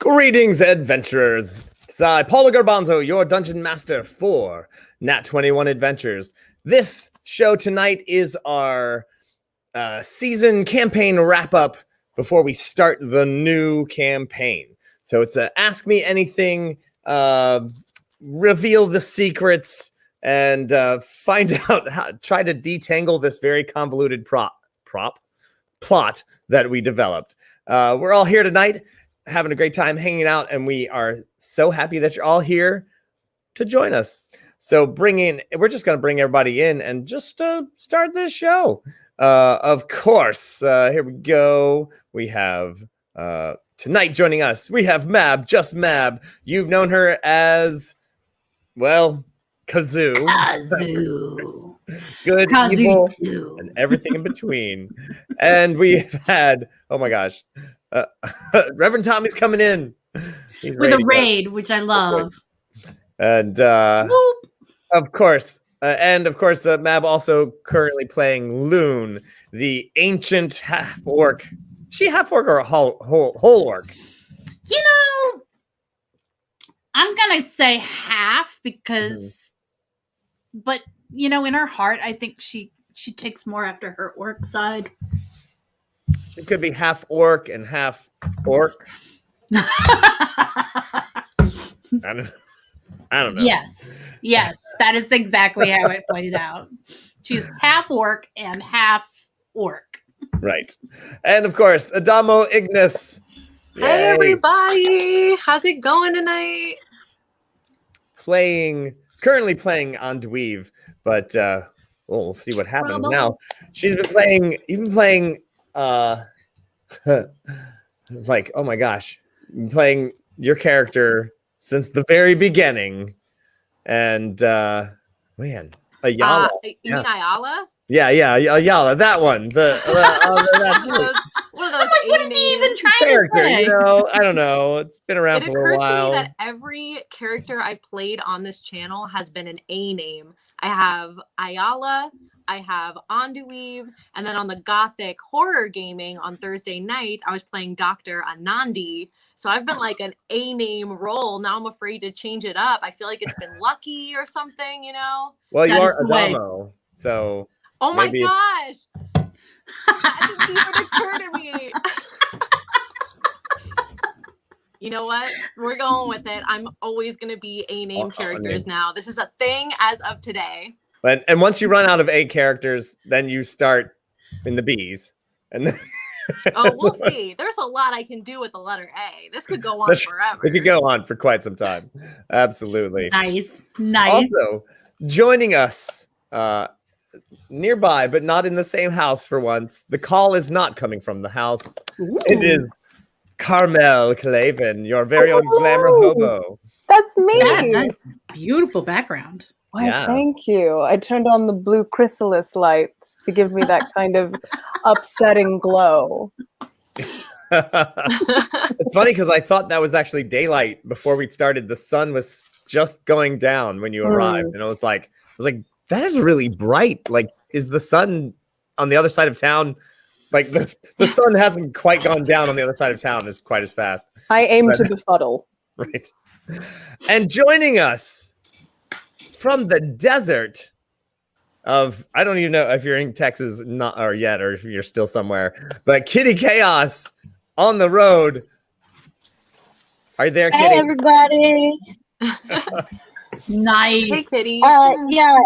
Greetings, adventurers. It's Paulo Garbanzo, your dungeon master for Nat21 Adventures. This show tonight is our season campaign wrap-up before we start the new campaign. So it's a Ask Me Anything, reveal the secrets, and find out how, try to detangle this very convoluted plot that we developed. We're all here tonight, having a great time hanging out, and we are so happy that you're all here to join us. So we're just going to bring everybody in and just start this show. Of course, here we go. We have tonight joining us, we have Mab, just Mab. You've known her as, well, Kazoo. Good, Kazoo evil, too. And everything in between. And we've had, oh my gosh, Reverend Tommy's coming in. He's with a raid, which I love. And of course, Mab also currently playing Loon, the ancient half orc. Is she half orc or a whole orc? You know, I'm gonna say half because, but you know, in her heart, I think she takes more after her orc side. It could be half orc and half orc. I don't know. Yes, that is exactly how it played out. She's half orc and half orc. Right. And of course, Adamo Ignis. Yay. Hey everybody, how's it going tonight? Currently playing Untitled, but we'll see what happens now. You've been playing like, oh my gosh, playing your character since the very beginning. And man, Ayala. You mean Ayala? Yeah, Ayala, that one. One of those what is he even trying to say? You know, I don't know. It's been around for a while. It occurred to me that every character I've played on this channel has been an A name. I have Ayala, I have Anduweave, and then on the Gothic horror gaming on Thursday night, I was playing Dr. Anandi. So I've been like an A name role. Now I'm afraid to change it up. I feel like it's been lucky or something, you know? Well, you are Adamo, so. Oh my gosh! That didn't even occur to me. You know what? We're going with it. I'm always going to be A name characters now. This is a thing as of today. And once you run out of A characters, then you start in the B's. And then oh, we'll see. There's a lot I can do with the letter A. This could go on forever. It could go on for quite some time. Absolutely. Nice. Also, joining us nearby, but not in the same house for once. The call is not coming from the house. Ooh. It is Carmel Claven, your very own glamour hobo. That's me. That's beautiful background. Why, thank you. I turned on the blue chrysalis lights to give me that kind of upsetting glow. It's funny because I thought that was actually daylight before we started. The sun was just going down when you arrived, and I was like, that is really bright. Like, is the sun on the other side of town? Like, the sun hasn't quite gone down on the other side of town as quite as fast. I aim to befuddle. Right. And joining us from the desert of, I don't even know if you're in Texas or if you're still somewhere, but Kitty Chaos on the road. Are you there, Kitty? Hey, everybody. Nice. Hey, Kitty. Yeah.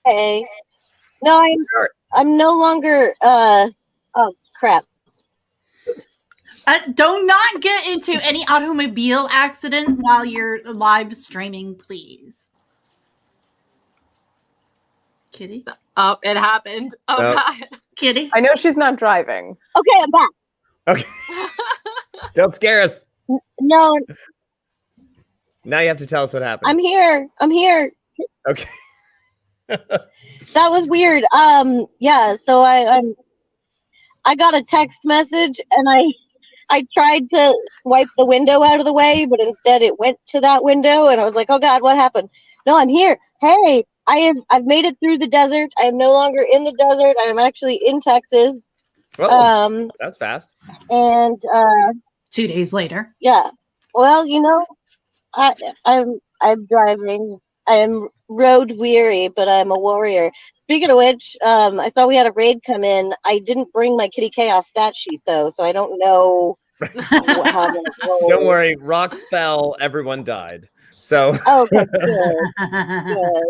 Hey. No, I'm no longer, oh, crap. Do not get into any automobile accident while you're live streaming, please. Kitty? Oh, it happened. Oh, God. Kitty? I know she's not driving. Okay, I'm back. Okay. Don't scare us. No. Now you have to tell us what happened. I'm here. Okay. That was weird. Yeah, so I got a text message and I tried to swipe the window out of the way, but instead it went to that window and I was like, oh God, what happened? No, I'm here. Hey, I've made it through the desert. I am no longer in the desert. I am actually in Texas. Oh, that's fast. And 2 days later. Yeah. Well, I'm driving. I am road weary, but I'm a warrior. Speaking of which, I saw we had a raid come in. I didn't bring my Kitty Chaos stat sheet though, so I don't know how many rolls. Don't worry, rocks fell, everyone died. So Oh, okay, good.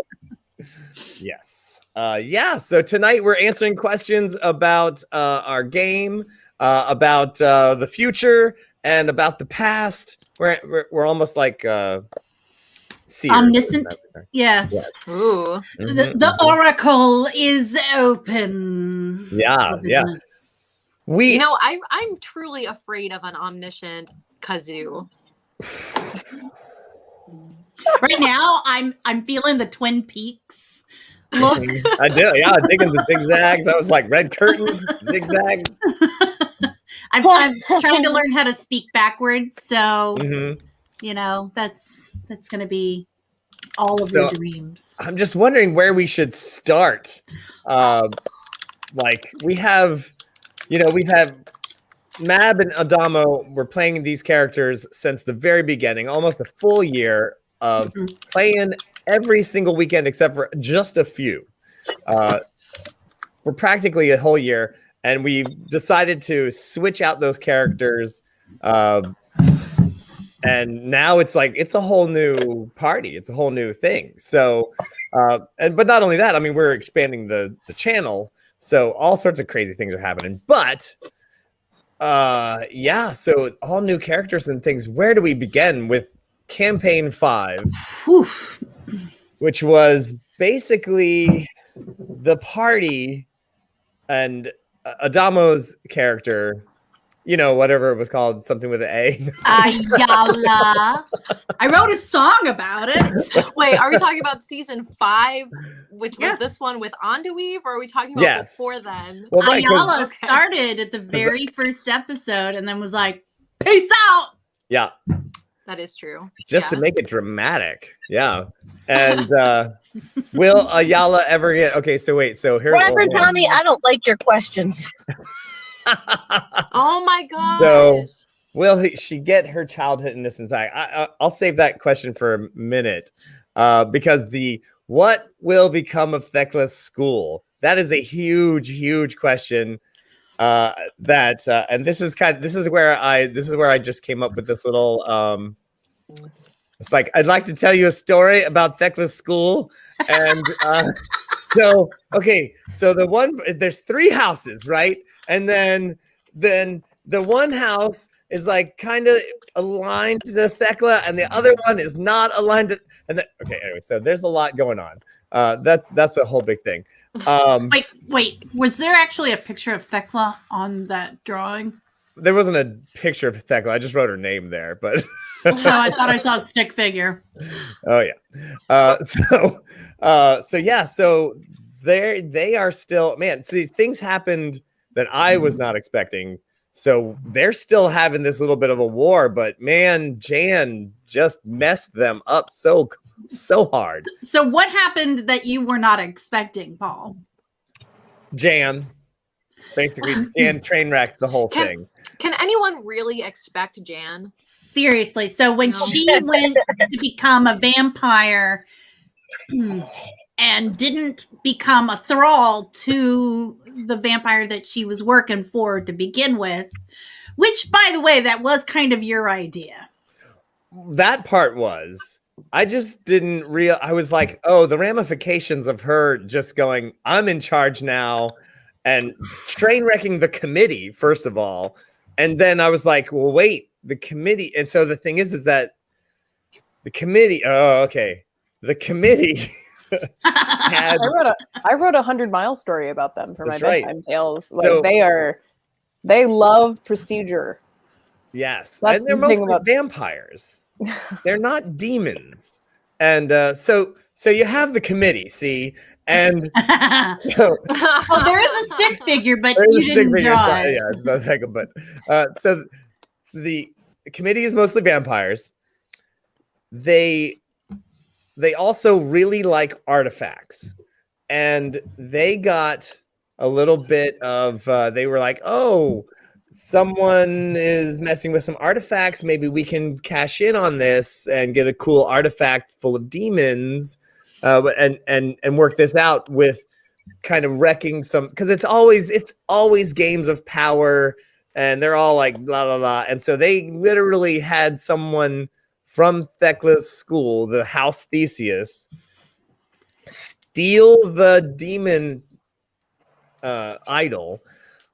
yes. Yeah, so tonight we're answering questions about our game, about the future, and about the past. We're almost like seers. Omniscient. Yes. Yeah. Ooh. The oracle is open. Yeah, for yeah. business. We I'm truly afraid of an omniscient kazoo. Right now, I'm feeling the Twin Peaks look. I do, yeah, digging the zigzags. I was like red curtains, zigzag. I'm trying to learn how to speak backwards, so Mhm. that's gonna be all of your dreams. I'm just wondering where we should start. Like we've had Mab and Adamo were playing these characters since the very beginning, almost a full year of playing every single weekend except for just a few. For practically a whole year, and we decided to switch out those characters. And now it's like it's a whole new party. It's a whole new thing. So, but not only that, I mean, we're expanding the channel, so all sorts of crazy things are happening. But yeah, so all new characters and things. Where do we begin with campaign 5, Whew. which was basically the party and Adamo's character, whatever it was called, something with an A. Ayala. I wrote a song about it. Wait, are we talking about season 5, which was Yes. this one with Onduweave, or are we talking about Yes. before then? Well, right, 'cause- Ayala started at the very first episode and then was like, "Peace out." yeah, That is true. just to make it dramatic. Yeah. And will Ayala ever get okay? So wait, so here. Reverend Tommy, I don't like your questions. Oh my gosh. So will she get her childhood innocence back? I'll save that question for a minute, because what will become of Thekla's school? That is a huge question. And this is where I just came up with this little. It's like I'd like to tell you a story about Thekla's school, and so there's 3 houses, right? And then the one house is like kind of aligned to Thekla, and the other one is not aligned to. Anyway, so there's a lot going on. That's a whole big thing. Wait. Was there actually a picture of Thekla on that drawing? There wasn't a picture of Thekla. I just wrote her name there, but. No, I thought I saw a stick figure. Oh yeah. So yeah. So they are still, man. See, things happened that I was not expecting. So they're still having this little bit of a war, but man, Jan just messed them up so hard. So what happened that you were not expecting, Paul? Jan, basically, Jan train wrecked the whole thing. Can anyone really expect Jan? Seriously. So when No. she went to become a vampire and didn't become a thrall to the vampire that she was working for to begin with, which, by the way, that was kind of your idea. That part was. I just didn't I was like, oh, the ramifications of her just going, I'm in charge now, and train wrecking the committee, first of all. And then I was like, well, wait, the committee. And so the thing is that the committee, the committee had. I wrote a 100-mile story about them for That's my right. bedtime tales. Like So- they love procedure. Yes. That's And they're the thing mostly about- vampires. They're not demons. And so you have the committee, see? And Well, there is a stick figure, but There's you a stick didn't figure, draw so- it. yeah, it's not that good, but so the committee is mostly vampires. They also really like artifacts, and they got a little bit of they were like, oh, someone is messing with some artifacts. Maybe we can cash in on this and get a cool artifact full of demons, and work this out with kind of wrecking some, because it's always games of power, and they're all like blah blah blah. And so they literally had someone from Thekla's school, the House Theseus, steal the demon idol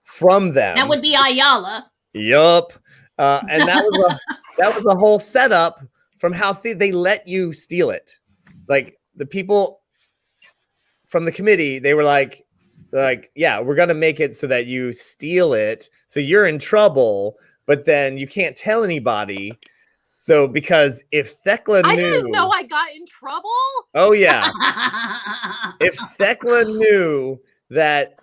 from them. That would be Ayala. Yup. And that was a whole setup from House Theseus. They let you steal it. Like the people from the committee, they were like, yeah, we're gonna make it so that you steal it, so you're in trouble, but then you can't tell anybody. So because if Thekla knew, I didn't know I got in trouble. oh yeah, if Thekla knew that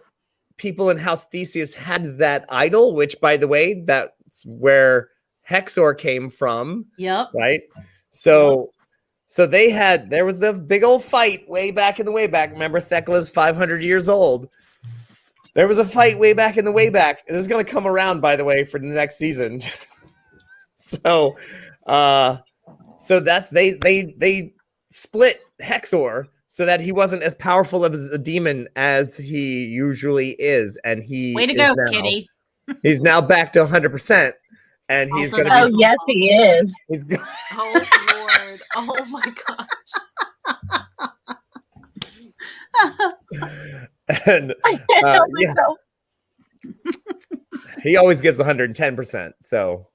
people in House Theseus had that idol, which by the way, that's where Hexor came from. Yep. Right. So there was the big old fight way back in the way back. Remember, Thekla's 500 years old. There was a fight way back in the way back. This is going to come around, by the way, for the next season. So that's they split Hexor so that he wasn't as powerful of a demon as he usually is, and he Way to go, now, Kitty. He's now back to 100%, and he's Also going to Oh, yes, he is. he's Oh Lord! Oh my gosh! and yeah, he always gives 110%. So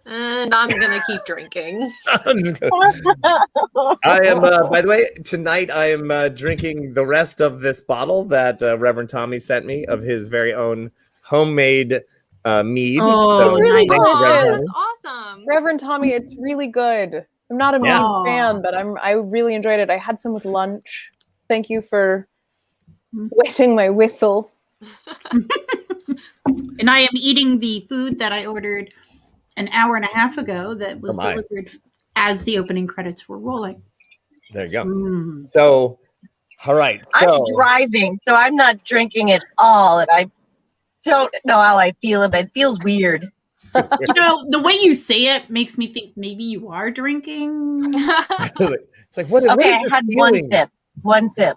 And I'm gonna keep drinking. I'm just gonna- I am, by the way, tonight I am drinking the rest of this bottle that Reverend Tommy sent me of his very own homemade mead. Oh, It's really thank you, delicious. Reverend. That's awesome. Reverend Tommy, it's really good. I'm not a Yeah. mead fan, but I really enjoyed it. I had some with lunch. Thank you for wetting my whistle. And I am eating the food that I ordered an hour and a half ago that was Oh my. delivered as the opening credits were rolling. There you go. Mm. So, all right. I'm So, driving, so I'm not drinking at all, and I don't know how I feel about it. It feels weird. You know, the way you say it makes me think maybe you are drinking. it's like, what Okay, is I this had feeling? one sip.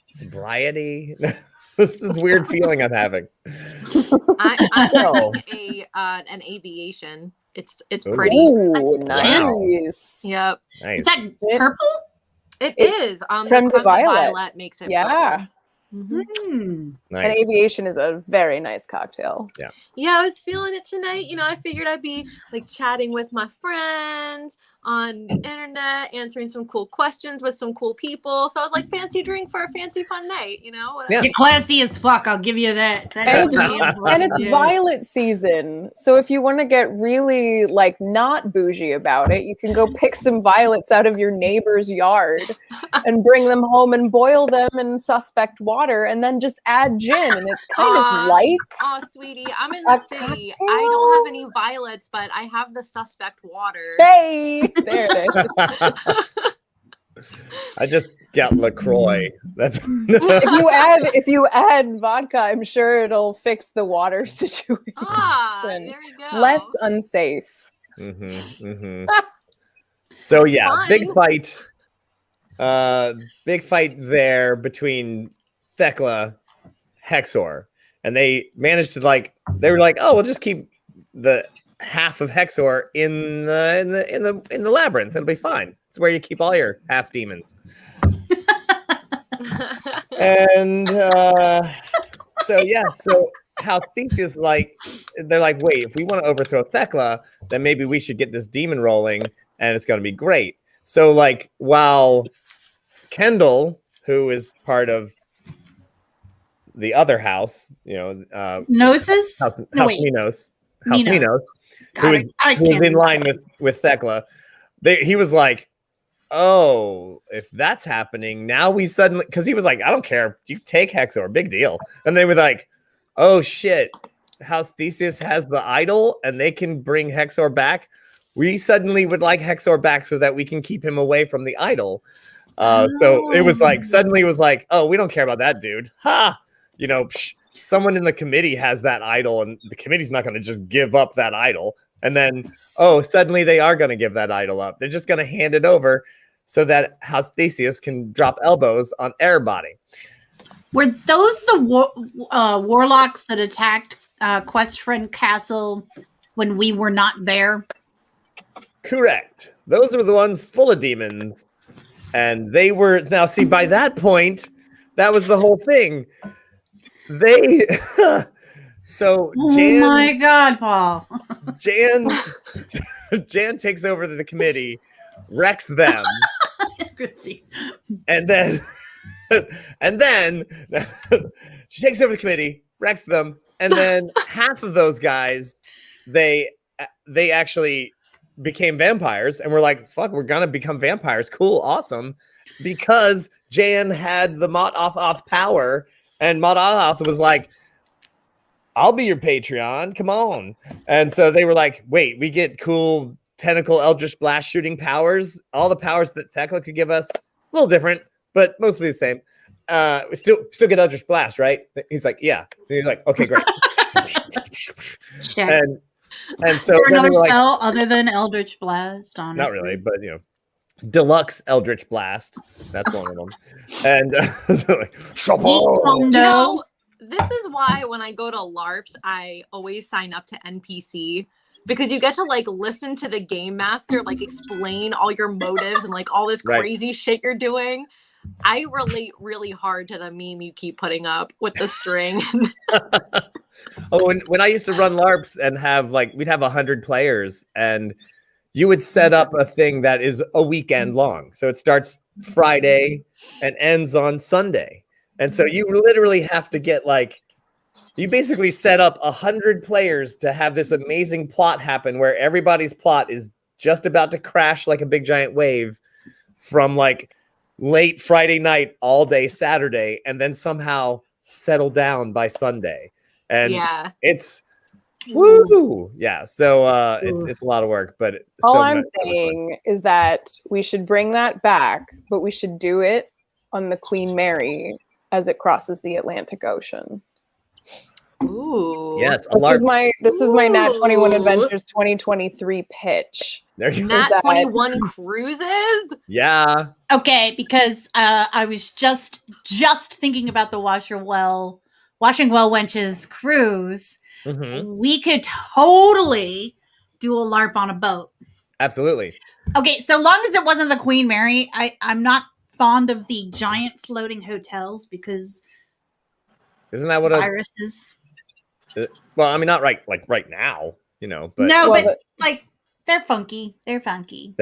Sobriety? This is weird feeling I'm having. I'm No. having an aviation. It's Ooh. pretty. Ooh, That's nice. Yep, Nice. Is that purple? it It's is. creme The de creme de violet. violet makes it. Yeah. purple. Mhm. Mm. And Nice. aviation is a very nice cocktail. Yeah, I was feeling it tonight. You know, I figured I'd be like chatting with my friends on the internet, answering some cool questions with some cool people. So I was like, fancy drink for a fancy fun night, you know? Yeah. You're classy as fuck. I'll give you that. And And it's violet season. So if you want to get really like not bougie about it, you can go pick some violets out of your neighbor's yard and bring them home and boil them in suspect water and then just add gin. And it's kind of like Oh, sweetie, I'm in the A city. cocktail? I don't have any violets, but I have the suspect water. hey, there it is. I just got LaCroix. That's If you add vodka, I'm sure it'll fix the water situation. Ah, there you go. Less unsafe. So It's yeah, fine. big fight there between Thekla, Hexor, and they managed to they were like, oh, we'll just keep the half of Hexor in the labyrinth. It'll be fine. It's where you keep all your half demons. And so how Theseus they're like, wait, if we want to overthrow Thekla, then maybe we should get this demon rolling, and it's going to be great. So while Kendall, who is part of the other house, Gnosis? House No, wait. Minos, Minos. who God, is I who was can't in line with Thekla, he was like, oh, if that's happening, now we suddenly, because he was like, I don't care, you take Hexor, big deal. And they were like, oh shit, House Theseus has the idol and they can bring Hexor back. We suddenly would like Hexor back so that we can keep him away from the idol. So it was like, suddenly it was like, oh, we don't care about that dude. Ha! someone in the committee has that idol, and the committee's not going to just give up that idol. And then, suddenly they are going to give that idol up. They're just going to hand it over so that House Theseus can drop elbows on everybody. Were those the warlocks that attacked Quest Friend Castle when we were not there? Correct. Those were the ones full of demons. And they were, now see, by that point, that was the whole thing. They, so Jan. Oh my God, Paul. Jan takes over the committee, wrecks them. Christy. And then she takes over the committee, wrecks them, and then half of those guys, they actually became vampires, and we're like, fuck, we're gonna become vampires. Cool, awesome. Because Jan had the Mot-Oth power, and Mot-Oth was like, I'll be your Patreon, come on. And so they were like, wait, we get cool tentacle Eldritch Blast shooting powers, all the powers that Tekla could give us, a little different, but mostly the same. We still get Eldritch Blast, right? He's like, yeah. And he's like, okay, great. Check. And so another spell other than Eldritch Blast, honestly. Not really, but Deluxe Eldritch Blast. That's one of them. And this is why when I go to LARPs, I always sign up to NPC, because you get to listen to the game master explain all your motives and all this crazy shit you're doing. I relate really hard to the meme you keep putting up with the string. When I used to run LARPs and have we'd have 100 players, and you would set up a thing that is a weekend long. So it starts Friday and ends on Sunday. And so you literally have to get you basically set up 100 players to have this amazing plot happen where everybody's plot is just about to crash like a big giant wave from late Friday night all day Saturday, and then somehow settle down by Sunday. And it's woo. Yeah. So it's a lot of work, but all I'm saying is that we should bring that back, but we should do it on the Queen Mary as it crosses the Atlantic Ocean. Ooh. Yes. This is my Nat21 Adventures 2023 pitch. There you Nat21 cruises? Yeah. Okay, because I was just thinking about the Washing Well Wenches cruise. Mm-hmm. We could totally do a LARP on a boat. Absolutely. Okay, so long as it wasn't the Queen Mary, I'm not fond of the giant floating hotels because isn't that what viruses? Well, I mean, not right now, but no, but they're funky. They're funky.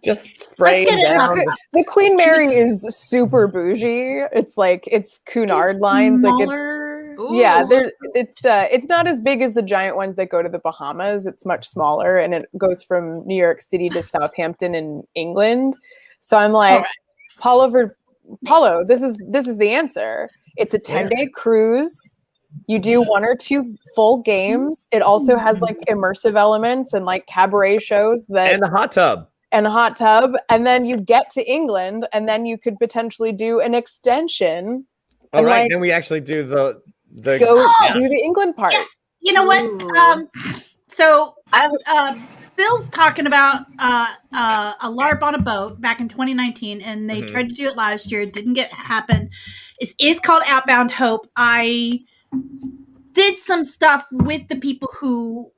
Just spray down. The Queen Mary is super bougie. It's Cunard lines. Yeah, it's not as big as the giant ones that go to the Bahamas. It's much smaller, and it goes from New York City to Southampton in England. So I'm like, right. Paulo, this is the answer. It's a 10-day cruise. You do 1 or 2 full games. It also has immersive elements and cabaret shows and a hot tub. And then you get to England, and then you could potentially do an extension. All right, then we actually do do the England part. Yeah. You know what? So Bill's talking about a LARP on a boat back in 2019, and they tried to do it last year. It didn't happen. It is called Outbound Hope. I did some stuff with the people who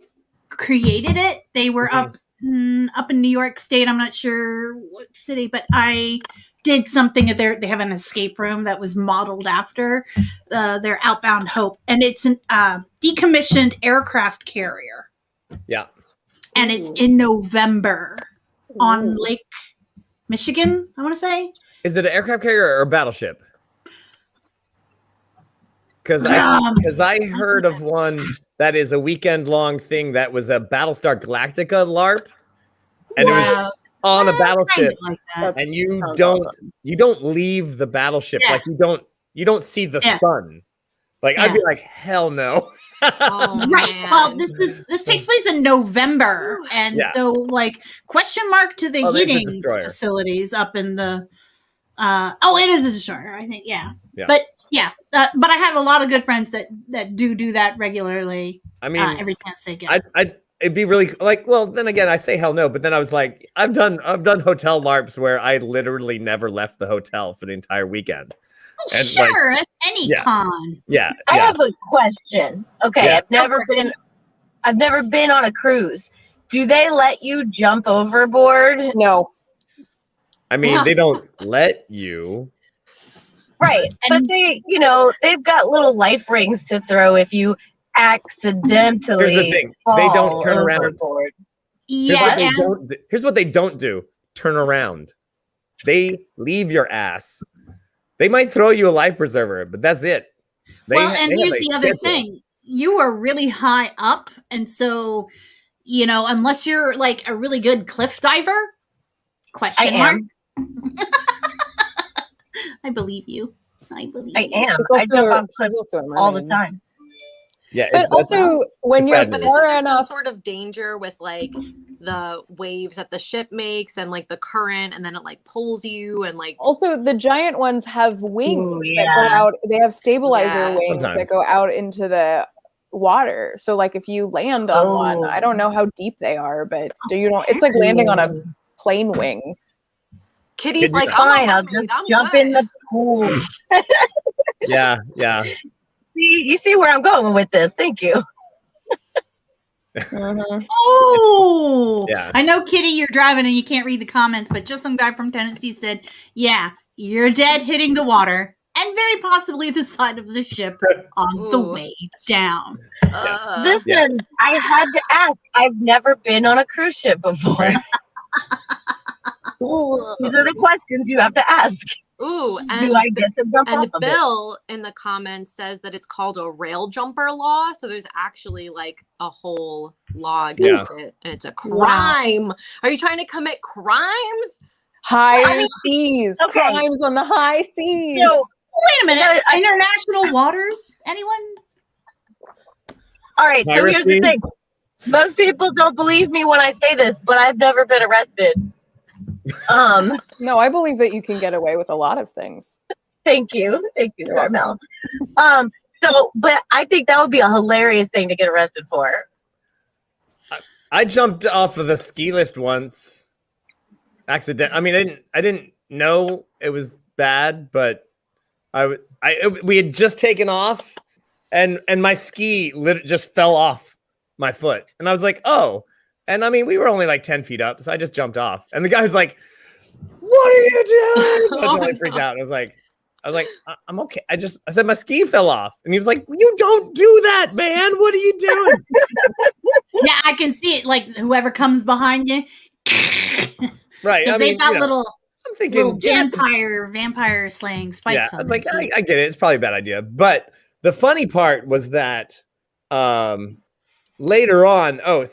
created it. They were up in New York State. I'm not sure what city, but I did something they have an escape room that was modeled after their Outbound Hope, and it's an decommissioned aircraft carrier. Yeah. And it's in November on Lake Michigan, I want to say. Is it an aircraft carrier or a battleship? Because I heard of one that is a weekend-long thing that was a Battlestar Galactica LARP, and it was on a battleship, and you don't leave the battleship, you don't see the sun. I'd be like, hell no. Oh, right. Man. Well, this takes place in November, and so question mark to the heating facilities up in the. It is a destroyer, I think. Yeah. But Yeah, but I have a lot of good friends that do that regularly. I mean, Every chance they get. It'd be really like, well, then again, I say hell no, but then I was like, I've done hotel LARPs where I literally never left the hotel for the entire weekend. Oh, and, sure, at any yeah. con. Yeah, I yeah. have a question. Okay, Yeah. I've never been on a cruise. Do they let you jump overboard? No. I mean, they don't let you. Right. But they've got little life rings to throw if you accidentally Here's the thing. fall They don't turn around. overboard. Yeah, Here's what they don't do. Turn around. They leave your ass. They might throw you a life preserver, but that's it. Here's the other thing. You are really high up, and so, unless you're like a really good cliff diver, question mark. I believe you. I am. She's I jump on cliffs also all the time. Yeah, but also when you're But far isn't there enough, some sort of danger with like the waves that the ship makes and like the current, and then it like pulls you and like. Also, the giant ones have wings Ooh, that go yeah. out. They have stabilizer wings Sometimes. that go out into the water. So, like, if you land on one, I don't know how deep they are, but it's like landing on a plane wing. Kitty's like, fine, I'll just jump in the pool. Yeah. You see where I'm going with this. Thank you. Mm-hmm. Oh, Yeah. I know, Kitty, you're driving and you can't read the comments, but just some guy from Tennessee said, yeah, you're dead hitting the water and very possibly the side of the ship on the way down. Listen, I had to ask. I've never been on a cruise ship before. Right. These are the questions you have to ask. Ooh, Do I get to jump off and of Bill in the comments says that it's called a rail jumper law. So there's actually like a whole law against it, and it's a crime. Are you trying to commit crimes? High seas, okay. crimes on the high seas. So, wait a minute, international waters? Anyone? All right, so here's the thing. Most people don't believe me when I say this, but I've never been arrested. No, I believe that you can get away with a lot of things. Thank you, Carmel. But I think that would be a hilarious thing to get arrested for. I jumped off of the ski lift once. Accident. I mean, I didn't know it was bad, but we had just taken off, and my ski just fell off my foot, and I was like, oh. And I mean, we were only like 10 feet up, so I just jumped off. And the guy was like, "What are you doing?" I totally freaked out. I was like, "I'm okay." I said my ski fell off, and he was like, "You don't do that, man. What are you doing?" Yeah, I can see it. Like whoever comes behind you, right? Because they've got little. I'm thinking little vampire slaying spikes. Yeah, I was like, I get it. It's probably a bad idea, but the funny part was that. Later on, I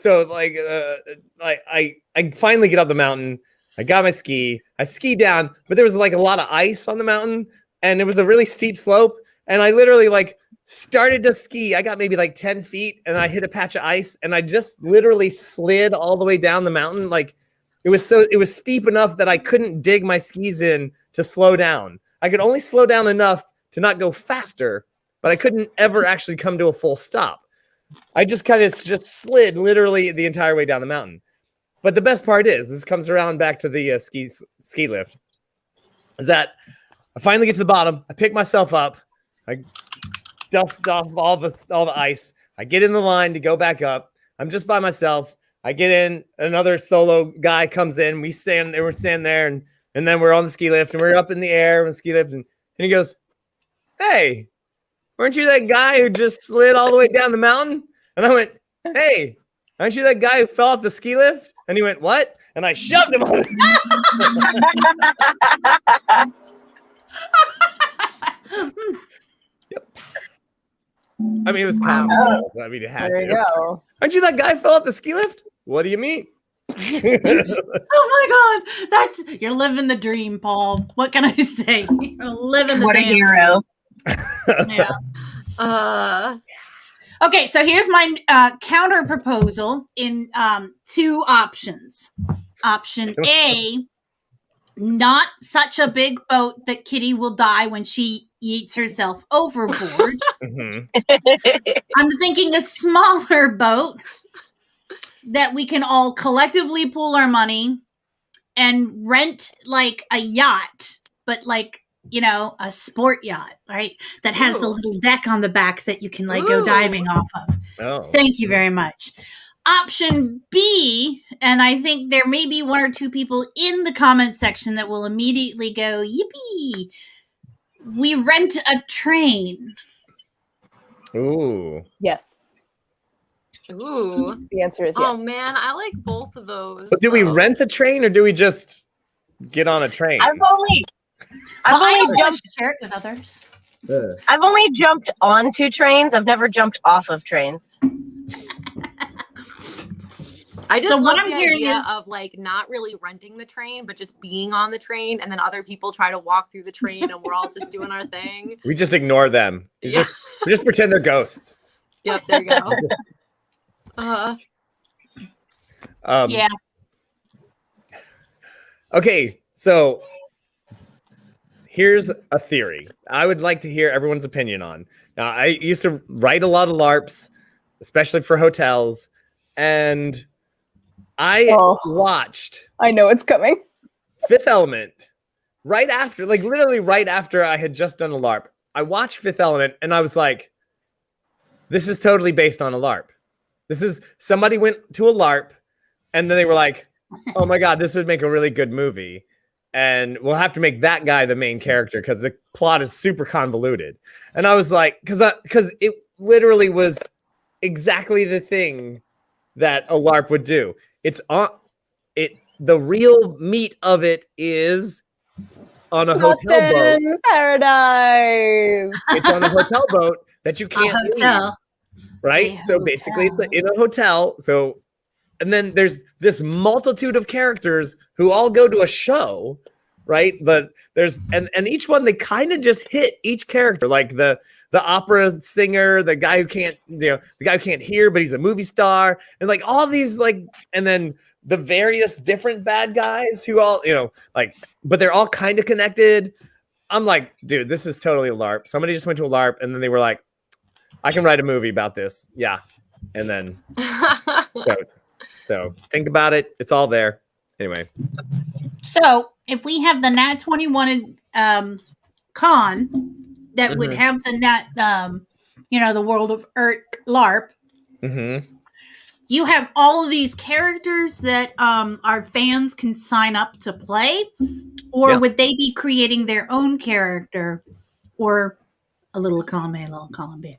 finally get up the mountain. I got my ski. I ski down, but there was like a lot of ice on the mountain, and it was a really steep slope. And I literally like started to ski. I got maybe like 10 feet, and I hit a patch of ice, and I just literally slid all the way down the mountain. Like it was steep enough that I couldn't dig my skis in to slow down. I could only slow down enough to not go faster, but I couldn't ever actually come to a full stop. I just kind of just slid literally the entire way down the mountain. But the best part is, this comes around back to the ski lift, is that I finally get to the bottom. I pick myself up. I duffed off all the ice. I get in the line to go back up. I'm just by myself. I get in. Another solo guy comes in. We're standing there, and then we're on the ski lift, and we're up in the air on the ski lift, and he goes, "Hey, weren't you that guy who just slid all the way down the mountain?" And I went, "Hey, aren't you that guy who fell off the ski lift?" And he went, "What?" And I shoved him on Yep. I mean, it was kind of cool. I mean, it had there to. You go. Aren't you that guy who fell off the ski lift? What do you mean? Oh my God, you're living the dream, Paul. What can I say? You're living the What a hero. Yeah. Okay, so here's my counter proposal in two options. Option A, not such a big boat that Kitty will die when she yeets herself overboard. Mhm. I'm thinking a smaller boat that we can all collectively pool our money and rent like a yacht, but like, you know, a sport yacht, right? That has the Ooh. little deck on the back that you can like go Ooh. diving off of. Oh. Thank you very much. Option B, and I think there may be one or two people in the comment section that will immediately go, yippee. We rent a train. Ooh. Yes. Ooh. The answer is Oh yes. man, I like both of those. But do we though. rent the train or do we just get on a train? I've only Well, I don't want jumped to share it with others. I've only jumped onto trains. I've never jumped off of trains. I just So what love I'm the hearing idea is- of like not really renting the train, but just being on the train, and then other people try to walk through the train, and we're all just doing our thing. We just ignore them. We Yeah. just pretend they're ghosts. Yep, there you go. Yeah. Okay, so here's a theory I would like to hear everyone's opinion on. Now, I used to write a lot of LARPs, especially for hotels, and I watched I know it's coming. Fifth Element right after, like literally right after I had just done a LARP. I watched Fifth Element and I was like, this is totally based on a LARP. This is somebody went to a LARP and then they were like, oh my God, this would make a really good movie. And we'll have to make that guy the main character because the plot is super convoluted. And I was like, because it literally was exactly the thing that a LARP would do. It's on it. The real meat of it is on a hotel boat. Boston Paradise. It's on a hotel boat that you can't leave, hotel. right? A So basically, it's in a hotel. So, and then there's this multitude of characters who all go to a show, right? But there's and each one they kind of just hit each character, like the opera singer, the guy who can't, the guy who can't hear, but he's a movie star, and like all these like, and then the various different bad guys who all, like, but they're all kind of connected. I'm like, dude, this is totally a LARP. Somebody just went to a LARP and then they were like, I can write a movie about this. Yeah. And then, so think about it. It's all there. Anyway. So if we have the Nat21 con that would have the the World of Earth LARP, you have all of these characters that our fans can sign up to play, or would they be creating their own character, or a little column A, a little column B?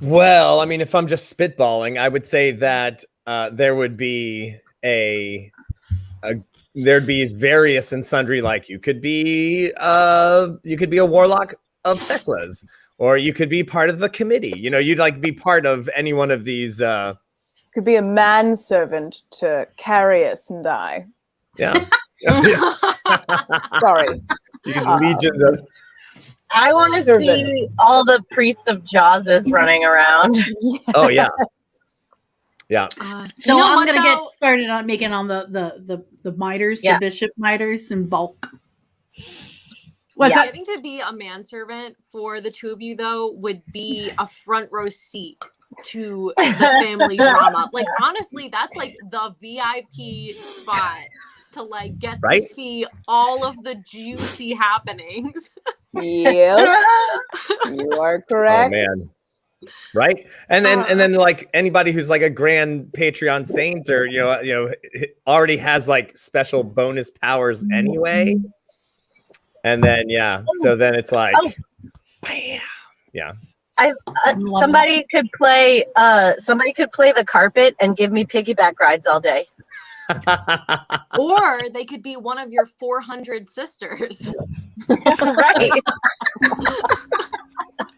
Well, I mean, if I'm just spitballing, I would say that there would be there'd be various and sundry. Like you could be a warlock of Thecla's, or you could be part of the committee. You'd like be part of any one of these. Could be a manservant to Carius and I. Yeah. Sorry. You can legion of. I want to see all the priests of Jawses running around. Oh yeah. Yeah. So you know I'm what, gonna get though? started on making on the miters, the bishop miters in bulk. What's up? Getting to be a manservant for the two of you though would be a front row seat to the family drama. Like honestly, that's like the VIP spot to like get to see all of the juicy happenings. Yes, you are correct. Oh man. Right. And then like anybody who's like a grand Patreon saint or already has like special bonus powers anyway. And then so then it's like bam. Yeah. Somebody could play the carpet and give me piggyback rides all day. Or they could be one of your 400 sisters. Right.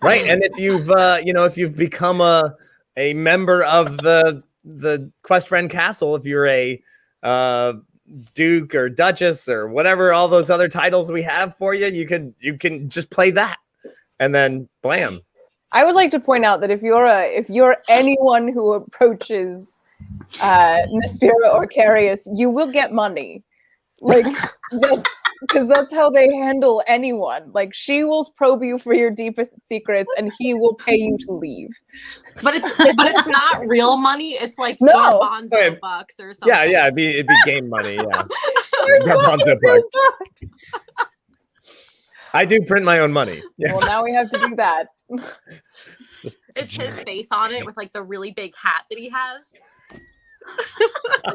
Right. And if you've become a member of the Quest Friend Castle, if you're a Duke or Duchess or whatever all those other titles we have for you, you can just play that and then blam. I would like to point out that if you're anyone who approaches Nespira or Carius, you will get money. Like because that's how they handle anyone. Like, she will probe you for your deepest secrets, and he will pay you to leave. But it's not real money. It's like No. garbanzo Okay. bucks or something. Yeah, it'd be game money. Yeah, Garbanzo bucks. I do print my own money. Yes. Well, now we have to do that. It's his face on it with like the really big hat that he has.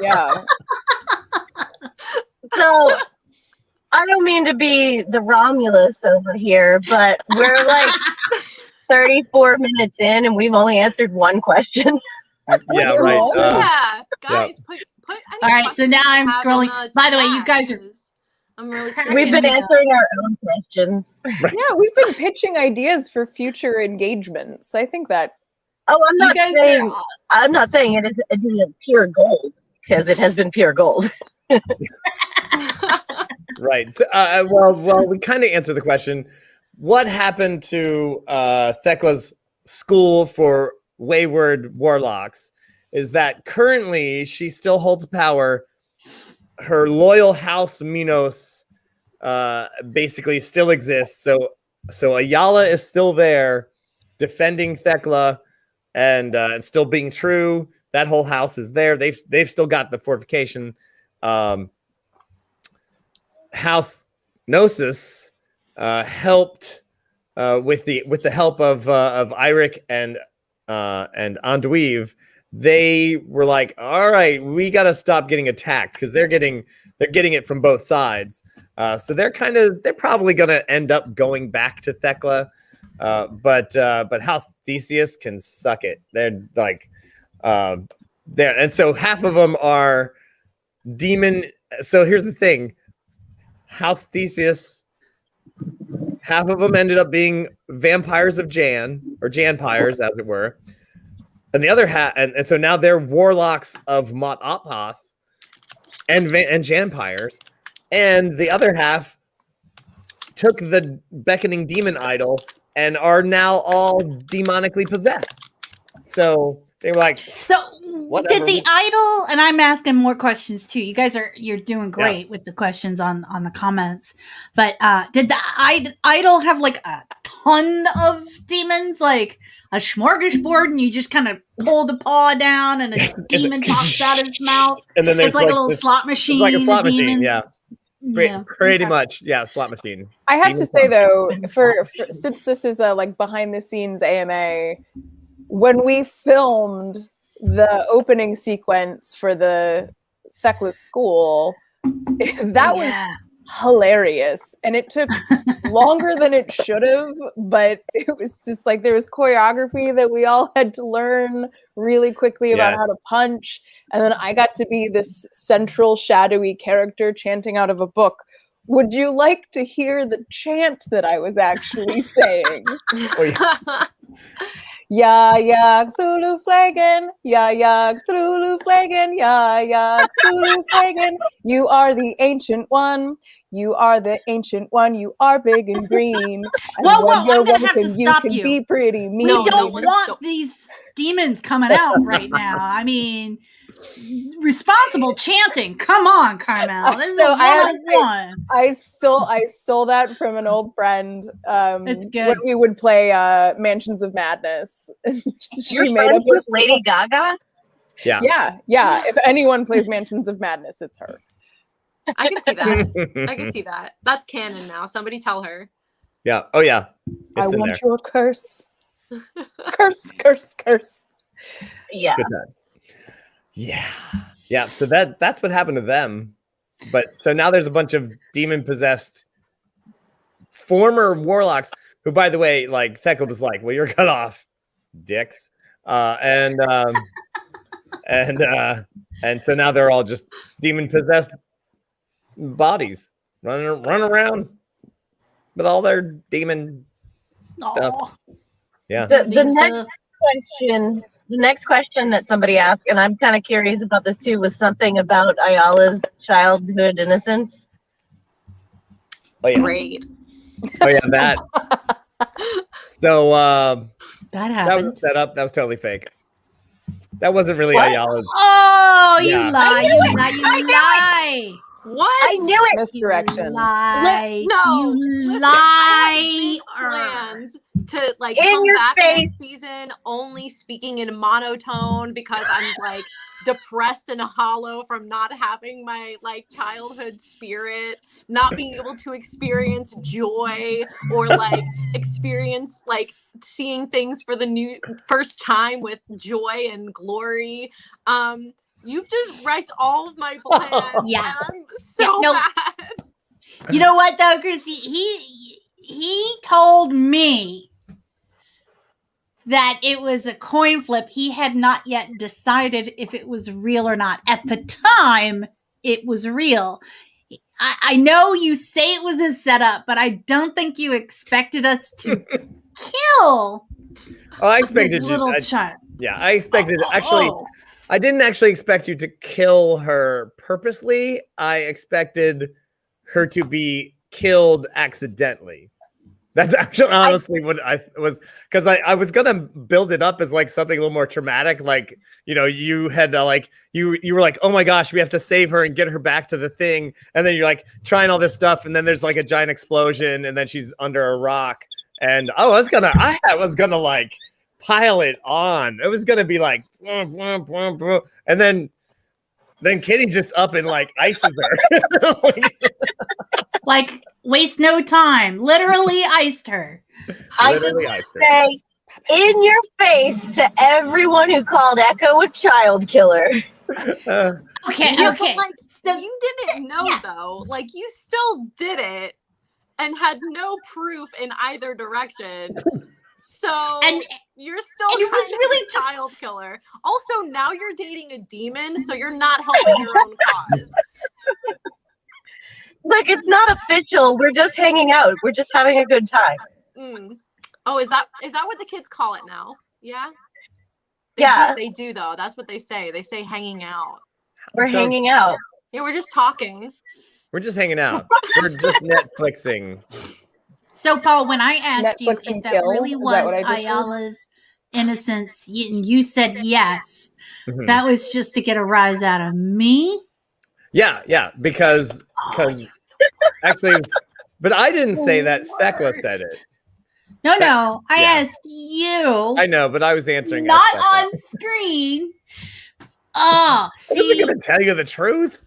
Yeah. So I don't mean to be the Romulus over here, but we're like 34 minutes in and we've only answered one question. Yeah, right. Yeah, guys, put. All right, so now I'm scrolling. By the way, you guys are. I'm really. We've been answering our own questions. Yeah, we've been pitching ideas for future engagements. I think that. Oh, You I'm not saying it is pure gold, because it has been pure gold. Right. So, well, we kind of answered the question. What happened to Thekla's school for wayward warlocks is that currently she still holds power. Her loyal house Minos basically still exists. So Ayala is still there defending Thekla and still being true. That whole house is there. They've still got the fortification. House Gnosis helped with the help of Eirik and Anduiv. They were like, all right, we got to stop getting attacked because they're getting it from both sides. So they're probably going to end up going back to Thekla. But House Theseus can suck it. They're like, and so half of them are demon. So here's the thing. House Theseus, half of them ended up being vampires of Jan, or Janpires, as it were. And the other half, and so now they're warlocks of Mot Ophoth and Janpires. And the other half took the beckoning demon idol and are now all demonically possessed. So they were like, So whatever. did the idol, and I'm asking more questions too. You guys you're doing great with the questions on the comments. But did the idol have like a ton of demons, like a smorgasbord, and you just kind of pull the paw down and a demon pops out of his mouth? And then there's it's like a little slot machine. It's like a slot machine, demon. yeah. Pretty much, yeah, slot machine. I have Demon to say slot though, for since this is a like behind the scenes AMA, when we filmed the opening sequence for the Thekla's school, that was hilarious, and it took longer than it should have, but it was just like there was choreography that we all had to learn really quickly about how to punch, and then I got to be this central shadowy character chanting out of a book. Would you like to hear the chant that I was actually saying? Ya ya Cthulhu Flagon, ya ya Cthulhu Flagon, ya ya Cthulhu Flagon. You are the ancient one. You are the ancient one. You are big and green. And Whoa, when I'm you're gonna have to woken, stop you you. can be pretty mean. We don't want these demons coming out right now. I mean, responsible chanting. Come on, Carmel. This is a one-on-one. I stole that from an old friend. It's good. When we would play Mansions of Madness. She made up with Lady Gaga? Yeah. Yeah. If anyone plays Mansions of Madness, it's her. I can see that. I can see that. That's canon now. Somebody tell her. Yeah. Oh yeah. I want your curse. Curse. Yeah. Good times. Yeah. So that's what happened to them. But so now there's a bunch of demon possessed former warlocks who, by the way, like Thekla was like, well, you're cut off, dicks. And so now they're all just demon possessed bodies running around with all their demon stuff. Yeah. The next question that somebody asked, and I'm kind of curious about this too, was something about Ayala's childhood innocence. Oh yeah. Great. Oh yeah, that. So that happened. That was set up. That was totally fake. That wasn't really What? Ayala's. Oh, you Yeah. lie. You lie. What? I knew it. Misdirection. Lie. No, You listen, lie. I have big plans to like In come your back face. next season only speaking in monotone because I'm like depressed and hollow from not having my like childhood spirit, not being able to experience joy or like experience like seeing things for the first time with joy and glory. You've just wrecked all of my plans. Yeah. And I'm so no. mad. You know what though, Chrissy? He told me that it was a coin flip. He had not yet decided if it was real or not. At the time, it was real. I know you say it was a setup, but I don't think you expected us to kill I this expected little you. child. Yeah, I expected actually. I didn't actually expect you to kill her purposely. I expected her to be killed accidentally. That's actually honestly what I was, because I was gonna build it up as like something a little more traumatic, like you had like you were like, oh my gosh, we have to save her and get her back to the thing, and then you're like trying all this stuff, and then there's like a giant explosion, and then she's under a rock, and I was gonna like pile it on. It was gonna be like, and then Kitty just up and like ices her. Like, waste no time. Literally iced her. Literally iced her. Say in your face to everyone who called Echo a child killer. Okay, Yeah, okay. but like So, you didn't know yeah. though. Like you still did it and had no proof in either direction. So And you're still and it was kind of really a just- child killer. Also, now you're dating a demon, so you're not helping your own cause. Look, it's not official. We're just hanging out. We're just having a good time. Mm. Oh, is that what the kids call it now? Yeah. Yeah. They do though. That's what they say. They say hanging out. We're hanging out. Yeah, we're just talking. We're just hanging out. We're just Netflixing. So, Paul, when I asked you Netflix and if that kill? really Is that was what I just heard? Ayala's innocence, you said yes. Mhm. That was just to get a rise out of me. Yeah, because actually, but I didn't say that. Thekla said it. Worst. No. I Yeah. asked you. I know, but I was answering. Not as Thekla. on screen. Oh, I wasn't see, gonna tell you the truth.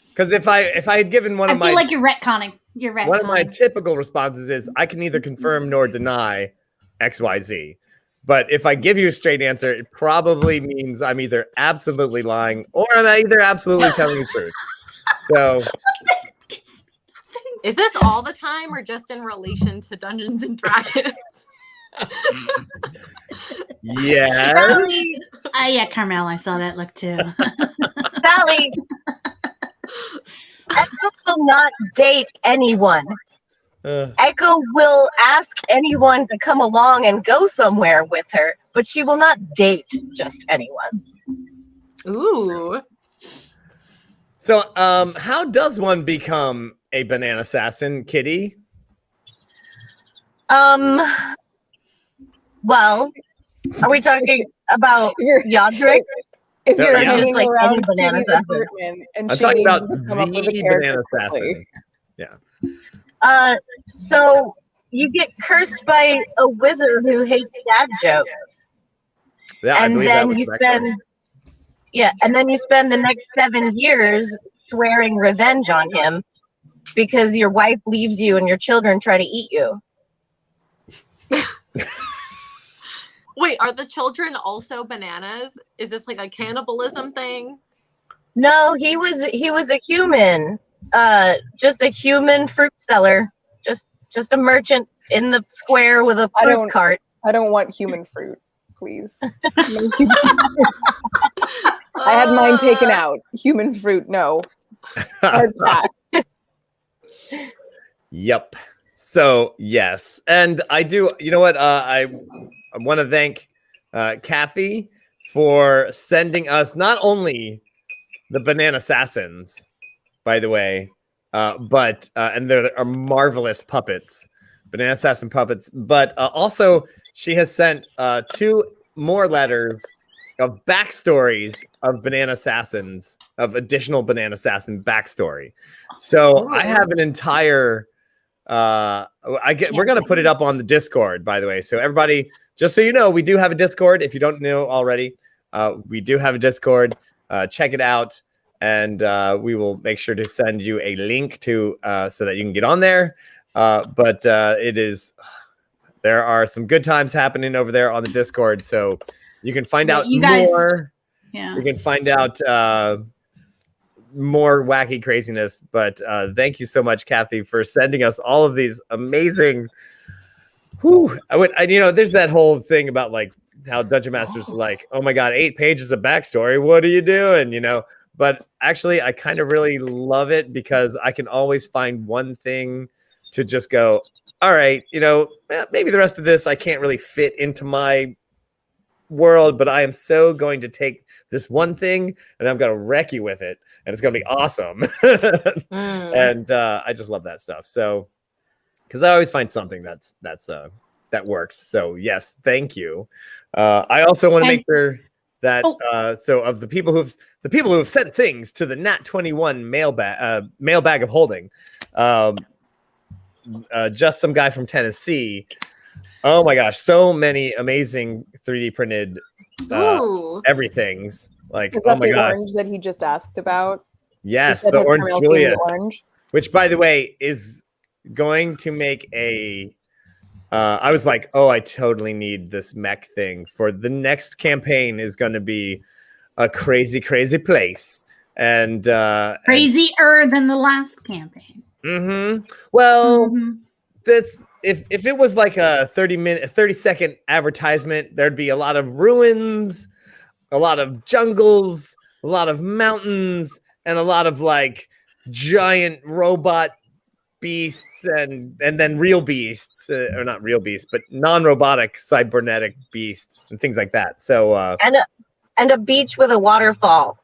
Because if I had given one I of feel my like you're retconning. You're retconning. one of my typical responses is I can neither confirm nor deny XYZ. But if I give you a straight answer, it probably means I'm either absolutely lying or I'm either absolutely telling the truth. So Is this all the time or just in relation to Dungeons and Dragons? yes. Sally, Yeah, Carmel, I saw that look too. Sally, Echo will not date anyone. Echo will ask anyone to come along and go somewhere with her, but she will not date just anyone. Ooh. So how does one become a banana assassin, Kitty? Well, are we talking about You're- Yadrick? If No, you're yeah. hanging Just like around any banana Katie's assassin. apartment and I'm she talking needs about to come up with a the character banana quickly. assassin. So you get cursed by a wizard who hates dad jokes. Yeah, I And believe that then was you correct. spend the next 7 years swearing revenge on him because your wife leaves you and your children try to eat you. Wait, are the children also bananas? Is this like a cannibalism thing? No, he was a human. Just a human fruit seller. Just a merchant in the square with a I fruit don't- cart. I don't want human fruit, please. No human- I had mine taken out. Human fruit, no. Hard pass. Yep. So yes, and I do. You know what? I want to thank Kathy for sending us not only the Banana Assassins, by the way, but and there are marvelous puppets, Banana Assassin puppets, but also she has sent 2 more letters of backstories of Banana Assassins, of additional Banana Assassin backstory. So I have an entire we're gonna put it up on the Discord, by the way. So everybody, just so you know, we do have a Discord. If you don't know already, we do have a Discord. Check it out, and we will make sure to send you a link to so that you can get on there. But there are some good times happening over there on the Discord, so you can find out more. Yeah, you can find out more wacky craziness. But thank you so much, Kathy, for sending us all of these amazing. There's that whole thing about like how Dungeon Master's like, oh my god, 8 pages of backstory. What are you doing? But actually, I kind of really love it because I can always find one thing to just go, all right, maybe the rest of this I can't really fit into my world, but I am so going to take this one thing and I'm going to wreck you with it, and it's going to be awesome. And I just love that stuff. So, because I always find something that works. So yes, thank you. I also want to make sure that so of the people who have sent things to the Nat21 mailbag of holding. Just some guy from Tennessee. Oh my gosh, so many amazing 3D printed everything's. Like, is that oh my the gosh. orange that he just asked about? Yes, the orange Julius, which by the way is going to make a I was like, oh, I totally need this mech thing for the next campaign. Is going to be a crazy place, and crazier than the last campaign. Well, that's if it was like a 30-second advertisement, there'd be a lot of ruins, a lot of jungles, a lot of mountains, and a lot of like giant robot beasts and then real beasts, or not real beasts, but non-robotic cybernetic beasts and things like that. So and a beach with a waterfall.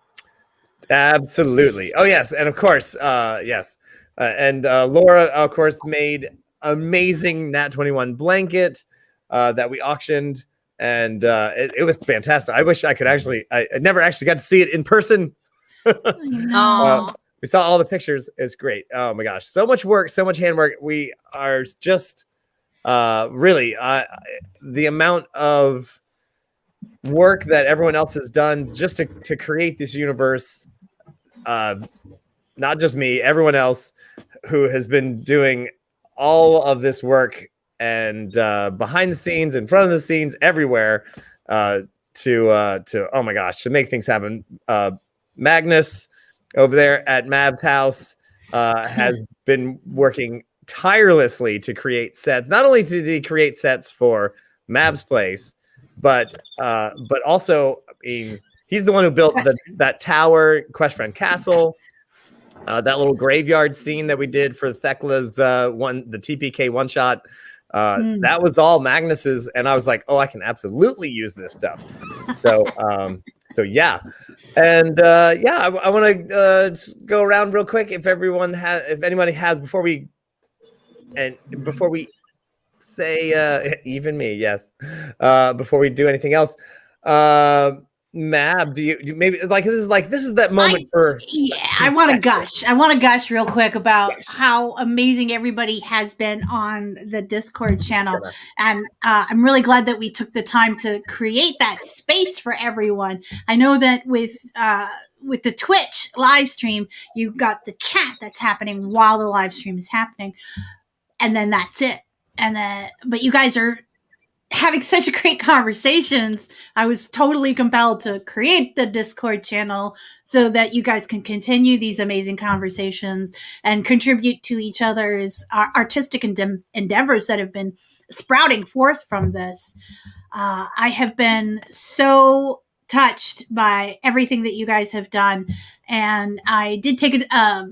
Absolutely. Oh yes, and of course, yes. And Laura, of course, made amazing Nat21 blanket that we auctioned, and it was fantastic. I wish I could I never actually got to see it in person. We saw all the pictures. It's great. Oh my gosh, so much work, so much handwork. We are just really the amount of work that everyone else has done just to create this universe. Not just me, everyone else who has been doing all of this work and behind the scenes, in front of the scenes, everywhere to oh my gosh, to make things happen. Magnus over there at Mab's house has been working tirelessly to create sets. Not only did he create sets for Mab's place, but also, I mean, he's the one who built that tower, Questfriend Castle, that little graveyard scene that we did for Thekla's the TPK one shot. That was all Magnus's, and I was like, oh, I can absolutely use this stuff. So yeah, and I want to go around real quick if anybody has before we say even me, yes, before we do anything else. Mab, do you maybe this is that moment I want to gush. I want to gush real quick about how amazing everybody has been on the Discord channel, and I'm really glad that we took the time to create that space for everyone. I know that with the Twitch live stream, you got the chat that's happening while the live stream is happening, and then that's it. But you guys are having such great conversations. I was totally compelled to create the Discord channel so that you guys can continue these amazing conversations and contribute to each other's artistic endeavors that have been sprouting forth from this. I have been so touched by everything that you guys have done, and I did take a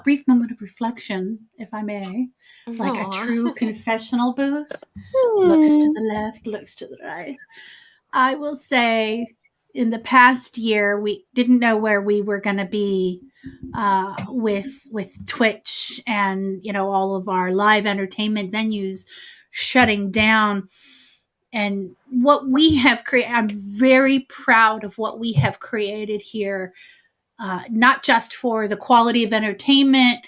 brief moment of reflection, if I may. Like a true confessional booth. Looks to the left, looks to the right. I will say in the past year, we didn't know where we were going to be with Twitch and, all of our live entertainment venues shutting down. and what we have created. I'm very proud of what we have created here, not just for the quality of entertainment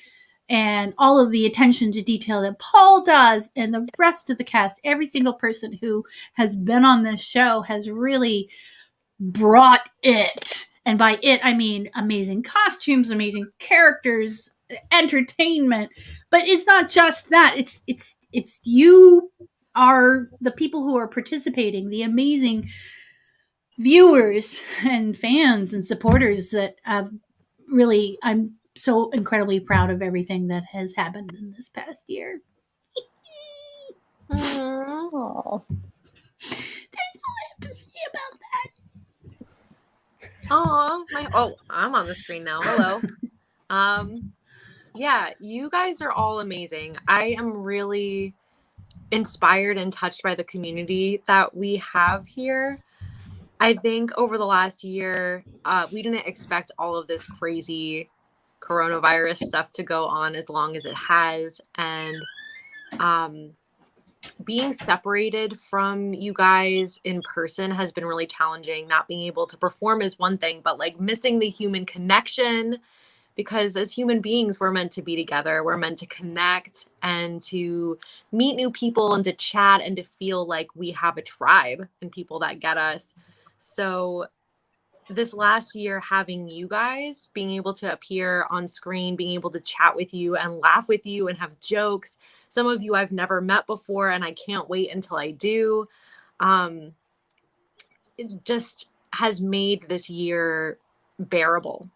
and all of the attention to detail that Paul does and the rest of the cast. Every single person who has been on this show has really brought it. And by it, I mean amazing costumes, amazing characters, entertainment. But it's not just that. It's you are the people who are participating, the amazing viewers and fans and supporters that really, I'm so incredibly proud of everything that has happened in this past year. Aw. That's all I have to say about that. I'm on the screen now. Hello. Yeah, you guys are all amazing. I am really inspired and touched by the community that we have here. I think over the last year, we didn't expect all of this crazy coronavirus stuff to go on as long as it has. And being separated from you guys in person has been really challenging. Not being able to perform is one thing, but like missing the human connection, because as human beings, we're meant to be together. We're meant to connect and to meet new people and to chat and to feel like we have a tribe and people that get us. So this last year, having you guys, being able to appear on screen, being able to chat with you and laugh with you and have jokes. Some of you I've never met before, and I can't wait until I do. It just has made this year bearable.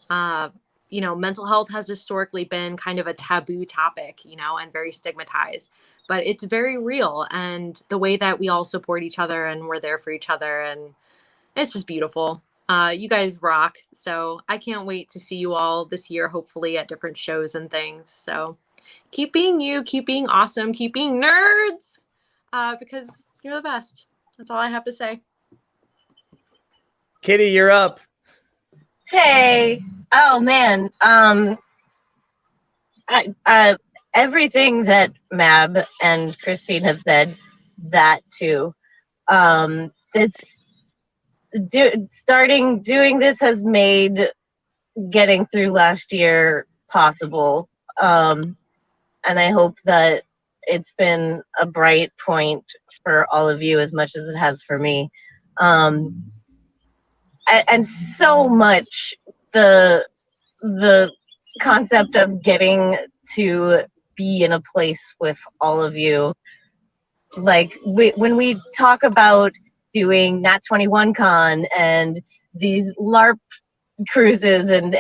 Mental health has historically been kind of a taboo topic, and very stigmatized, but it's very real. And the way that we all support each other and we're there for each other, and it's just beautiful. You guys rock. So I can't wait to see you all this year, hopefully at different shows and things. So keep being you, keep being awesome, keep being nerds, because you're the best. That's all I have to say. Kitty, you're up. Hey, oh man, everything that Mab and Christine have said, that too. Doing this has made getting through last year possible, and I hope that it's been a bright point for all of you as much as it has for me. And so much the concept of getting to be in a place with all of you, like when we talk about doing Nat21 Con and these LARP cruises and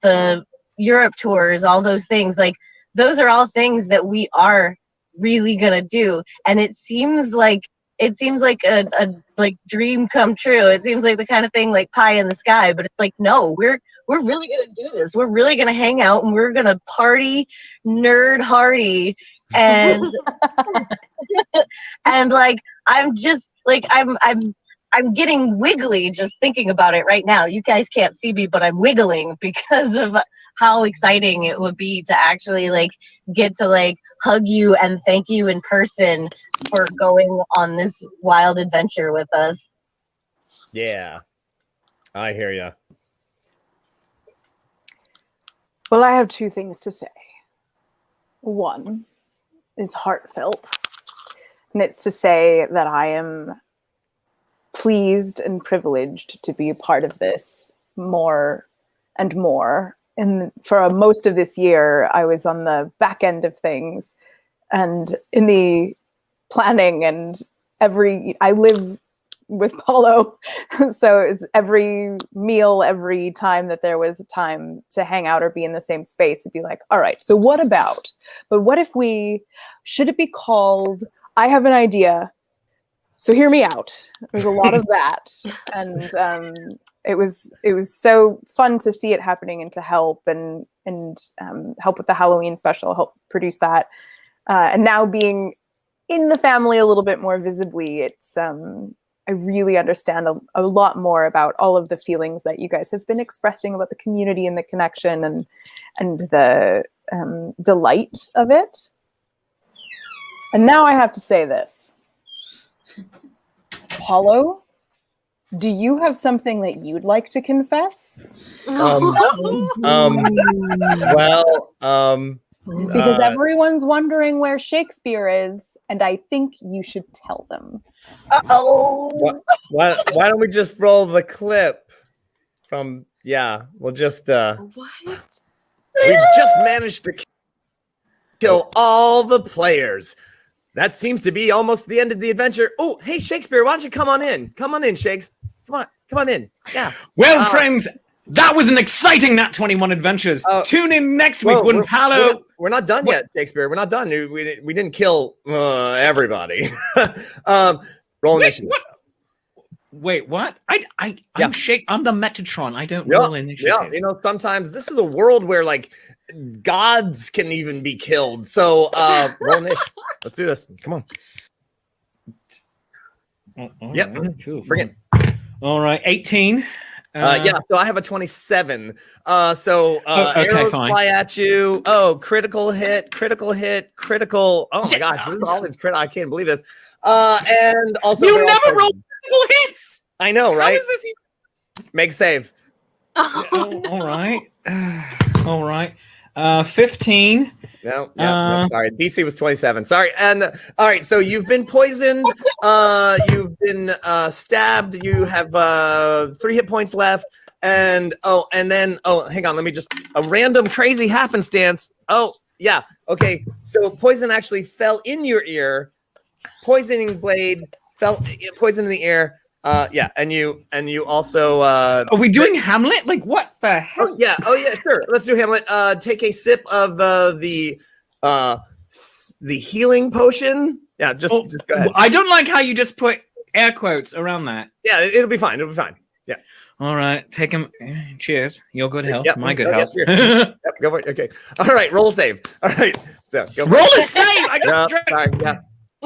the Europe tours, all those things, like those are all things that we are really gonna do, and it seems like a like dream come true. It seems like the kind of thing like pie in the sky, but it's like, no, we're really gonna do this. We're really gonna hang out and we're gonna party nerd hardy, and and like I'm just like I'm getting wiggly just thinking about it right now. You guys can't see me, but I'm wiggling because of how exciting it would be to actually like get to like hug you and thank you in person for going on this wild adventure with us. Yeah, I hear you. Well, I have two things to say. One is heartfelt, and it's to say that I am pleased and privileged to be a part of this more and more. And for most of this year, I was on the back end of things and in the planning, and I live with Paulo. So it was every meal, every time that there was a time to hang out or be in the same space, it'd be like, all right, so what about, but what if should it be called, I have an idea, so hear me out. There's a lot of that. And it was so fun to see it happening and to help and help with the Halloween special, help produce that. And now being in the family a little bit more visibly, it's I really understand a lot more about all of the feelings that you guys have been expressing about the community and the connection and the delight of it. And now I have to say this. Apollo, do you have something that you'd like to confess? Because everyone's wondering where Shakespeare is, and I think you should tell them. Why don't we just roll the clip from? Yeah, we'll just. What? We've just managed to kill all the players. That seems to be almost the end of the adventure. Oh, hey Shakespeare, why don't you come on in? Come on in, Shakes. Come on in. Yeah. Well, friends, that was an exciting Nat21 Adventures. Tune in next week when Paolo. We're not done yet, Shakespeare. We're not done. We didn't kill everybody. Roll initiative. What? Wait, what? I'm the Metatron. I don't roll initiative. Yeah, sometimes this is a world where like gods can even be killed. So roll initiative. Let's do this. Come on. Yep. Bring it. All right, 18. So I have a 27. Okay, arrows fine. fly at you. Oh, critical hit. Oh my gosh, what is all these critical? I can't believe this. And also you never roll critical hits. I know, right? How is this even... Make save. All right. All right. 15. No, sorry. DC was 27. Sorry. And all right, so you've been poisoned. You've been stabbed. You have 3 hit points left. And hang on. Let me just a random crazy happenstance. Oh, yeah. Okay. So poison actually fell in your ear. Poisoning blade fell poison in the ear. And you also are we doing Hamlet? Like what the hell? Oh yeah, sure. Let's do Hamlet. Take a sip of the healing potion. Yeah, just go ahead. I don't like how you just put air quotes around that. Yeah, it'll be fine. Yeah. All right, take him. Cheers. Your good health. Yep. My good health. Yep, go for it. Okay. All right, roll save. All right. So go roll a save. I just drank. Sorry. Yeah.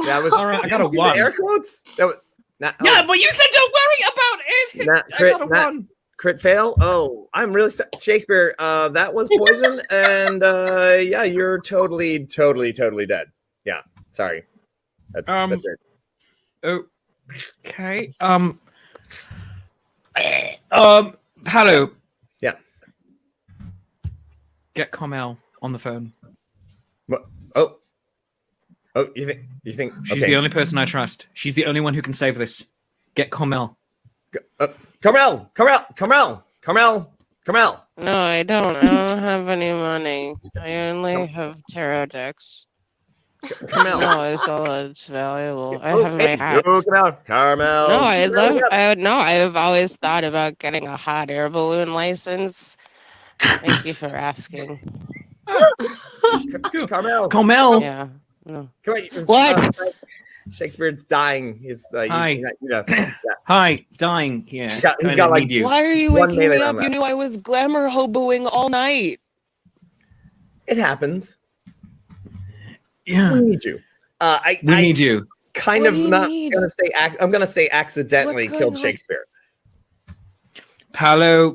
That was all right. I got a 1. Air quotes. That was. Yeah, but you said don't worry about it. I got a 1. Crit fail. Oh, I'm really Shakespeare. That was poison, and you're totally dead. Yeah, sorry. That's it. Okay. Hello. Yeah. Get Carmel on the phone. What? Oh, you think she's the only person I trust? She's the only one who can save this. Get Carmel. Carmel. No, I don't. I don't have any money. I only have tarot decks. Carmel. No, it's all that's valuable. I have my hat. Carmel. No, I've always thought about getting a hot air balloon license. Thank you for asking. Carmel. Yeah. No. What? Shakespeare's dying. He's hi. Hi, dying. Yeah. He's got like. Why are you waking me up? You knew I was glamour hoboing all night. It happens. Yeah. We need you. We need you. Kind of not gonna say. I'm gonna say accidentally killed Shakespeare. Paolo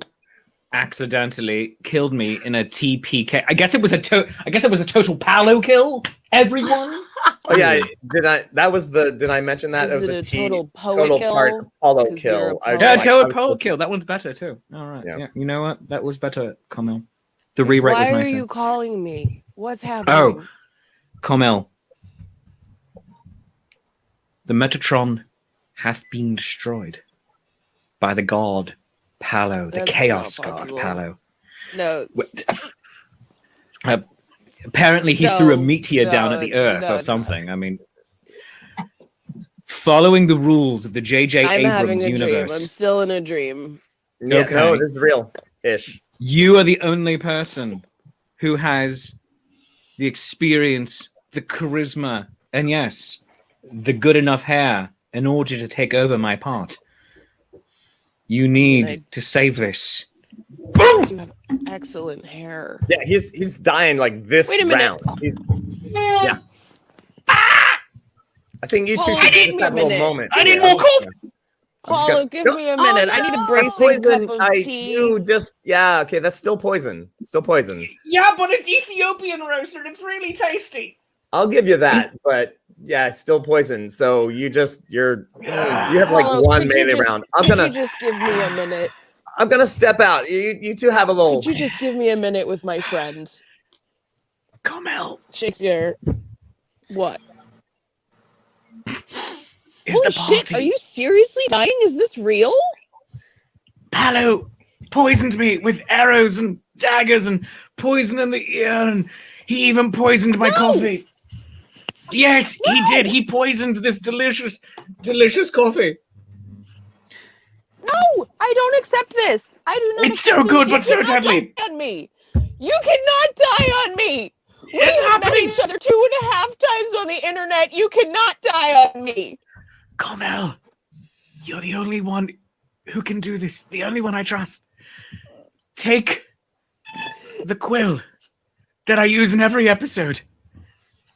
accidentally killed me in a TPK. I guess it was a total Paolo kill. Everyone. Oh yeah, did I mention that? Is it was a total Apollo kill. Total Apollo kill. That one's better too. All right. Yeah. You know what? That was better, Carmel. The rewrite was nicer. Why are you calling me? What's happening? Oh, Carmel. The Metatron hath been destroyed by the god Paolo, the chaos god Paolo. No. Apparently he threw a meteor down at the Earth or something. I mean, following the rules of the J.J. Abrams universe. Dream. I'm still in a dream. Yeah, okay. No, this is real-ish. You are the only person who has the experience, the charisma, and yes, the good enough hair in order to take over my part. You need to save this. Boom! You have excellent hair. Yeah, he's dying like this. Wait a minute. Yeah. I think you two should take that little moment. I need more coffee. Paulo, give me a minute. I need a bracing cup of tea. Okay, that's still poison. Still poison. Yeah, but it's Ethiopian roasted. It's really tasty. I'll give you that, but Yeah, it's still poison. So you have like Hello, one could you melee just- round. Could you just give me a minute? I'm gonna step out. You two have a little. Could you just give me a minute with my friend Carmel, Shakespeare? What? is Holy the shit! party. Are you seriously dying? Is this real? Palo poisoned me with arrows and daggers and poison in the ear, and he even poisoned my coffee. Yes, he did. He poisoned this delicious, delicious coffee. No, I don't accept this. I do not. It's so accept good, this. but so You cannot deadly. die on me. You cannot die on me. We It's have met happening. each other 2.5 times on the internet. You cannot die on me. Carmel, you're the only one who can do this. The only one I trust. Take the quill that I use in every episode.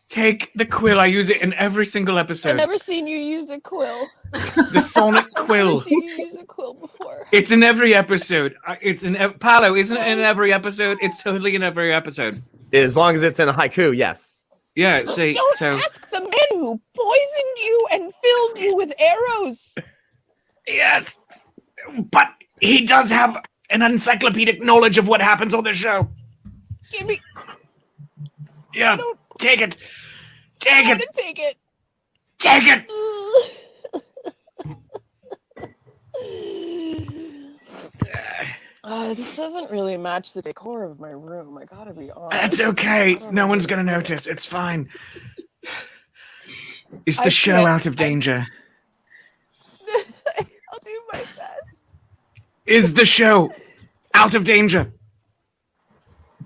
Take the quill. I use it in every single I've episode. never seen you use a quill. The sonic I've quill. never seen you use a quill before. It's in every episode. It's in Palo. Isn't it in every episode? It's totally in every episode. As long as it's in a haiku, yes. Yeah. See. Don't So ask the men who poisoned you and filled you with arrows. yes, but he does have an encyclopedic knowledge of what happens on the show. Give me. Yeah. I don't Take it. Take want it. to take it. Take it. This doesn't really match the decor of my room. I gotta be honest. That's okay. I don't No know one's what gonna it notice. It's fine. Is I the show can't- out of danger? I'll do my best. Is the show out of danger?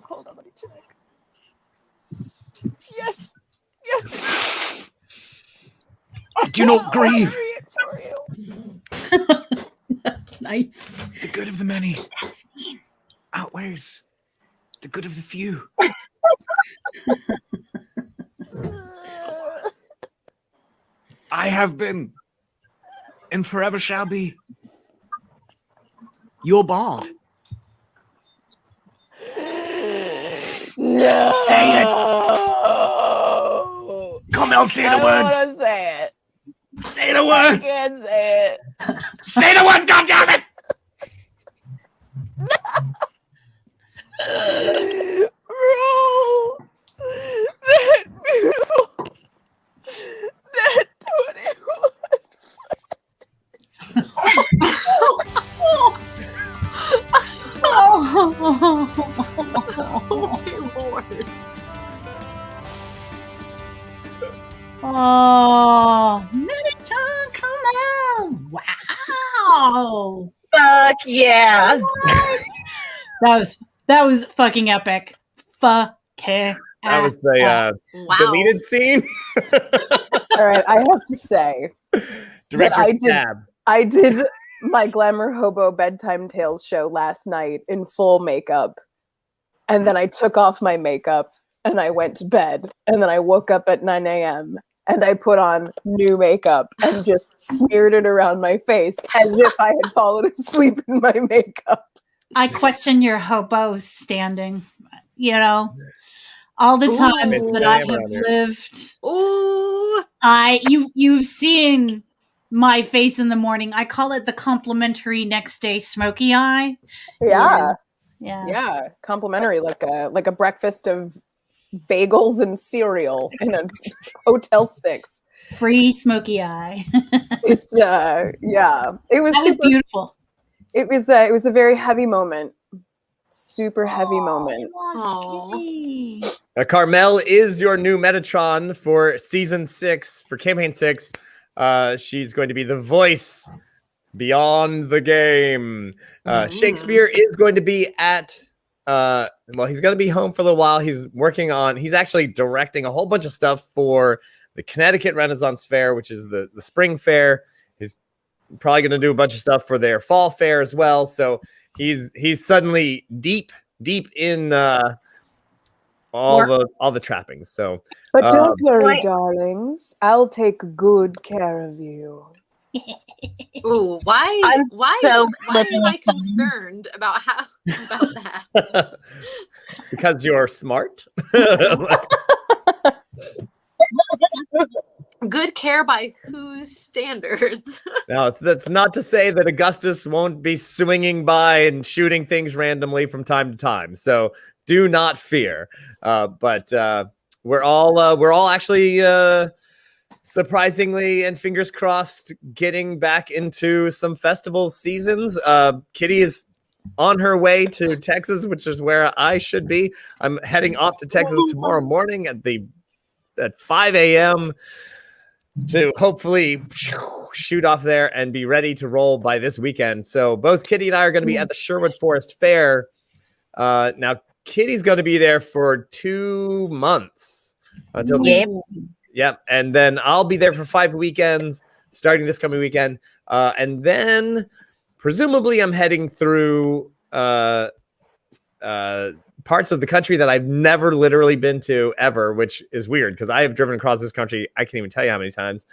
Hold on, let me check. Yes. Yes. Do not I'll grieve. hurry it for you. Nice. The good of the many outweighs the good of the few. I have been and forever shall be your bard. No. Say it. Come on, say the I words. want to say it. Say the I words. can't say it. Say the words, goddammit! Roll that beautiful Nat 21. Oh, Miniature, come on! Wow, Fuck yeah. that was fucking epic. Fucking. That was the Wow. deleted scene. All right, I have to say, Director I did- stab. I did my Glamour Hobo Bedtime Tales show last night in full makeup. And then I took off my makeup and I went to bed. And then I woke up at 9 a.m. and I put on new makeup and just smeared it around my face as if I had fallen asleep in my makeup. I question your hobo standing. You know, all the Ooh. times Maybe that I I am have around here. lived, Ooh. you've seen my face in the morning. I call it the complimentary next day smoky eye. Yeah. Yeah. Yeah. Complimentary, like a breakfast of bagels and cereal in a Hotel 6. Free smoky eye. It's yeah. It was That was super, beautiful. it was a very heavy moment. Super heavy moment. Aw. Carmel is your new Metatron for season 6, for campaign 6. She's going to be the voice beyond the game. Shakespeare is going to be at he's going to be home for a little while. He's actually directing a whole bunch of stuff for the Connecticut Renaissance Fair, which is the spring fair. He's probably going to do a bunch of stuff for their fall fair as well. So he's suddenly deep in all the trappings. So But don't worry, Right. darlings. I'll take good care of you. Ooh, why? I'm Why? so Why am flipping I out. concerned about that? because you're smart. Good care by whose standards? Now, that's not to say that Augustus won't be swinging by and shooting things randomly from time to time. So do not fear. But we're all actually surprisingly and fingers crossed getting back into some festival seasons. Kitty is on her way to Texas, which is where I should be. I'm heading off to Texas tomorrow morning at 5 a.m. to hopefully shoot off there and be ready to roll by this weekend. So both Kitty and I are going to be at the Sherwood Forest Fair. Now Kitty's going to be there for 2 months until Yep. And then I'll be there for 5 weekends starting this coming weekend. And then presumably I'm heading through parts of the country that I've never literally been to ever, which is weird because I have driven across this country. I can't even tell you how many times.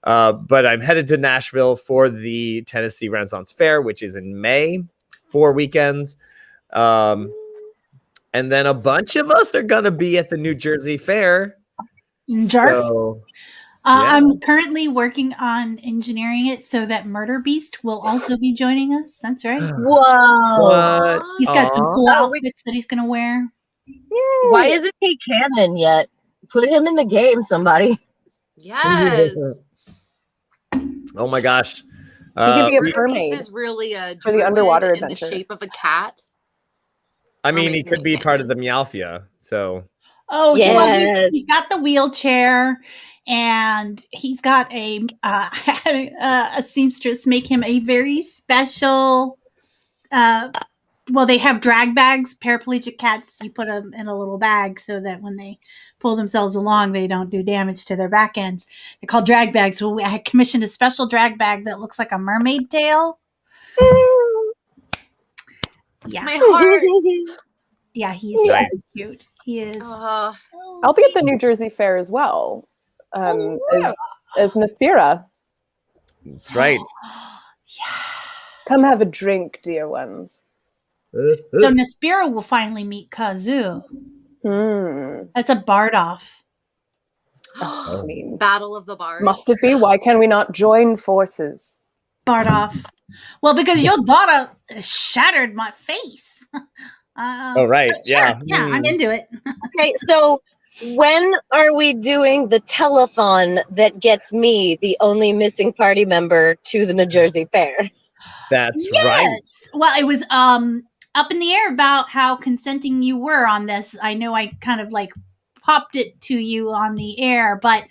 But I'm headed to Nashville for the Tennessee Renaissance Fair, which is in May, 4 weekends. And then a bunch of us are going to be at the New Jersey Fair. Jarf. So, I'm currently working on engineering it so that Murder Beast will also be joining us. That's right. Whoa. what? He's got some Aw. cool Oh, we- outfits that he's going to wear. Why isn't he canon yet? Put him in the game, somebody. Yes. Oh my gosh. He could be a we- Beast mermaid. is really a For the druid underwater in adventure. the shape of a cat. I mean, he making could it be part of canon. the Meowthia. So, Oh, Yes. he's got the wheelchair, and he's got a seamstress make him a very special. Well, they have drag bags. Paraplegic cats, you put them in a little bag so that when they pull themselves along, they don't do damage to their back ends. They're called drag bags. So I commissioned a special drag bag that looks like a mermaid tail. Yeah, My heart. yeah, he's Nice. so cute. He is. I'll be at the New Jersey Fair as well. As Naspira. that's right. Come have a drink, dear ones. So Naspira will finally meet Kazoo. That's a Bardoff. I mean, Battle of the Bards. must it be? Why can we not join forces? Bardoff. Well, because your daughter shattered my face. Oh, right. but sure, Yeah. yeah, I'm into it. Okay, so when are we doing the telethon that gets me, the only missing party member, to the New Jersey Fair? That's right. Yes. Well, it was up in the air about how consenting you were on this. I know I kind of like popped it to you on the air, but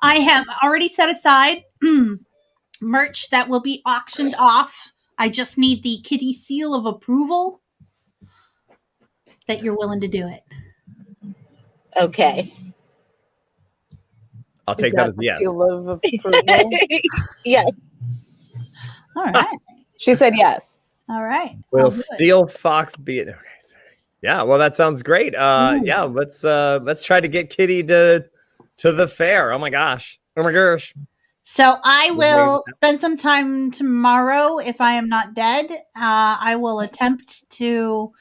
I have already set aside merch that will be auctioned off. I just need the kitty seal of approval that you're willing to do it. Okay. I'll take Is that as a the yes. seal of approval? Yes. All right. She said yes. All right. Will I'll do it. Steel Fox be it? Okay, sorry. Yeah, well, that sounds great. Yeah, let's try to get Kitty to the fair. Oh my gosh. Oh my gosh. So I will spend some time tomorrow if I am not dead. I will attempt to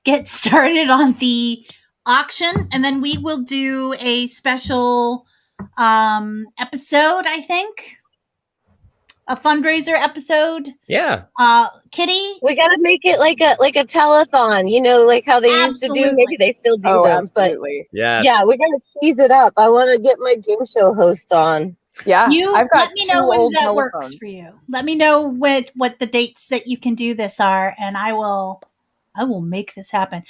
get started on the auction, and then we will do a special episode, I think. A fundraiser episode. Yeah. Kitty. We gotta make it like a telethon, like how they used to do. Absolutely. Maybe they still do Oh, them, but absolutely. Yes. yeah, we're gonna tease it up. I want to get my game show host on. Yeah. You I've got let me know 2 when old that telephones. works for you. Let me know what the dates that you can do this are, and I will make this happen.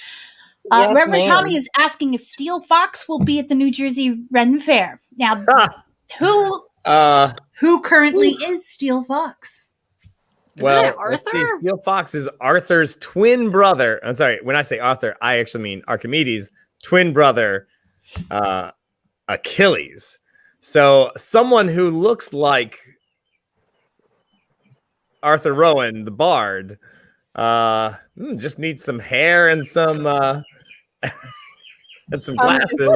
Yes, Reverend ma'am. Tommy is asking if Steel Fox will be at the New Jersey Ren Fair. Now, who currently is Steel Fox? Well, it let's see. Arthur? Steel Fox is Arthur's twin brother. I'm sorry. When I say Arthur, I actually mean Archimedes' twin brother, Achilles. So someone who looks like Arthur Rowan, the bard, just needs some hair and some and some glasses.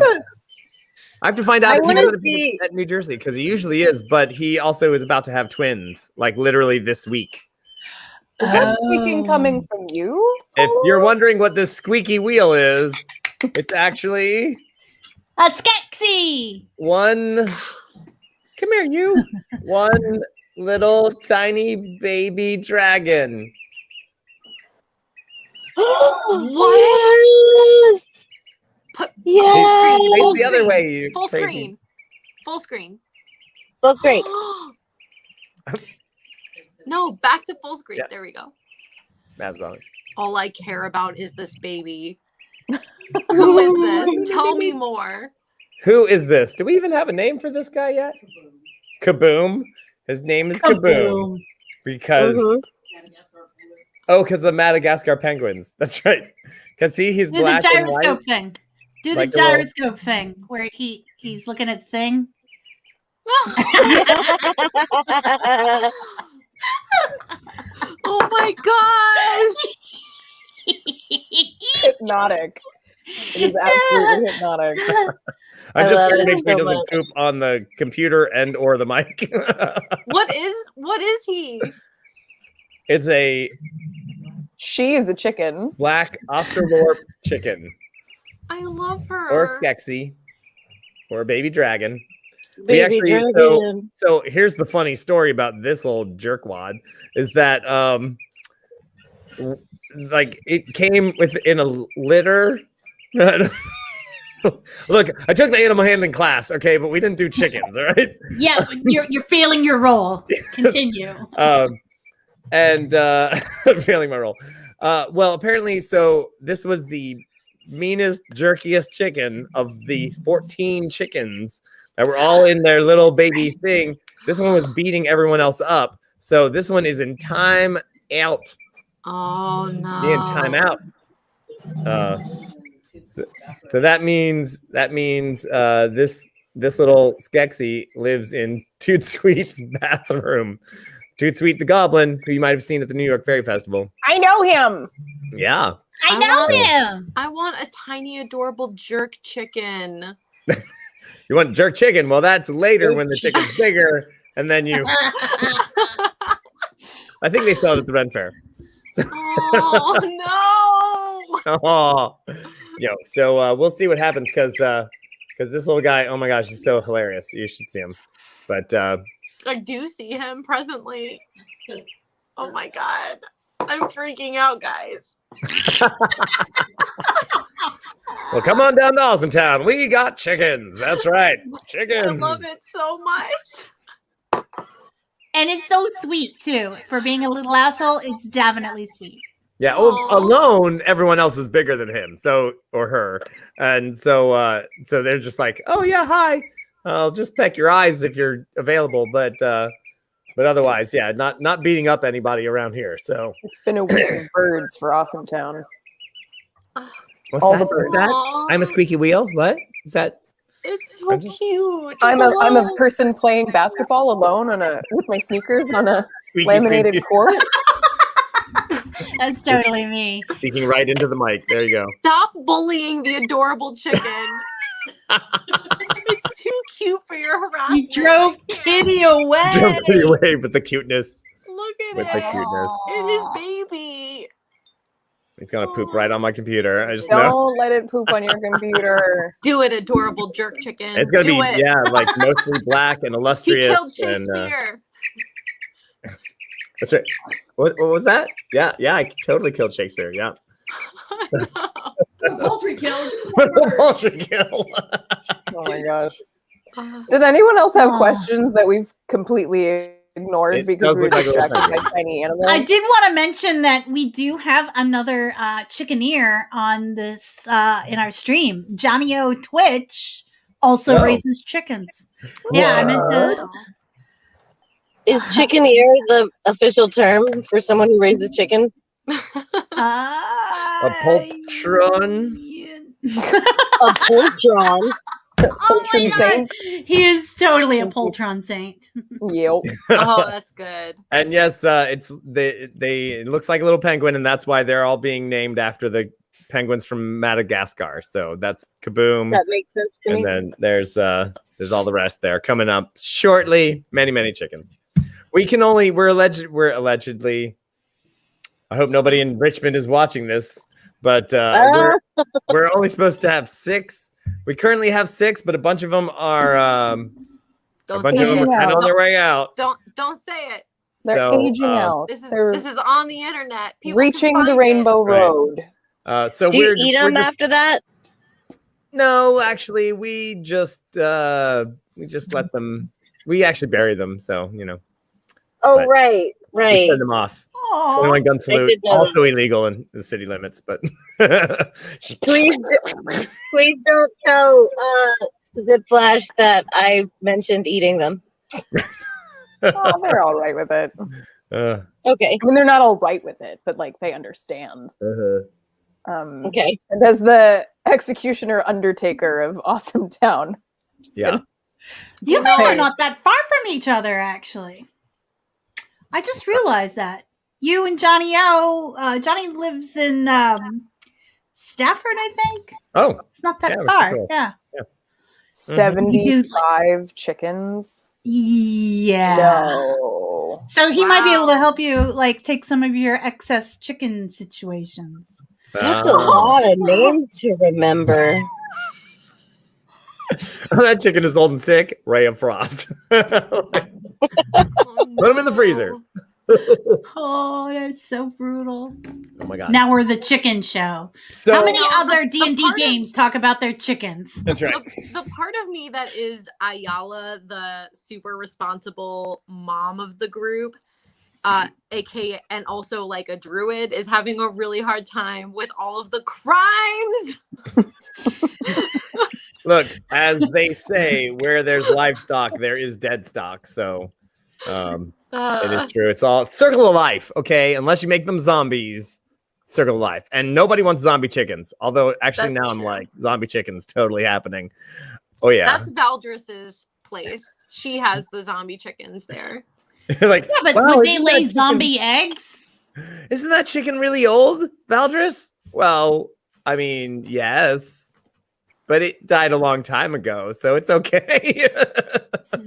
I have to find out I if he's wanna going to be see- at New Jersey because he usually is, but he also is about to have twins, like literally this week. Is that squeaking coming from you? If you're wondering what this squeaky wheel is, it's actually A Skeksis! one Come here, you. One little tiny baby dragon. What? Yes! Put Yes! full Face the other screen. way, you Full crazy. screen. Full screen. Full screen. No, back to full screen. Yeah. There we go. That's all. All I care about is this baby. Who is this? Tell me more. Who is this? Do we even have a name for this guy yet? Kaboom. His name is Kaboom. Kaboom. Because because the Madagascar penguins. That's right. Because he's Do the black and white. gyroscope thing. Do Like the a little- gyroscope thing where he's looking at the thing. Oh my gosh. Hypnotic. It is absolutely hypnotic. I'm I just love trying to it make sure he so doesn't much. poop on the computer and or the mic. What is he? It's a She is a chicken. black Australorp chicken I love her. or Skeksis or a baby dragon. Baby dragon. So here's the funny story about this old jerkwad is that like it came within a litter. Look, I took the animal handling class, okay, but we didn't do chickens, all right? Yeah, you're failing your role. Continue. And failing my role. Well, apparently, so this was the meanest, jerkiest chicken of the 14 chickens that were all in their little baby thing. This one was beating everyone else up. So this one is in time out. Oh no. Being time out. So that means this little Skeksis lives in Toot Sweet's bathroom. Toot Sweet the Goblin, who you might have seen at the New York Fairy Festival. I know him. Yeah. I know him. I want a tiny adorable jerk chicken. You want jerk chicken? Well, that's later when the chicken's bigger, and then you. I think they sell it at the Ren Fair. Oh no. Oh, so we'll see what happens because this little guy, oh my gosh, he's so hilarious. You should see him. But I do see him presently. Oh my god. I'm freaking out, guys. well, come on down to Awesome Town. We got chickens. That's right, chickens. I love it so much. And it's so sweet too. For being a little asshole, it's definitely sweet. Yeah. Aw. Alone, everyone else is bigger than him, so or her, and so they're just like, oh yeah, hi. I'll just peck your eyes if you're available, but otherwise, yeah, not beating up anybody around here. So It's been a week of birds for Awesome Town. what's All that? the birds. What's that? Aw, I'm a squeaky wheel. What is that? it's so cute. I'm a Hello. person playing basketball alone with my sneakers on a Squeaky, laminated squeaky. court. That's totally me. Speaking right into the mic. There you go. Stop bullying the adorable chicken. It's too cute for your harassment. You drove I can't. Kitty away. Jump pretty away with the cuteness. Look at With it. the cuteness. And his baby. He's gonna poop right on my computer. I just know. Don't let it poop on your computer. Do it, adorable jerk chicken. It's gonna Do be it. like mostly black and He illustrious. killed and, Shakespeare. that's right. What was that? Yeah, I totally killed Shakespeare. Yeah. Poultry killed. Poultry kill. Oh my gosh. Did anyone else have questions that we've completely ignored It because does we were look like a little distracted by penguin. tiny animals? I did want to mention that we do have another chickeneer on this in our stream. Johnny O Twitch also Oh. raises chickens. Yeah, I meant to. Is chickeneer the official term for someone who raises chicken? A poltron. A poltron. Oh my Poltron god, saint. he is totally a poltron saint. Yep. Oh, that's good. And yes, it looks like a little penguin, and that's why they're all being named after the penguins from Madagascar. So that's Kaboom. That makes sense to me. And then there's all the rest there coming up shortly. Many chickens. We're allegedly. I hope nobody in Richmond is watching this, but we're only supposed to have 6. We currently have 6, but a bunch of them are A Don't bunch say of them it. are kind of on Don't, their way out. don't say it. They're So, aging out. This They're is on the internet. People reaching can the find rainbow Right. road. So Do you eat them after that? No, actually, we just let them. We actually bury them, so Oh, But right, we right. send them off. Aw. 21 gun I salute, did know also illegal in the city limits, but Please, please don't tell Zipflash that I mentioned eating them. Oh, they're all right with it. uh, Okay, I mean, they're not all right with it, but like they understand. uh-huh. okay. And as the executioner undertaker of Awesome Town, just Yeah. gonna- You guys are Nice. not that far from each other, actually. I just realized that. You and Johnny O. Johnny lives in Stafford, I think. Oh, It's not that Yeah, we're far. close. Yeah. 75 chickens. Yeah. No. So he might be able to Wow. help you, like, take some of your excess chicken situations. That's a oh. lot of names to remember. That chicken is old and sick. Ray of Frost. Put them in the freezer. Oh, that's so brutal. Oh my god. Now we're the chicken show. So How many No, other the D&D part of- games talk about their chickens? that's right. The part of me that is Ayala, the super responsible mom of the group, aka and also like a druid, is having a really hard time with all of the crimes. Look, as they say, where there's livestock, there is dead stock. So it is true. It's all circle of life, okay? Unless you make them zombies, circle of life. And nobody wants zombie chickens. Although actually That's now I'm true. like, zombie chickens totally happening. Oh yeah. That's Valdris's place. She has the zombie chickens there. Like, Yeah, but wow, would they isn't lay that chicken- zombie eggs? Isn't that chicken really old, Valdris? Well, I mean, yes. But it died a long time ago, so it's okay.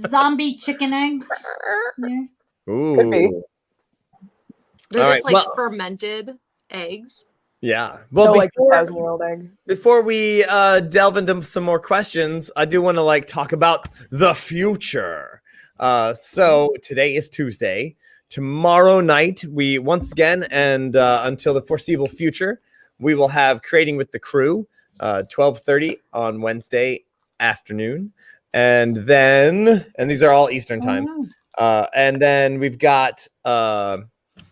Zombie chicken eggs? Yeah. Ooh. Could be. They're All just right, like well- fermented eggs. Yeah. Well, No, like before, 2,000-year-old egg. before we delve into some more questions, I do want to like talk about the future. So today is Tuesday. Tomorrow night, we once again and until the foreseeable future, we will have Creating with the Crew, 12:30 on Wednesday afternoon, and these are all Eastern times. And then we've got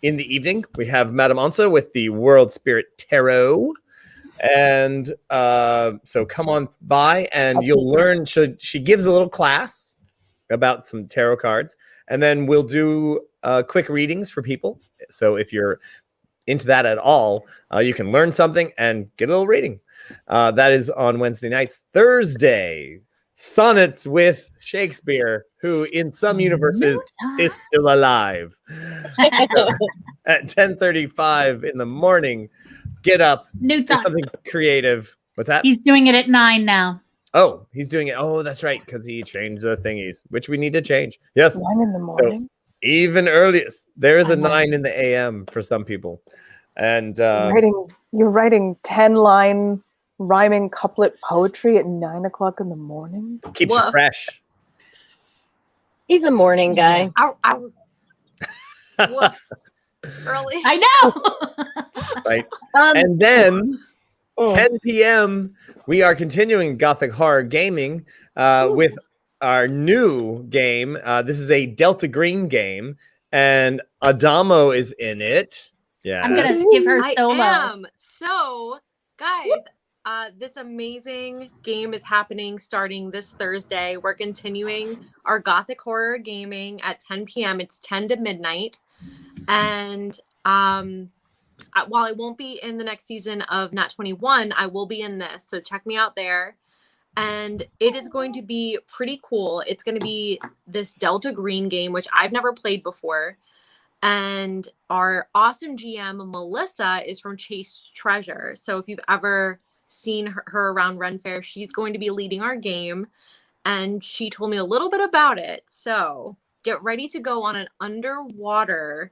in the evening we have Madame Ansa with the World Spirit Tarot. And so come on by and you'll learn. She gives a little class about some tarot cards, and then we'll do quick readings for people. So if you're into that at all, you can learn something and get a little reading. That is on Wednesday nights. Thursday, Sonnets with Shakespeare, who in some universes is still alive. At 10:35 in the morning, get up, New do time. something creative. What's that? He's doing it at 9 now. Oh, he's doing it. Oh, that's right, because he changed the thingies, which we need to change. Yes, 9 in the morning. even earliest. There is a I know. 9 in the AM for some people. And You're writing 10-line rhyming couplet poetry at 9 o'clock in the morning? keeps you Woof. fresh. He's a morning guy. Ow, ow. Woof. Early. I know. Right. Um, And then mm. 10 p.m. we are continuing Gothic Horror Gaming with our new game. This is a Delta Green game, and Adamo is in it. Yeah. I'm going to give her I solo. am. So, guys, this amazing game is happening starting this Thursday. We're continuing our Gothic Horror Gaming at 10 p.m. It's 10 to midnight. And while I won't be in the next season of Nat21, I will be in this. So check me out there. And it is going to be pretty cool. It's going to be this Delta Green game, which I've never played before. And our awesome GM, Melissa, is from Chase Treasure. So if you've ever seen her around Ren Fair, she's going to be leading our game. And she told me a little bit about it. So get ready to go on an underwater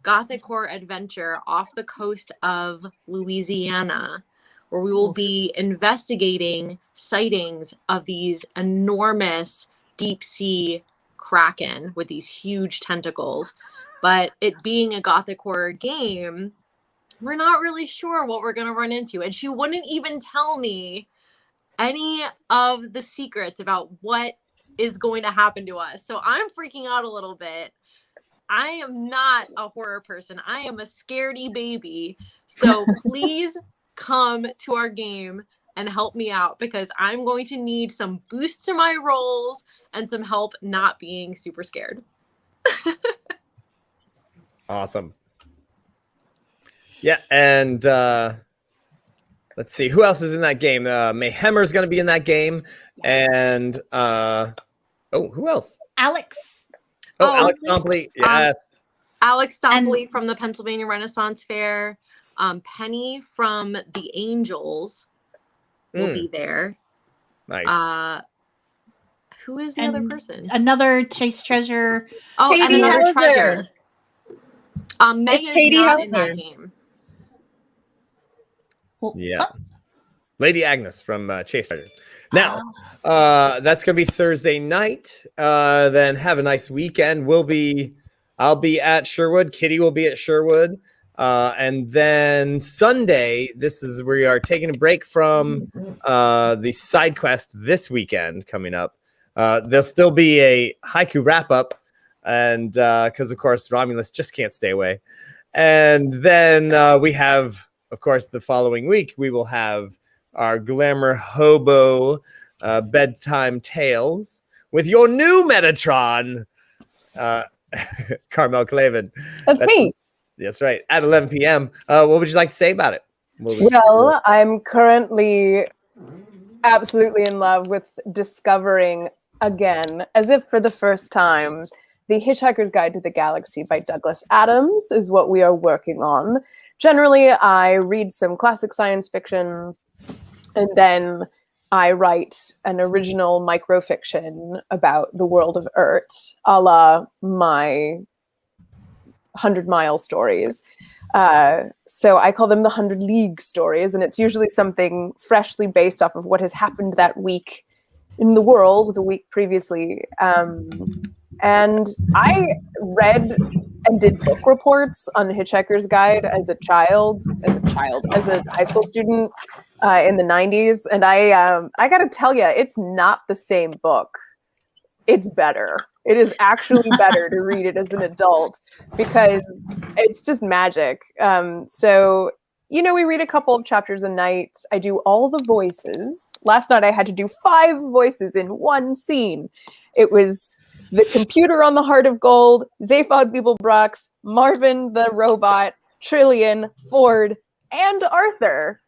Gothic horror adventure off the coast of Louisiana, where we will be investigating sightings of these enormous deep sea kraken with these huge tentacles. But it being a gothic horror game, we're not really sure what we're going to run into. And she wouldn't even tell me any of the secrets about what is going to happen to us. So I'm freaking out a little bit. I am not a horror person. I am a scaredy baby. So please come to our game and help me out, because I'm going to need some boost to my rolls and some help not being super scared. Awesome. Yeah, and let's see who else is in that game. Mayhemmer's going to be in that game, and who else? Alex. Alex Stompley. Yes. Alex Stompley from the Pennsylvania Renaissance Fair. Penny from the Angels will be there. Nice. Who is the other person? Another Chase Treasure. Oh, Katie and another Hauser. treasure. Meg is Katie not in Hauser. that game. Yeah. Lady Agnes from Chase Treasure. Now, that's going to be Thursday night. Then have a nice weekend. I'll be at Sherwood. Kitty will be at Sherwood. And then Sunday, we are taking a break from the side quest this weekend coming up. There'll still be a haiku wrap up, and because of course Romulus just can't stay away. And then we have, of course, the following week we will have our Glamour Hobo bedtime tales with your new Metatron, Carmel Clavin. That's me. That's right. At 11 p.m. What would you like to say about it? Well, I'm currently absolutely in love with discovering again, as if for the first time, The Hitchhiker's Guide to the Galaxy by Douglas Adams is what we are working on. Generally, I read some classic science fiction, and then I write an original microfiction about the world of Urt, a la my 100-mile stories. So I call them the 100 League stories, and it's usually something freshly based off of what has happened that week in the world, the week previously. And I read and did book reports on Hitchhiker's Guide as a high school student in the 90s. And I got to tell you, it's not the same book. It's better. It is actually better to read it as an adult because it's just magic. So, we read a couple of chapters a night. I do all the voices. Last night I had to do 5 voices in one scene. It was the computer on the Heart of Gold, Zaphod Beeblebrox, Marvin the robot, Trillian, Ford, and Arthur,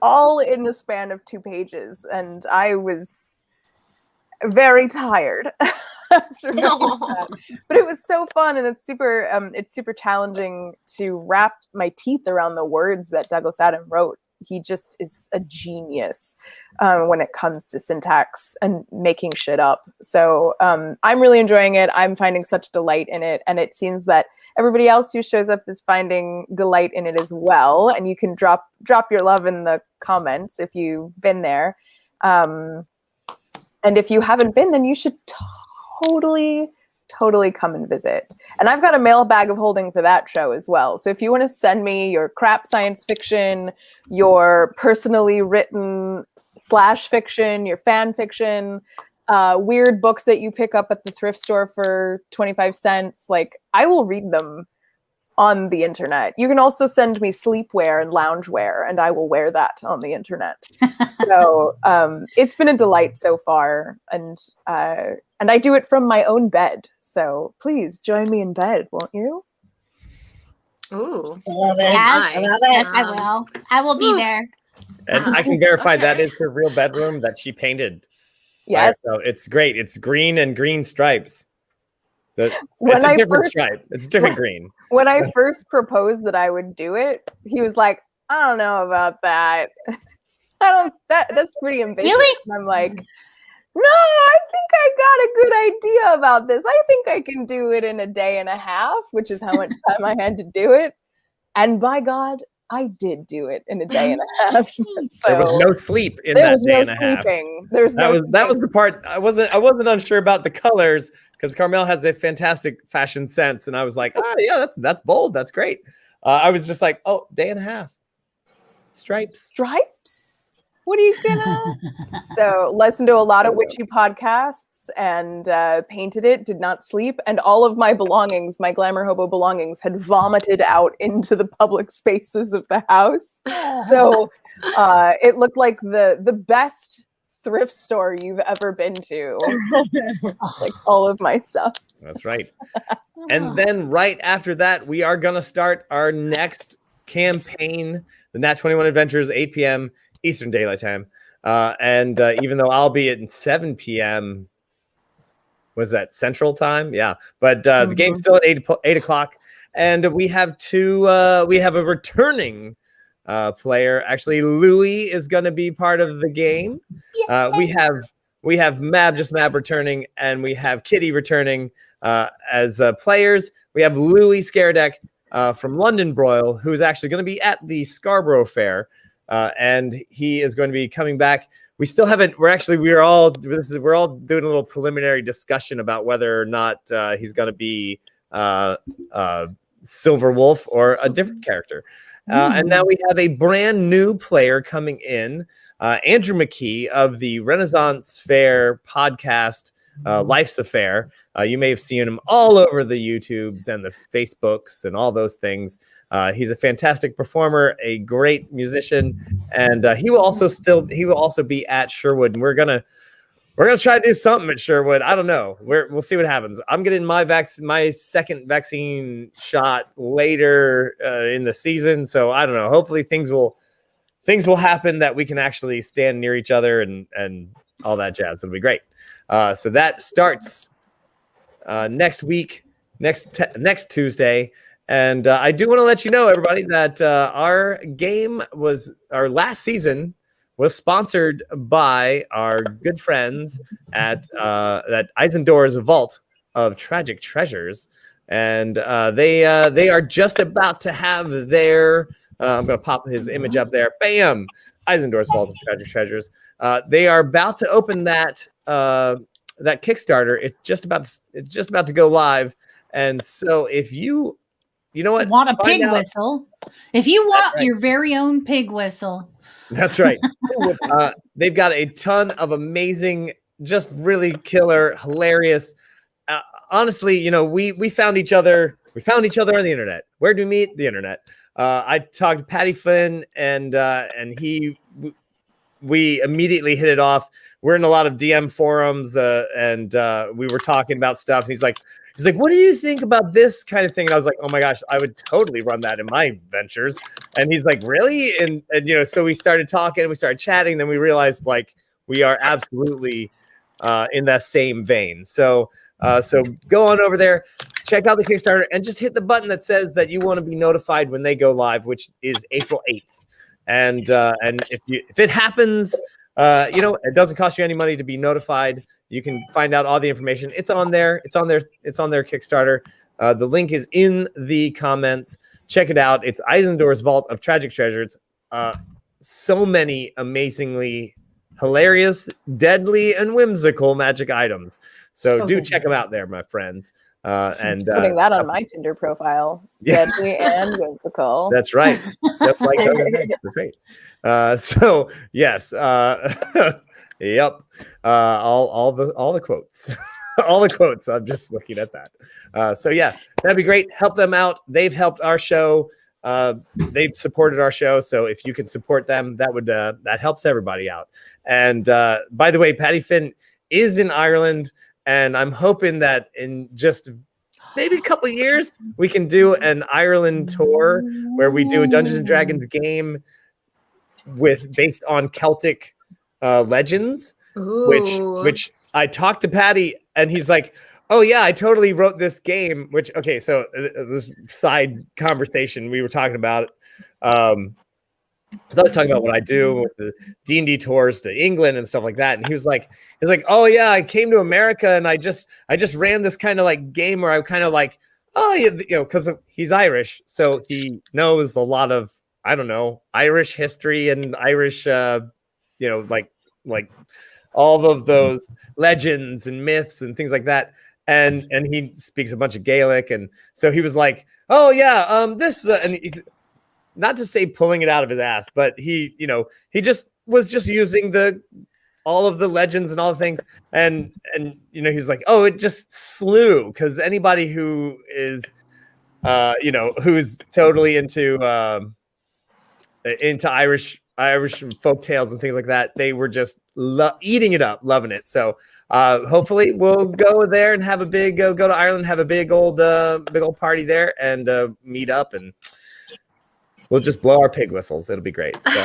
all in the span of 2 pages. And I was very tired after that. But it was so fun, and it's super challenging to wrap my teeth around the words that Douglas Adams wrote. He just is a genius when it comes to syntax and making shit up. So I'm really enjoying it. I'm finding such delight in it, and it seems that everybody else who shows up is finding delight in it as well. And you can drop your love in the comments if you've been there. And if you haven't been, then you should totally come and visit. And I've got a mailbag of holding for that show as well. So if you want to send me your crap science fiction, your personally written /fiction, your fan fiction, weird books that you pick up at the thrift store for 25 cents, I will read them on the internet. You can also send me sleepwear and loungewear, and I will wear that on the internet. So it's been a delight so far, and I do it from my own bed. So please join me in bed, won't you? Ooh, I love it. Yes, I love it. yes, I will. I will be there. And I can verify that is her real bedroom that she painted. Yes. So it's great. It's green and green stripes. It's When a I different first- stripe. It's a different green. When I first proposed that I would do it, he was like, I don't know about that. That's pretty ambitious. Really? And I'm like, no, I think I got a good idea about this. I think I can do it in a day and a half, which is how much time I had to do it. And by God, I did do it in a day and a half. There was So no sleep in there that was day no and a half. sleeping. There was That no was the part I wasn't unsure about the colors because Carmel has a fantastic fashion sense, and I was like, oh yeah, that's bold, that's great. I was just like, oh, day and a half, stripes. What are you gonna? So listened to a lot of witchy podcasts and painted it. Did not sleep, and all of my belongings, my glamour hobo belongings, had vomited out into the public spaces of the house. So it looked like the best thrift store you've ever been to. Like all of my stuff. That's right. And then right after that, we are gonna start our next campaign, the Nat21 Adventures, 8 p.m. Eastern Daylight Time. And even though I'll be at 7 p.m. Was that Central Time? Yeah. But the game's still at 8 o'clock. And we have we have a returning player. Actually, Louie is going to be part of the game. We have Mab returning, and we have Kitty returning as players. We have Louie Scaredeck from London Broil, who's actually going to be at the Scarborough Fair. And he is going to be coming back. We still haven't. We're all doing a little preliminary discussion about whether or not he's going to be Silver Wolf or a different character. And now we have a brand new player coming in, Andrew Mckee of the Renaissance Fair podcast, Life's Affair. You may have seen him all over the YouTubes and the Facebooks and all those things. He's a fantastic performer, a great musician, and he will also be at Sherwood. And we're gonna try to do something at Sherwood. I don't know. We'll see what happens. I'm getting my second vaccine shot later in the season, so I don't know. Hopefully things will happen that we can actually stand near each other and all that jazz. It'll be great. So that starts next week, next Tuesday. And I do want to let you know, everybody, that our last season was sponsored by our good friends at Eisendoor's Vault of Tragic Treasures. And they are just about to have their, I'm going to pop his image up there. Bam! Eisendoor's Vault of Tragic Treasures. They are about to open that Kickstarter. It's just about to go live. And so if you know what? Want a pig whistle? If you want your very own pig whistle. That's right. They've got a ton of amazing, just really killer, hilarious. Honestly, we found each other. We found each other on the internet. Where do we meet? The internet. I talked to Patty Flynn, and we immediately hit it off. We're in a lot of DM forums, and we were talking about stuff. And he's like, what do you think about this kind of thing? And I was like, oh my gosh, I would totally run that in my ventures. And he's like, really? And so we started talking, we started chatting. Then we realized like we are absolutely in that same vein. So go on over there, check out the Kickstarter, and just hit the button that says that you want to be notified when they go live, which is April 8th. And if it happens, it doesn't cost you any money to be notified. You can find out all the information. It's on there. It's on their Kickstarter. The link is in the comments. Check it out. It's Eisendoor's Vault of Tragic Treasures. So many amazingly hilarious, deadly, and whimsical magic items. So do check them out there, my friends. And putting that on my Tinder profile. Yeah. Deadly and whimsical. That's right. Just like that's great. So yes. Yep. All the quotes. All the quotes. I'm just looking at that. So yeah, that'd be great. Help them out. They've helped our show. They've supported our show. So if you can support them, that helps everybody out. And by the way, Patty Finn is in Ireland, and I'm hoping that in just maybe a couple of years we can do an Ireland tour where we do a Dungeons and Dragons game based on Celtic legends. Ooh. Which I talked to Patty, and he's like, oh yeah, I totally wrote this game. Which so this side conversation we were talking about. I was talking about what I do with the D&D tours to England and stuff like that, and he's like, oh yeah, I came to America and I just ran this kind of like game where I kind of like, oh yeah, because he's Irish, so he knows a lot of I don't know, Irish history and Irish, like all of those legends and myths and things like that. And he speaks a bunch of Gaelic, and so he was like, "Oh yeah, this," and he's not to say pulling it out of his ass, but he just was just using all of the legends and all the things, and he's like, "Oh, it just slew," because anybody who is who's totally into Irish folk tales and things like that, they were just eating it up, loving it. So hopefully we'll go there and have a big go to Ireland, have a big old party there, and meet up, and we'll just blow our pig whistles. It'll be great. So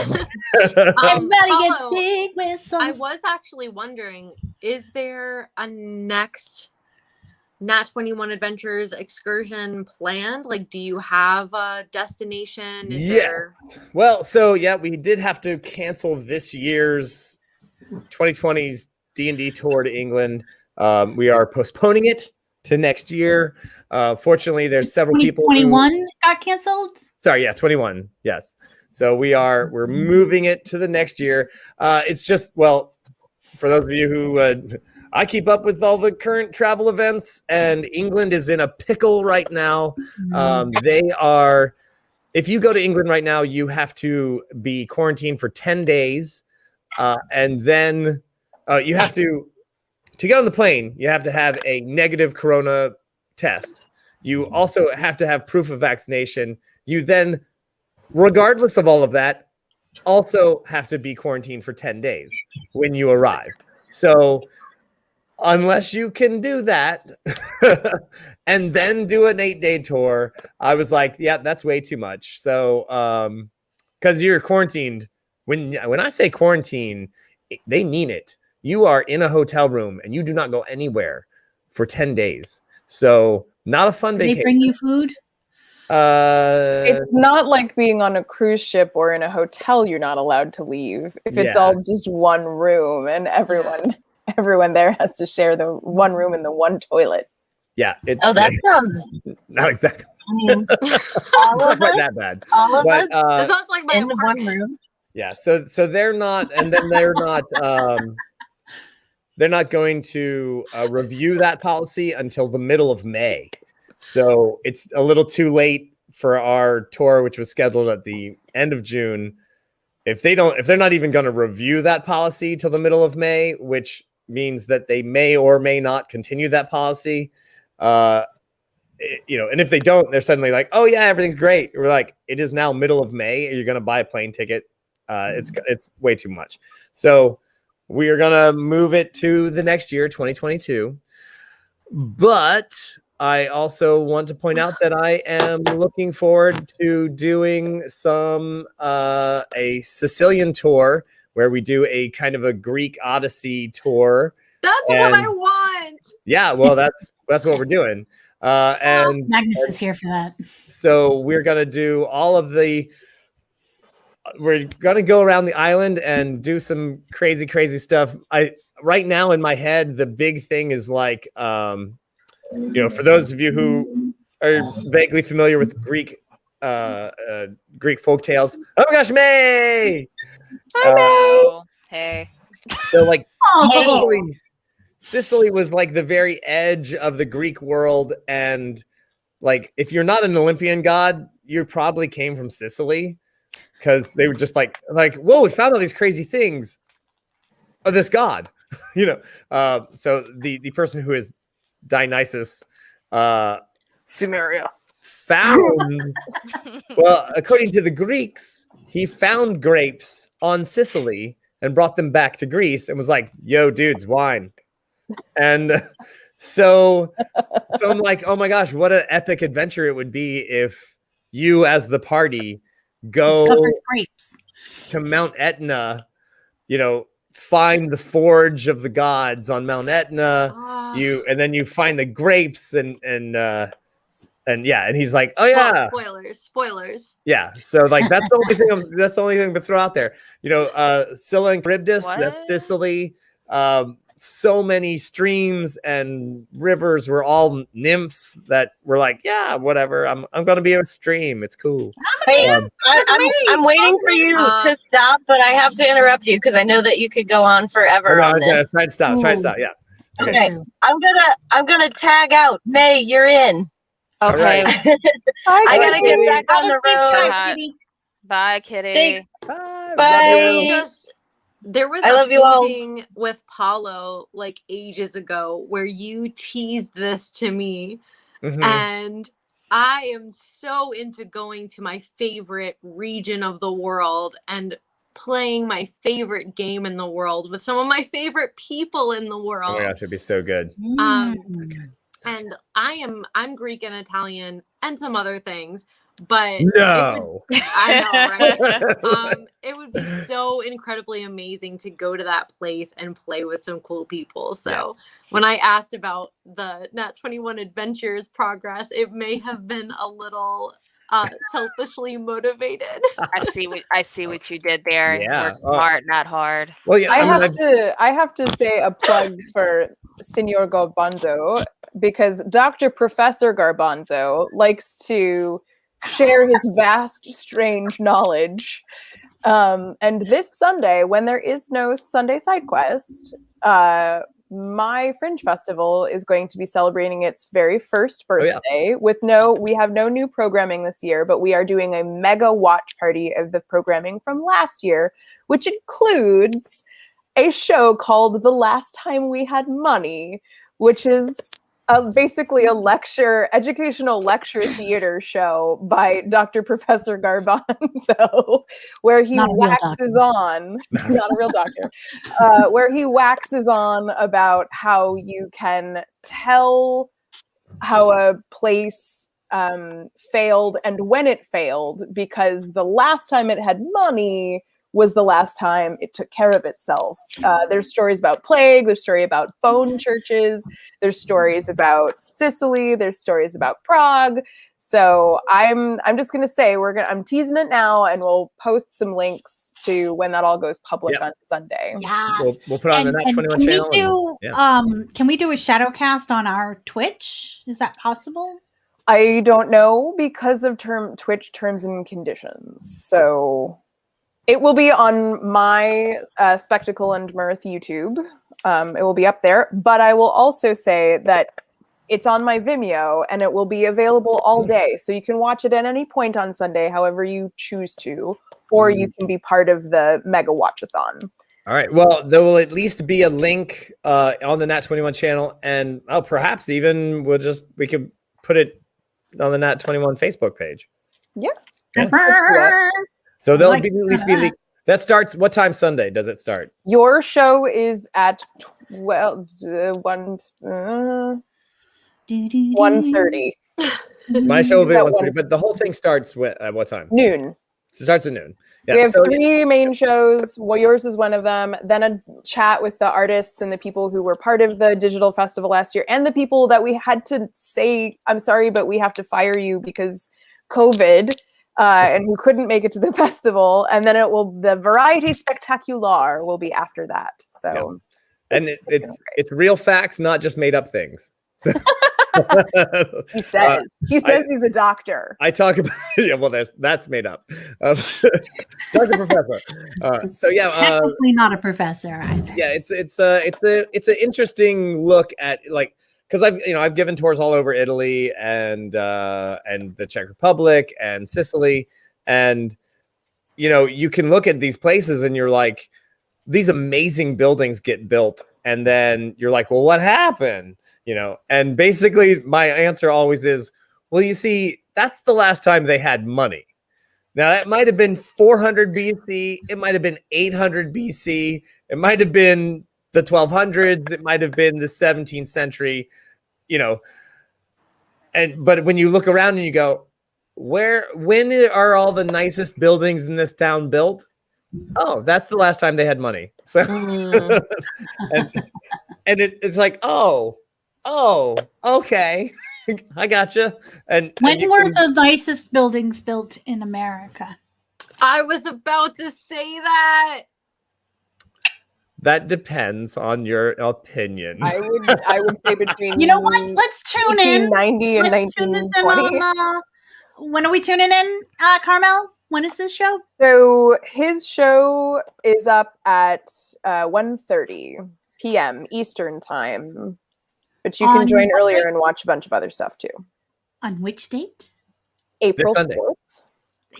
Everybody gets Paulo, big whistle. I was actually wondering, is there a next Nat21 Adventures excursion planned? Like, do you have a destination? Is there... Well, so yeah, we did have to cancel this year's 2020's D&D tour to England. We are postponing it to next year. Fortunately, there's several people. 2021 got canceled. Sorry, yeah, 21. Yes. So we're moving it to the next year. It's just, well, for those of you who I keep up with all the current travel events, and England is in a pickle right now. If you go to England right now, you have to be quarantined for 10 days. And then you have to get on the plane, you have to have a negative corona test. You also have to have proof of vaccination. You then, regardless of all of that, also have to be quarantined for 10 days when you arrive. So unless you can do that and then do an 8-day tour, I was like, yeah, that's way too much. So because you're quarantined, when I say quarantine, they mean it. You are in a hotel room and you do not go anywhere for 10 days. So not a fun vacation. They bring you food? It's not like being on a cruise ship or in a hotel. You're not allowed to leave if it's all just one room and everyone there has to share the one room and the one toilet. Yeah. That sounds not exactly. I mean, all of quite us, that bad. all of us That sounds like my in one apartment. room. Yeah. So they're not, and then they're not. They're not going to review that policy until the middle of May. So it's a little too late for our tour, which was scheduled at the end of June. If they're not even going to review that policy till the middle of May, which means that they may or may not continue that policy. And if they don't, they're suddenly like, oh yeah, everything's great. We're like, it is now middle of May. You're going to buy a plane ticket. It's way too much. So we are going to move it to the next year, 2022. But I also want to point out that I am looking forward to doing a Sicilian tour where we do a kind of a Greek Odyssey tour. That's what I want. Yeah, well, that's what we're doing. And Magnus is here for that. So we're going to do we're going to go around the island and do some crazy, crazy stuff. Right now in my head, the big thing is like, for those of you who are vaguely familiar with Greek folk tales. Oh my gosh, May! Hey. So like Oh, Sicily was like the very edge of the Greek world, and like if you're not an Olympian god, you probably came from Sicily, because they were just like, whoa, we found all these crazy things of this god, So the person who is Dionysus, Sumeria. found, well, according to the Greeks, he found grapes on Sicily and brought them back to Greece and was like, yo, dudes, wine. And so I'm like, oh my gosh, what an epic adventure it would be if you as the party go discovered grapes to Mount Etna, find the forge of the gods on Mount Etna, and then you find the grapes and he's like, oh yeah, spoilers. Yeah, so like that's the only thing to throw out there. Scylla and Charybdis, What? that's Sicily. so many streams and rivers were all nymphs that were like, yeah, whatever. I'm going to be on a stream. It's cool. Hey, Um, I'm waiting for you to stop, but I have to interrupt you because I know that you could go on forever on this. Try to stop. Try to stop. Yeah. Okay, I'm gonna tag out. May, you're in. Okay. I gotta get back on the road. Bye, Kitty. Thanks. Bye. There was I a love you all. painting with Paulo like ages ago where you teased this to me, and I am so into going to my favorite region of the world and playing my favorite game in the world with some of my favorite people in the world. Oh my gosh, it'd be so good. And I'm Greek and Italian and some other things, but no, I know, right? It would be so incredibly amazing to go to that place and play with some cool people. So when I asked about the Nat21 Adventures progress, it may have been a little selfishly motivated. I see what you did there. Yeah. Work smart, not hard. Well, yeah, I have to say a plug for Signor Garbanzo, because Dr. Professor Garbanzo likes to share his vast, strange knowledge. And this Sunday, when there is no Sunday side quest, my Fringe Festival is going to be celebrating its very first birthday we have no new programming this year, but we are doing a mega watch party of the programming from last year, which includes a show called The Last Time We Had Money, which is basically a educational lecture theater show by Dr. Professor Garbanzo, where he waxes on, not a real doctor, where he waxes on about how you can tell how a place failed and when it failed, because the last time it had money was the last time it took care of itself. There's stories about plague, there's story about bone churches, there's stories about Sicily, there's stories about Prague. So I'm just gonna say I'm teasing it now, and we'll post some links to when that all goes public on Sunday. Yes. We'll put on the Nat21 channel. Can we do a shadow cast on our Twitch? Is that possible? I don't know, because of Twitch terms and conditions. So it will be on my Spectacle and Mirth YouTube. It will be up there. But I will also say that it's on my Vimeo, and it will be available all day. So you can watch it at any point on Sunday, however you choose to, or you can be part of the Mega Watchathon. All right. Well, there will at least be a link on the Nat21 channel, and perhaps even we could put it on the Nat21 Facebook page. Yeah. So there'll be at least be that starts. What time Sunday does it start? Your show is at 1:30. My show will be at 1:30, but the whole thing starts at what time? Noon. It starts at noon. Yeah, we have 3 main shows. Well, yours is one of them. Then a chat with the artists and the people who were part of the digital festival last year, and the people that we had to say, I'm sorry, but we have to fire you because COVID, and who couldn't make it to the festival. And then the Variety Spectacular will be after that. So, and it's real facts, not just made up things. So. He says he's a doctor. I talk about that's made up. Dr. Professor. Technically not a professor either. Yeah, it's an interesting look at, like, because I've given tours all over Italy and the Czech Republic and Sicily, and you can look at these places and you're like, these amazing buildings get built, and then you're like, well, what happened? And basically my answer always is, well, you see, that's the last time they had money. Now, that might have been 400 BC. It might have been 800 BC. It might have been the 1200s. It might have been the 17th century, but when you look around and you go, when are all the nicest buildings in this town built? Oh, that's the last time they had money. So, and it's like, oh, okay. I gotcha. And when were the nicest buildings built in America? I was about to say that. That depends on your opinion. I would say between You know what? Let's tune in. 1890 and Let's tune this in 1920. when are we tuning in, Carmel? When is this show? So his show is up at 1:30 p.m. Eastern time, but you can On join what earlier date? and watch a bunch of other stuff too. On which date? April Sunday. 4th.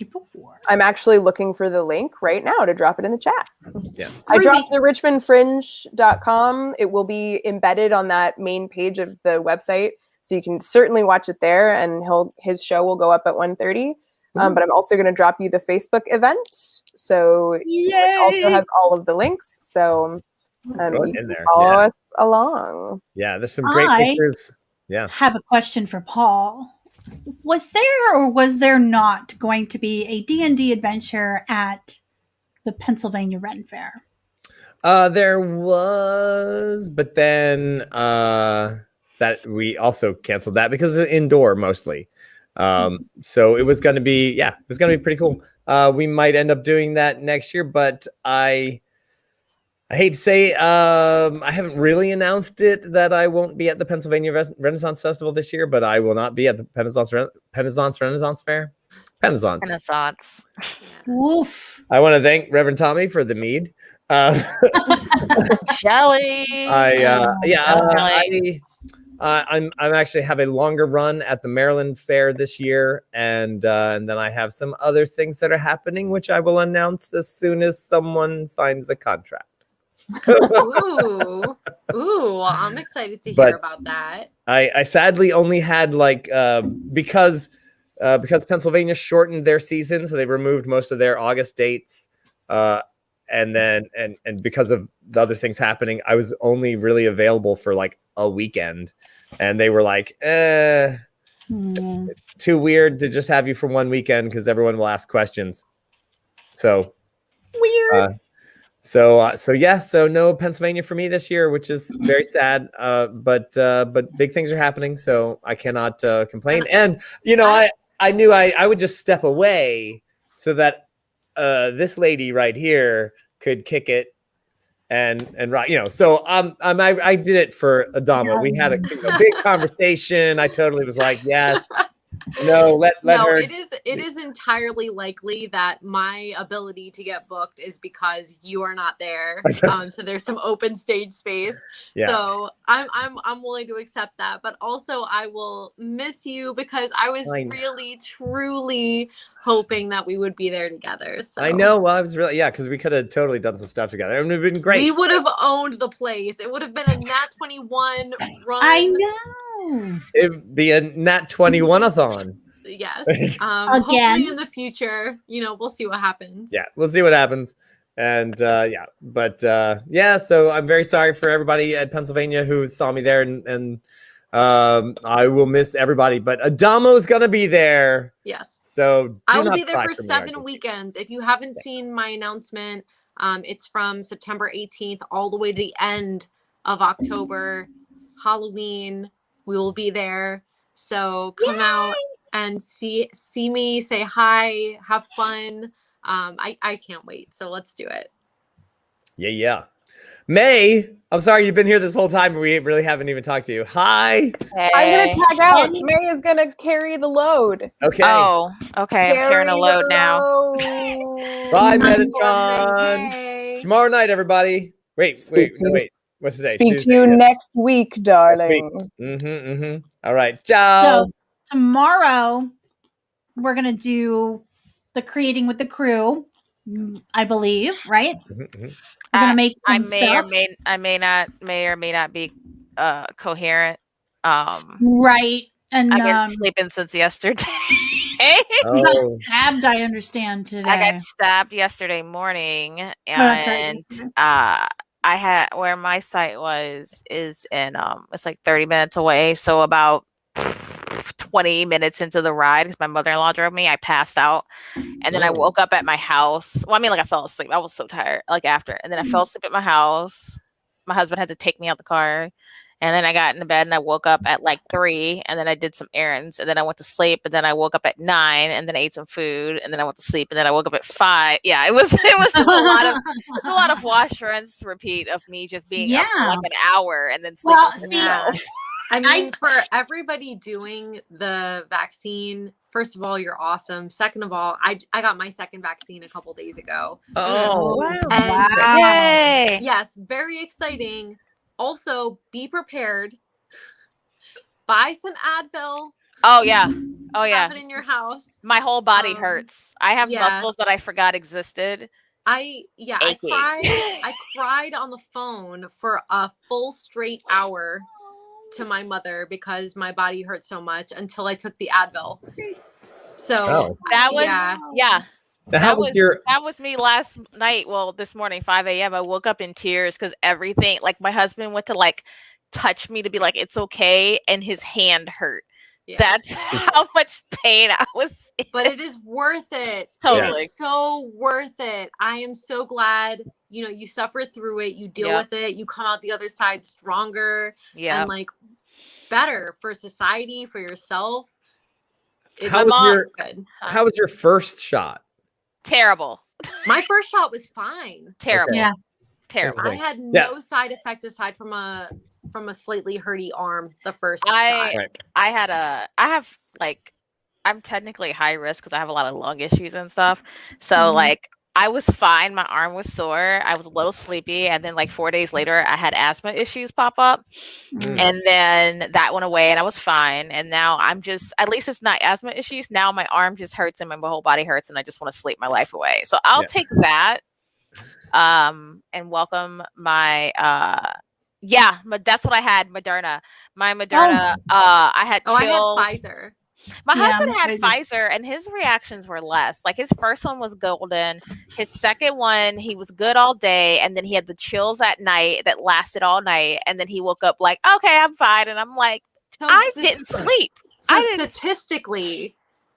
April 4th. I'm actually looking for the link right now to drop it in the chat. Yeah. I dropped the richmondfringe.com. It will be embedded on that main page of the website. So you can certainly watch it there, and his show will go up at 1:30. But I'm also going to drop you the Facebook event, so which also has all of the links. So Throw it you in can there. follow Yeah. us along. Yeah, there's some great I- pictures. Yeah. Have a question for Paul. Was there or was there not going to be a D&D adventure at the Pennsylvania Ren Fair? There was, but then that we also canceled that because it's indoor mostly. So it was going to be, it was going to be pretty cool. We might end up doing that next year, but I hate to say, I haven't really announced it that I won't be at the Pennsylvania Renaissance Festival this year, but I will not be at the Renaissance Fair. Renaissance. Woof. I want to thank Reverend Tommy for the mead. Jelly. I'm actually have a longer run at the Maryland Fair this year, and then I have some other things that are happening, which I will announce as soon as someone signs the contract. Ooh, well, I'm excited to hear about that. I sadly only had because Pennsylvania shortened their season, so they removed most of their August dates. And then because of the other things happening, I was only really available for like a weekend, and they were like, too weird to just have you for one weekend because everyone will ask questions. So weird. So no Pennsylvania for me this year, which is very sad. But big things are happening, so I cannot complain. And I knew I would just step away so that this lady right here could kick it and right, so I did it for Adama. We had a big conversation. I totally was like, yes, let her. It is entirely likely that my ability to get booked is because you are not there. So there's some open stage space. Yeah. So I'm willing to accept that, but also I will miss you because I was really truly hoping that we would be there together. So I know. Well, I was really because we could have totally done some stuff together. It would have been great. We would have owned the place. It would have been a Nat21 run. I know. It'd be a Nat21-a-thon. Yes. Again. Hopefully in the future, we'll see what happens. Yeah, we'll see what happens. And so I'm very sorry for everybody at Pennsylvania who saw me there, and I will miss everybody. But Adamo's gonna be there. Yes. So I will be there for 7 weekends. If you haven't seen my announcement, it's from September 18th all the way to the end of October. Halloween, we will be there. So come out and see me, say hi, have fun. I can't wait. So let's do it. Yeah. May, I'm sorry you've been here this whole time and we really haven't even talked to you. Hi. Hey. I'm gonna tag out. May is gonna carry the load. Okay. Oh, okay. I'm carrying a load now. Bye, Metatron. Tomorrow night, everybody. Wait. What's today? Speak to you next week, darling. All right. Ciao. So tomorrow we're gonna do the creating with the crew, I believe, right? We're gonna make I some may stuff. or may not be coherent. Right. And I've been sleeping since yesterday. you got stabbed, I understand, today. I got stabbed yesterday morning, and that's right. I had where my site is in it's like 30 minutes away, so about 20 minutes into the ride, because my mother-in-law drove me, I passed out, and then I woke up at my house. Well, I mean, like I fell asleep. I was so tired, like after, and then I fell asleep at my house. My husband had to take me out the car, And then I got into bed and I woke up at like 3, and then I did some errands, and then I went to sleep, and then I woke up at 9, and then I ate some food, and then I went to sleep, and then I woke up at 5. Yeah, it was just a lot of wash, rinse, repeat of me just being up for like an hour and then sleeping. Well, for see, 12. I mean, for everybody doing the vaccine, first of all, you're awesome. Second of all, I got my second vaccine a couple days ago. Oh, wow. And Yay! yes, very exciting. Also, be prepared. Buy some Advil. Oh yeah. Oh yeah. Have it in your house. My whole body hurts. I have yeah. muscles that I forgot existed. I cried on the phone for a full straight hour to my mother because my body hurt so much until I took the Advil. So that was yeah. That was me last night. Well, this morning, 5 a.m. I woke up in tears because everything, like my husband went to like touch me to be like, it's okay. And his hand hurt. Yeah. That's how much pain I was in. But it is worth it. Totally. It's so worth it. I am so glad, you suffer through it, you deal with it, you come out the other side stronger and like better for society, for yourself. How was your first shot? Terrible. My first shot was fine. Terrible. Yeah. Terrible. I had no side effects aside from a slightly hurty arm the first shot. I'm technically high risk because I have a lot of lung issues and stuff. So like I was fine. My arm was sore. I was a little sleepy. And then like 4 days later, I had asthma issues pop up. And then that went away and I was fine. And now I'm just, at least it's not asthma issues. Now my arm just hurts and my whole body hurts and I just want to sleep my life away. So I'll take that. And welcome my, that's what I had. Moderna. My Moderna, I had chills. I had Pfizer. My husband had Pfizer and his reactions were less. Like his first one was golden. His second one, he was good all day. And then he had the chills at night that lasted all night. And then he woke up like, okay, I'm fine. And I'm like, I didn't sleep. So statistically,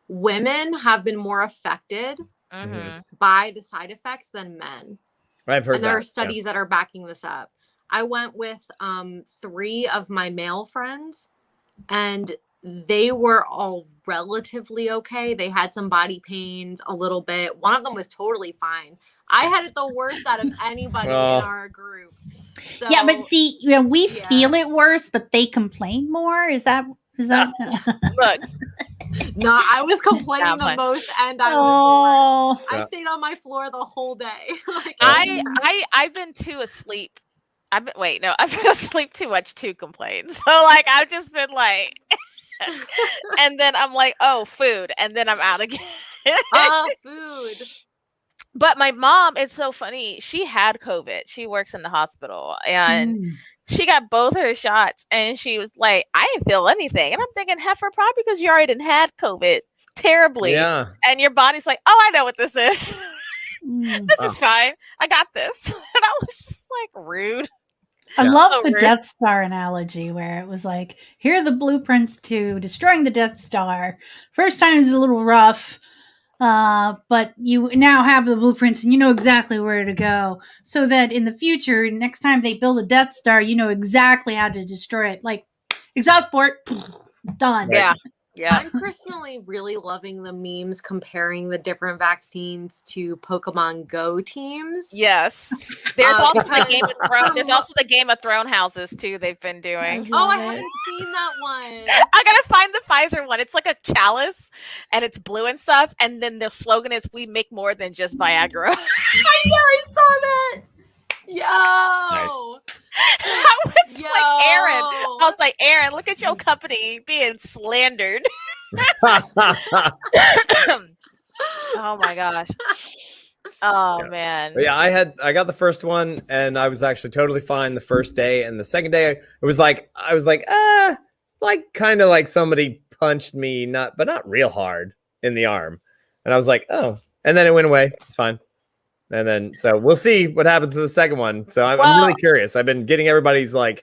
women have been more affected by the side effects than men. I've heard and there are studies that are backing this up. I went with 3 of my male friends and they were all relatively okay. They had some body pains a little bit. One of them was totally fine. I had it the worst out of anybody in our group. So, yeah, but see, we feel it worse, but they complain more. Is that look? No, I was complaining the most, and I stayed on my floor the whole day. I've been too asleep. I've been asleep too much to complain. So like I've just been like. And then I'm like, oh, food. And then I'm out again. Food. But my mom, it's so funny. She had COVID. She works in the hospital and she got both her shots. And she was like, I didn't feel anything. And I'm thinking, heifer, probably because you already had COVID terribly. Yeah. And your body's like, oh, I know what this is. This is fine. I got this. And I was just like, rude. I love the Death Star analogy where it was like, here are the blueprints to destroying the Death Star. First time is a little rough, but you now have the blueprints and you know exactly where to go so that in the future, next time they build a Death Star, you know exactly how to destroy it. Like exhaust port, done. Yeah. Yeah. I'm personally really loving the memes comparing the different vaccines to Pokemon Go teams. Yes. There's also the Game of Thrones. There's also the Game of Thrones houses too. They've been doing. I haven't seen that one. I gotta find the Pfizer one. It's like a chalice, and it's blue and stuff. And then the slogan is "We make more than just Viagra." I saw that. Yo. Nice. I was like, Aaron. I was like, Aaron, look at your company being slandered. Oh my gosh. Oh man. But yeah, I got the first one and I was actually totally fine the first day, and the second day it was like like kind of like somebody punched me, not real hard in the arm. And I was like, oh, and then it went away. It's fine. And then, so we'll see what happens to the second one. So I'm really curious. I've been getting everybody's like,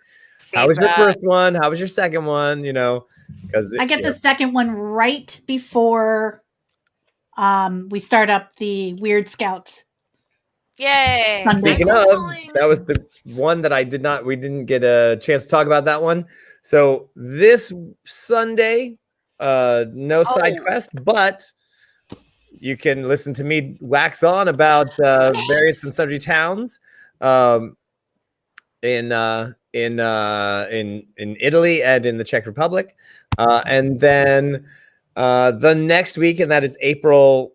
how was your first one? How was your second one? You know, because I get the second one right before we start up the Weird Scouts. Yay! Sunday. Speaking I'm of, calling. that was the one that we didn't get a chance to talk about that one. So this Sunday, no side Oh. quest, but you can listen to me wax on about various and sundry towns in Italy and in the Czech Republic, and then the next week, and that is April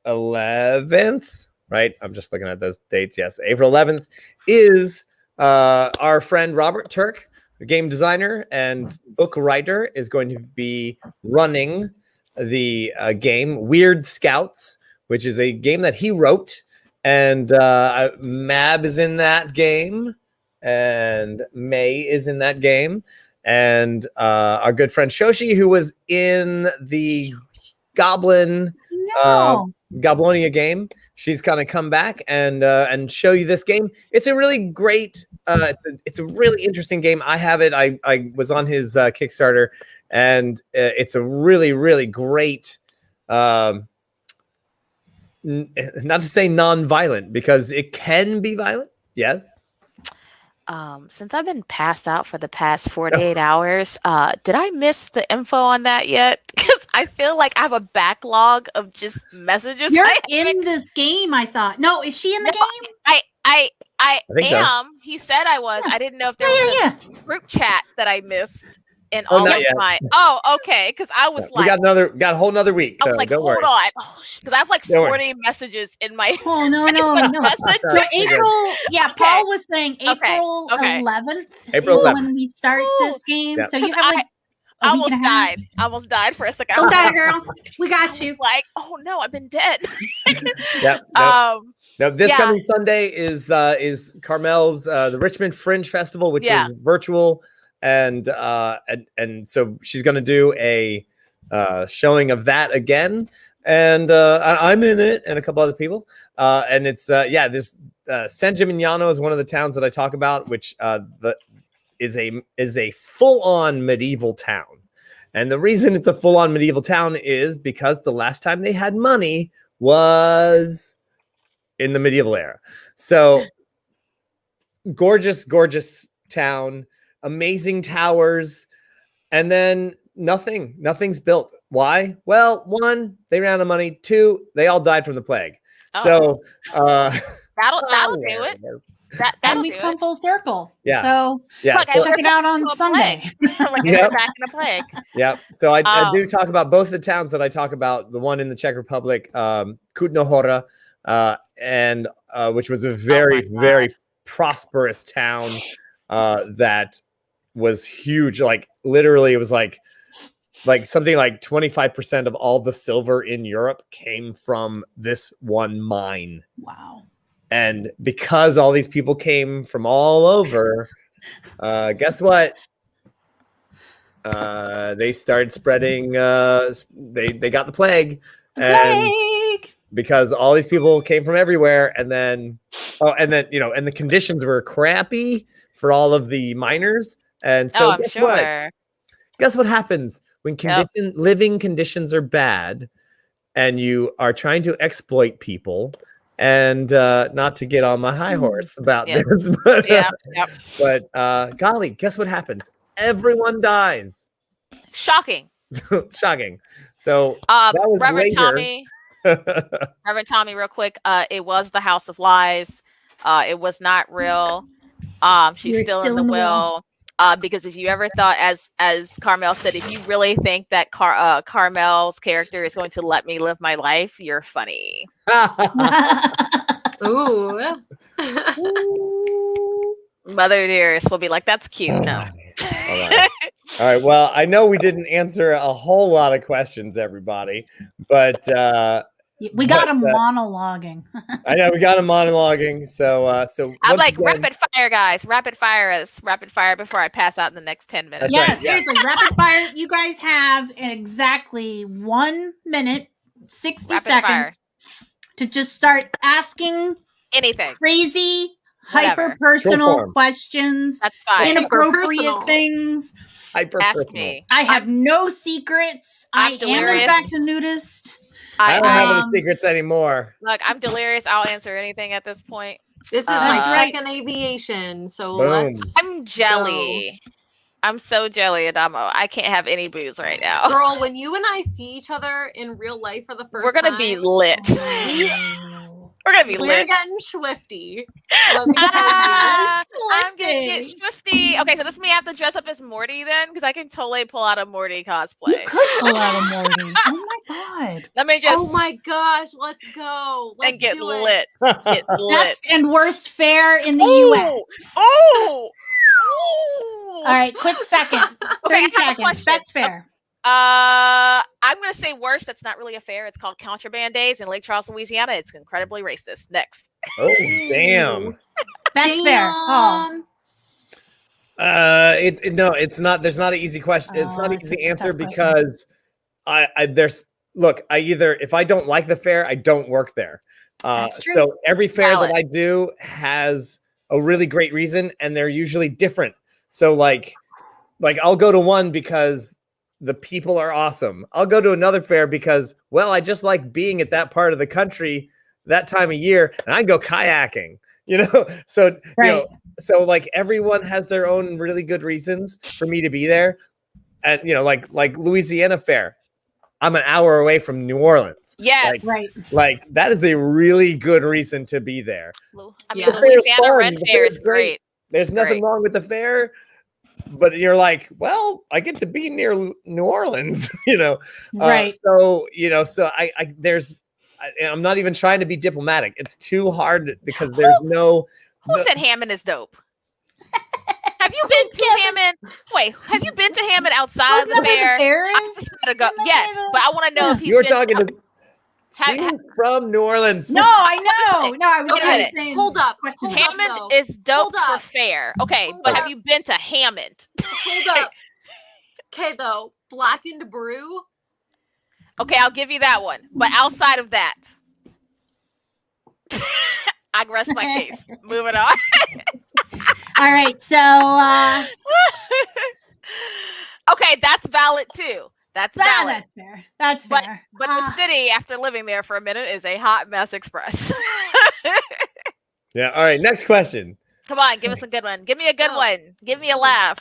11th. Right, I'm just looking at those dates. Yes, April 11th is our friend Robert Turk, the game designer and book writer, is going to be running the game Weird Scouts, which is a game that he wrote, and Mab is in that game, and May is in that game, and our good friend Shoshi, who was in the Goblin Goblonia game. She's gonna come back and show you this game. It's a really great, it's a really interesting game. I have it. I was on his Kickstarter, and it's a really, really great. Not to say non-violent, because it can be violent. Yes. Since I've been passed out for the past 48 hours, did I miss the info on that yet? Because I feel like I have a backlog of just messages. You're I in this game, I thought. No, is she in the game? I think so. am. He said I was. Yeah. I didn't know if there was Yeah. a group chat that I missed in Oh, all not of yet. my. Oh, okay. Because I was We like, got a whole nother week. I was So like, don't hold worry. on, because I have like Don't worry. 40 messages in my. Oh no, Facebook no. message. So April, yeah, Okay. Paul was saying Okay. April Okay. 11th April is 11th. when we start Ooh. this game. Yeah. So you 'Cause have like I a week almost and a half. died. I almost died for a second. Don't die, girl. We got I you. was like, oh no, I've been dead. Yep. No, this yeah. coming Sunday is Carmel's the Richmond Fringe Festival, which Yeah. was virtual, and so she's going to do a showing of that again, and I'm in it, and a couple other people, and it's this San Gimignano is one of the towns that I talk about, which is a full-on medieval town, and the reason it's a full-on medieval town is because the last time they had money was in the medieval era. So gorgeous town, amazing towers, and then nothing's built. Why? Well, one, they ran out of money. Two, they all died from the plague. So that'll do it. And That'll we've do come it. full circle. Yeah. So Yeah. Look, I check it out on to a Sunday. Like Yep. back in a plague. Yeah. So I do talk about both the towns that I talk about. The one in the Czech Republic, Kutná Hora, and which was a very prosperous town that was huge. Like literally, it was like something like 25% of all the silver in Europe came from this one mine. Wow. And because all these people came from all over, guess what? They started spreading. They got the plague, and because all these people came from everywhere, and then and the conditions were crappy for all of the miners, and so I'm sure. Guess what happens when living conditions are bad, and you are trying to exploit people? And not to get on my high horse about this, but golly, guess what happens? Everyone dies. Shocking. Shocking. So that was Reverend later. Tommy. Reverend Tommy, real quick. It was the House of Lies. It was not real. She's still in the will. Because if you ever thought, as Carmel said, if you really think that Carmel's character is going to let me live my life, you're funny. Ooh. Mother dearest will be like, that's cute. No. All right. Well, I know we didn't answer a whole lot of questions, everybody, but we got him monologuing. I know we got him monologuing. So I'm like, rapid fire, guys. Rapid fire before I pass out in the next 10 minutes. Yeah, seriously, rapid fire. You guys have exactly 1 minute, 60 seconds to just start asking anything, crazy, whatever, hyper personal questions. That's fine. Inappropriate things. Ask me. I have no secrets. I am in delirious. fact a nudist. I don't have any Um, secrets anymore. Look, I'm delirious. I'll answer anything at this point. This is my That's right. second aviation, so Boom. let's I'm jelly. I'm so jelly, Adamo. I can't have any booze right now. girl. When you and I see each other in real life for the first We're gonna time, be lit. Oh. We're gonna be we're lit. getting swifty. Let me tell you. Ah, I'm gonna get Swifty. swifty. Okay, so this means I have to dress up as Morty then, because I can totally pull out a Morty cosplay. You could pull out a Morty. Oh my god. Let me just Oh my gosh, let's go. Let's and get do it. lit. Get lit. Best and worst fare in the Ooh. US. Oh. All right, quick second. 30 I have a seconds. question. Best fare. I'm gonna say worst. That's not really a fair. It's called Contraband Days in Lake Charles, Louisiana. It's incredibly racist. Next. Oh, damn. Best fare. Oh. It's not. There's not an easy question. It's not an It's a easy answer tough question. because I either if I don't like the fair, I don't work there. That's true. So every fair Valid. that I do has a really great reason, and they're usually different. So like I'll go to one because the people are awesome. I'll go to another fair because, well, I just like being at that part of the country that time of year, and I go kayaking. So Right. so like everyone has their own really good reasons for me to be there. And like Louisiana Fair, I'm an hour away from New Orleans. Yes. Right. Like that is a really good reason to be there. I mean, Yeah. the The fair's Louisiana fun. Red The Fair fair's is great. There's It's nothing great. wrong with the fair, but you're like, well, I get to be near New Orleans, Right. So I'm not even trying to be diplomatic. It's too hard because there's no. Who said Hammond is dope? Have you been to Hammond? Wait, have you been to Hammond outside of Wasn't the that where fair? the fair I is? just gotta go. Isn't that Yes, where the- but I want to know if he's You're been talking to. Ha- She's from New Orleans. No, I know. No, I was Wait a minute. saying. Hold up. Question. Hold up. Hammond though. is dope Hold for up. fair. Okay, Hold but have up. you been to Hammond? Hold up. Okay, though. Blackened brew. Okay, I'll give you that one. But outside of that, I rest my case. Moving on. All right. So Okay, that's valid too. That's valid. that's fair. That's But fair. but the city, after living there for a minute, is a hot mess express. Yeah. All right. Next question. Come on, give us a good one. Give me a good Go. one. Give me a laugh.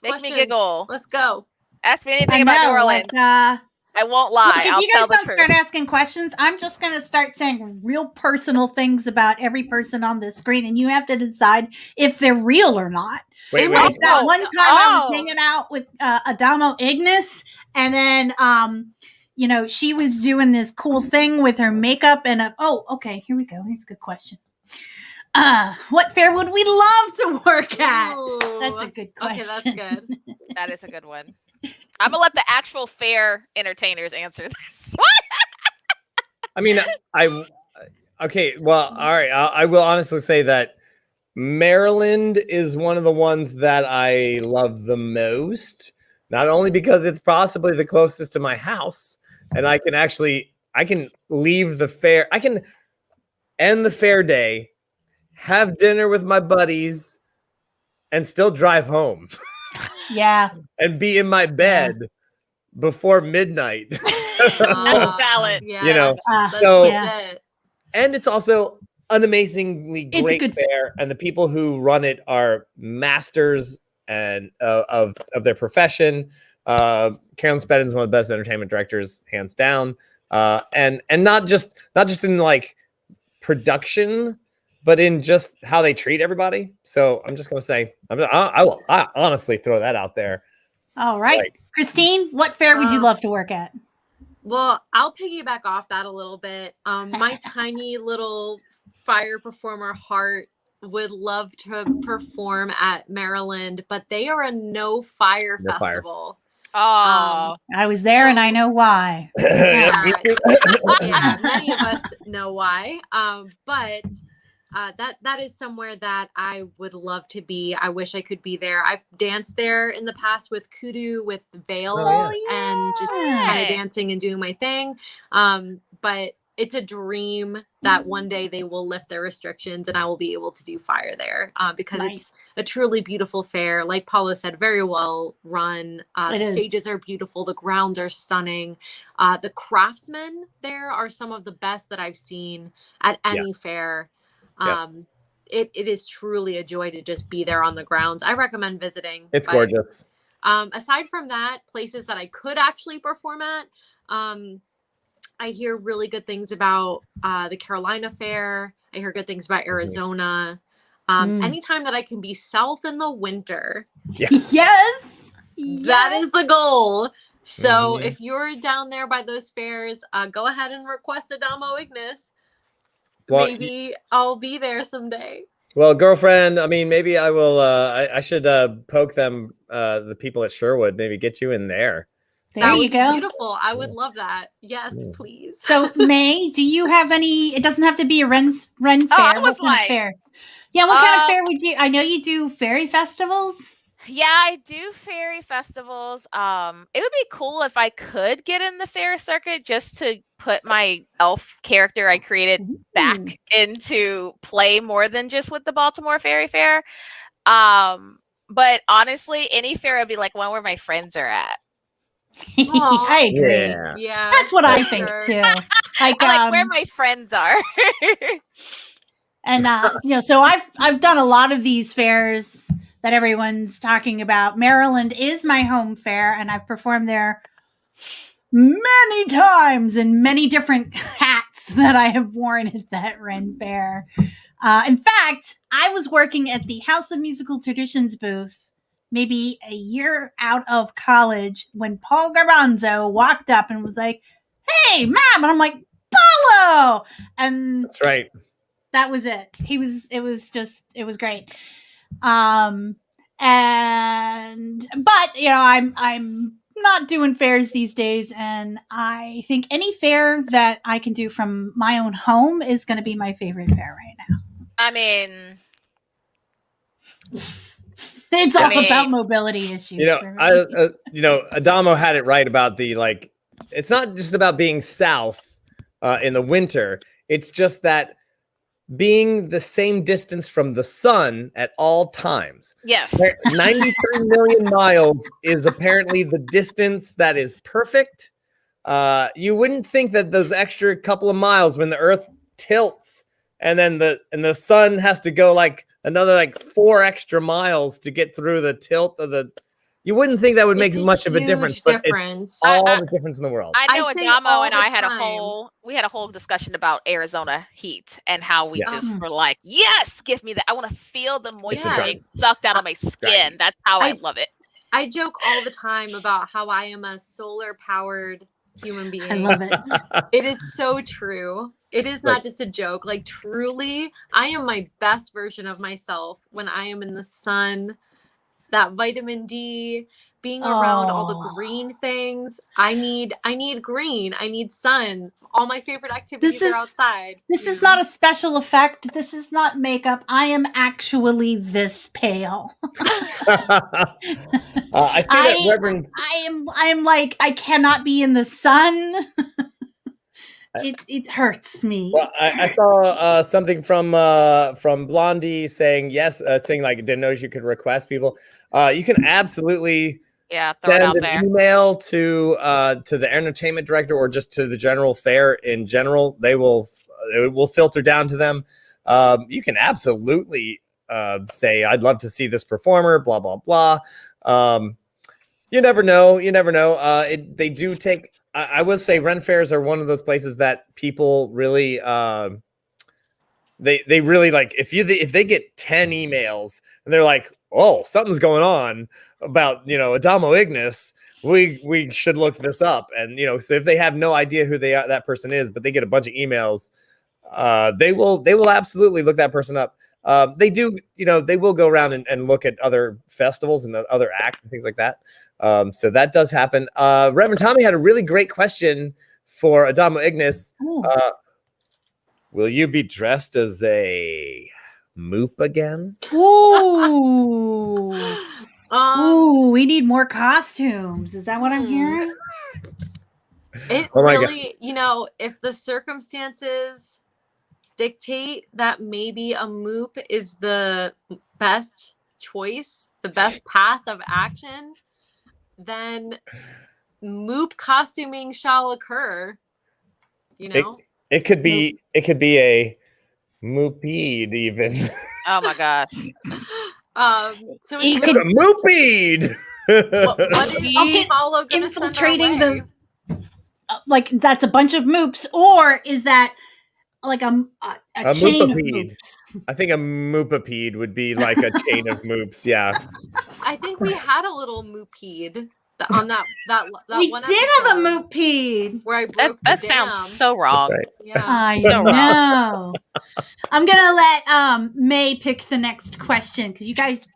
Make me Questions. giggle. Let's go. Ask me anything I about know, New Orleans. I won't lie. Look, if I'll you tell guys the don't truth. start asking questions, I'm just going to start saying real personal things about every person on the screen, and you have to decide if they're real or not. Wait. Like that Oh, one time I was oh. hanging out with Adamo Ignis, and then she was doing this cool thing with her makeup, and okay, here we go. Here's a good question. What fair would we love to work at? Ooh. That's a good question. Okay, that's good. That is a good one. I'm gonna let the actual fair entertainers answer this. I mean, okay. Well, all right. I will honestly say that Maryland is one of the ones that I love the most. Not only because it's possibly the closest to my house, and I can leave the fair. I can end the fair day, have dinner with my buddies, and still drive home Yeah. and be in my bed before midnight. That's valid. Yeah, You know, that's so- legit. And it's also an amazingly It's a great good fair, and the people who run it are masters and of their profession. Carolyn Spedden is one of the best entertainment directors, hands down. And not just in like production, but in just how they treat everybody. So I'm just gonna say, I honestly throw that out there. All right. Like, Christine, what fair would you Um, love to work at? Well, I'll piggyback off that a little bit. My tiny little fire performer heart would love to perform at Maryland, but they are a no fire No fire. festival. Oh, I was there and I know why. yeah, me too. Yeah, many of us know why. But that is somewhere that I would love to be. I wish I could be there. I've danced there in the past with Kudu, with veils, Oh, and just yeah. kind of dancing and doing my thing. But it's a dream that one day they will lift their restrictions and I will be able to do fire there because it's a truly beautiful fair. Like Paulo said, very well run. The stages are beautiful. The grounds are stunning. The craftsmen there are some of the best that I've seen at any fair. It is truly a joy to just be there on the grounds. I recommend visiting. It's gorgeous. Aside from that, places that I could actually perform at, I hear really good things about the Carolina Fair. I hear good things about Arizona. Anytime that I can be south in the winter. Yes. That is the goal. So if you're down there by those fairs, go ahead and request Adamo Ignis. Well, maybe I'll be there someday. Well, girlfriend, I mean, maybe I will. I should poke them, the people at Sherwood, maybe get you in there. There you go. Beautiful. I would love that. Yes, please. So, May, do you have any? It doesn't have to be a Ren fair. I was like, fair? Yeah, what kind of fair would you? I know you do fairy festivals. Yeah, I do fairy festivals. It would be cool if I could get in the fair circuit just to put my elf character I created back into play more than just with the Baltimore Fairy Fair. But honestly, any fair would be like one where my friends are at. I agree. Yeah, that's what I think too. Like where my friends are. And so I've done a lot of these fairs that everyone's talking about. Maryland is my home fair, and I've performed there many times in many different hats that I have worn at that Ren Fair. In fact, I was working at the House of Musical Traditions booth maybe a year out of college when Paul Garbanzo walked up and was like, "Hey, ma'am," and I'm like, "Paulo," and that's right. That was it. It was great. But I'm not doing fairs these days, and I think any fair that I can do from my own home is going to be my favorite fair right now. I mean, it's all about mobility issues. Adamo had it right about it's not just about being south in the winter. It's just that being the same distance from the sun at all times. Yes. 93 million miles is apparently the distance that is perfect. You wouldn't think that those extra couple of miles when the earth tilts and then the sun has to go another 4 extra miles to get through the tilt of the. You wouldn't think that would make much of a difference, but it's all the difference in the world. I know Adamo and I had a whole discussion about Arizona heat and how we just were like, yes, give me that. I want to feel the moisture being sucked out of my skin. That's how I love it. I joke all the time about how I am a solar powered human being. I love it. It is so true. It is not just a joke. Like, truly, I am my best version of myself when I am in the sun. That vitamin D, being around all the green things. I need green. I need sun. All my favorite activities are outside. This is not a special effect. This is not makeup. I am actually this pale. I see that, Reverend. I am like, I cannot be in the sun. It hurts me. Well, I saw something from Blondie saying yes, saying didn't know you could request people. You can absolutely throw send it out an there. email to the entertainment director or just to the general fair in general. It will filter down to them. You can absolutely say, "I'd love to see this performer." Blah blah blah. You never know. They do take. I will say Ren fairs are one of those places that people really they really if they get 10 emails and they're like, "Oh, something's going on about, Adamo Ignis, we should look this up." And so if they have no idea who that person is, but they get a bunch of emails, they will absolutely look that person up. They do, they will go around and look at other festivals and other acts and things like that. So that does happen. Reverend Tommy had a really great question for Adamo Ignis. Will you be dressed as a moop again? Ooh. Ooh, we need more costumes. Is that what I'm hearing? It Oh my God. really, if the circumstances dictate that maybe a moop is the best choice, the best path of action, then moop costuming shall occur. It could be a moopede even. Oh my gosh. So He it's could- A moopede. what is Okay, Paulo gonna infiltrating send our way? like that's a bunch of moops, or is that like a chain of moopapede. moops? I think a moopapede would be like a chain of moops. Yeah. I think we had a little moopede on that We one did have a episode moopede. where I broke That the sounds dam. so wrong. Right. Yeah. I So wrong. know. I'm gonna let May pick the next question because you guys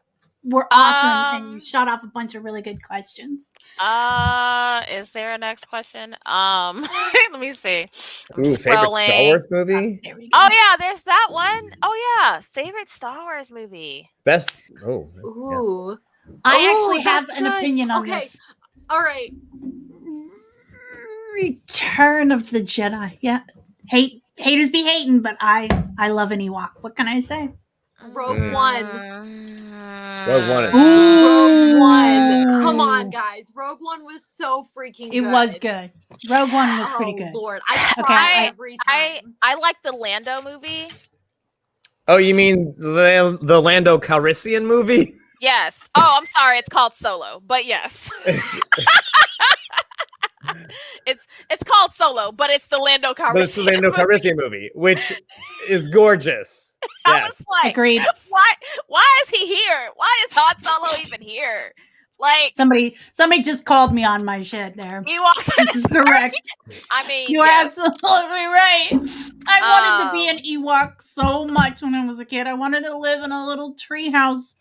were awesome and you shot off a bunch of really good questions. Is there a next question? Let me see. I'm Ooh, favorite Star scrolling. Wars movie? There we go. Oh yeah, there's that one. Oh yeah, favorite Star Wars movie. Best. Oh. Yeah. Ooh. I Oh, actually have that's an good. opinion on Okay. this. All right. Return of the Jedi. Yeah, haters be hating, but I love an Ewok. What can I say? Rogue One. Rogue One. Rogue One. Come on, guys. Rogue One was so freaking good. It was good. Rogue One was pretty Oh, good. Lord. I Okay, cried every time. I like the Lando movie. Oh, you mean the Lando Calrissian movie? Yes. Oh, I'm sorry. It's called Solo, but yes, it's called Solo, but it's the Lando Calrissian. But it's the Lando movie. Calrissian movie, which is gorgeous. I Yes. was like, Agreed. why is he here? Why is Han Solo even here? Like Somebody just called me on my shit there. Ewoks. This is correct. I mean, You are yes. absolutely right. I wanted to be an Ewok so much when I was a kid. I wanted to live in a little tree house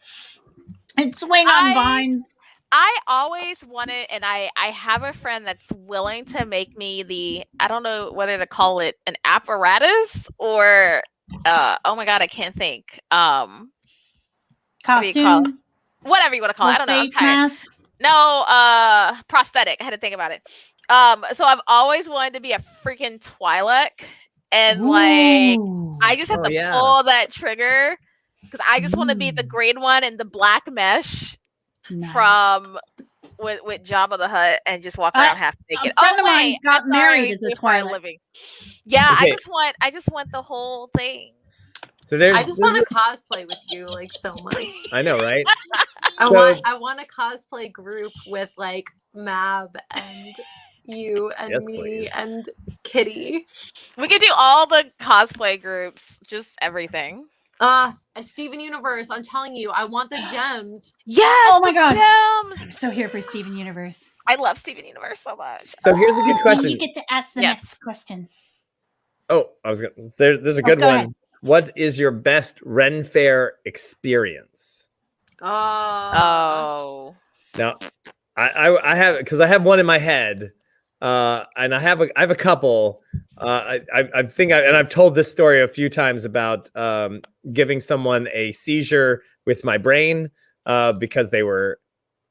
and swing on vines. I always wanted, and I have a friend that's willing to make me I don't know whether to call it an apparatus or oh my god, I can't think. What do you call it? Costume. Whatever you want to call it. I don't know. I'm Face tired. mask. No, prosthetic. I had to think about it. So I've always wanted to be a freaking Twi'lek, and like Ooh. I just have Oh, to yeah. pull that trigger because I just want to be the green one in the black mesh Nice. from with Jabba the Hutt and just walk around half naked. a friend of mine got I'm married sorry, as a before Twi'lek. living. Yeah, Okay. I just want the whole thing. So there's. I just want to cosplay with you like so much. I know, right? I So- want a cosplay group with like Mab and you and Yes, me please. and Kitty. We could do all the cosplay groups, just everything. A Steven Universe. I'm telling you, I want the gems. Yes. Oh my the God. gems! I'm so here for Steven Universe. I love Steven Universe so much. So here's a good And question. you get to ask the Yes. next question. Oh, I was gonna. There's a good go one. ahead. What is your best Ren Fair experience? Oh. Now, I have because I have one in my head, and I have a couple. I think I've told this story a few times about giving someone a seizure with my brain because they were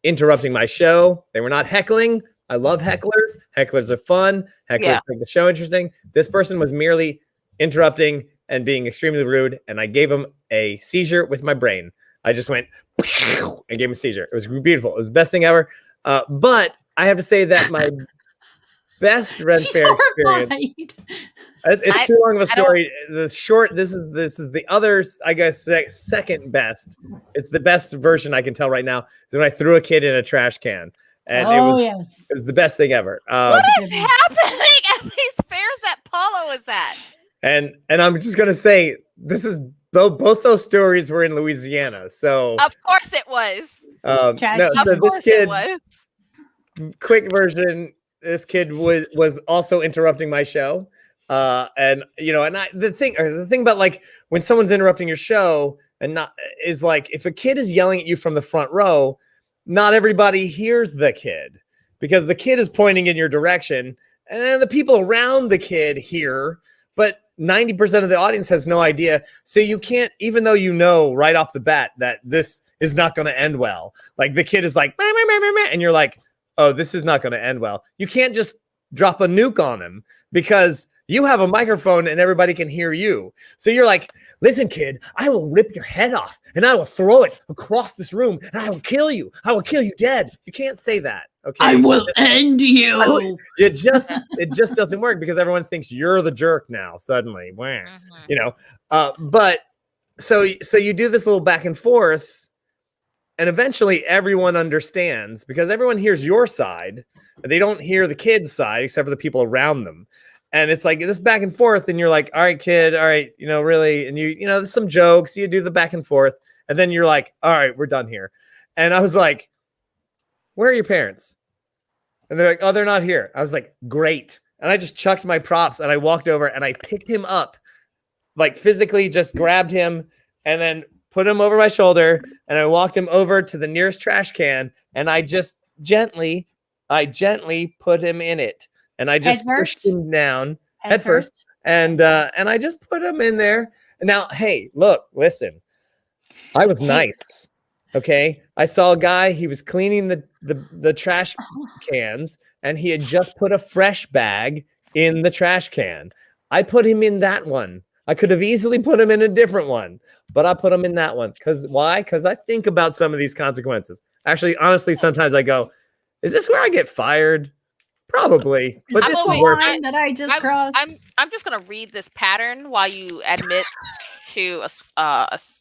interrupting my show. They were not heckling. I love hecklers. Hecklers are fun. Hecklers make the show interesting. This person was merely interrupting and being extremely rude, and I gave him a seizure with my brain. I just went and gave him a seizure. It was beautiful. It was the best thing ever. But I have to say that my best Ren She's Fair experience. horrified. It's too long of a story. The short. This is the other. I guess second best. It's the best version I can tell right now. Is when I threw a kid in a trash can, and Yes. it was the best thing ever. What is happening at these fairs that Paulo is at? And I'm just gonna say this is both those stories were in Louisiana. So Of course it was. Trash no, can. so Of this course kid. it was. Quick version. This kid was also interrupting my show. And the thing about like when someone's interrupting your show and not is like if a kid is yelling at you from the front row, not everybody hears the kid because the kid is pointing in your direction and then the people around the kid hear, but 90% of the audience has no idea. So you can't, even though you know right off the bat that this is not going to end well. Like the kid is like, "Meh, meh, meh, meh, meh," and you're like, oh, this is not going to end well. You can't just drop a nuke on him because you have a microphone and everybody can hear you. So you're like, listen, kid, I will rip your head off and I will throw it across this room and I will kill you. I will kill you dead. You can't say that. Okay. I will end you. It just doesn't work because everyone thinks you're the jerk now suddenly. You know, but so you do this little back and forth and eventually everyone understands because everyone hears your side. They don't hear the kid's side except for the people around them. And it's like this back and forth, and you're like, all right, kid, all right, you know, really. And you know, there's some jokes, you do the back and forth, and then you're like, all right, we're done here. And I was like, where are your parents? And they're like, oh, they're not here. I was like, great. And I just chucked my props and I walked over and I picked him up, like physically just grabbed him and then put him over my shoulder. And I walked him over to the nearest trash can and I just gently put him in it. And I just pushed him down head first. And I just put him in there. And now, hey, look, listen, I was nice. Okay. I saw a guy, he was cleaning the trash cans and he had just put a fresh bag in the trash can. I put him in that one. I could have easily put him in a different one, but I put him in that one. Because why? Because I think about some of these consequences. Actually, honestly, sometimes I go, is this where I get fired? Probably. But this the work. line that I just crossed. I'm just gonna read this pattern while you admit to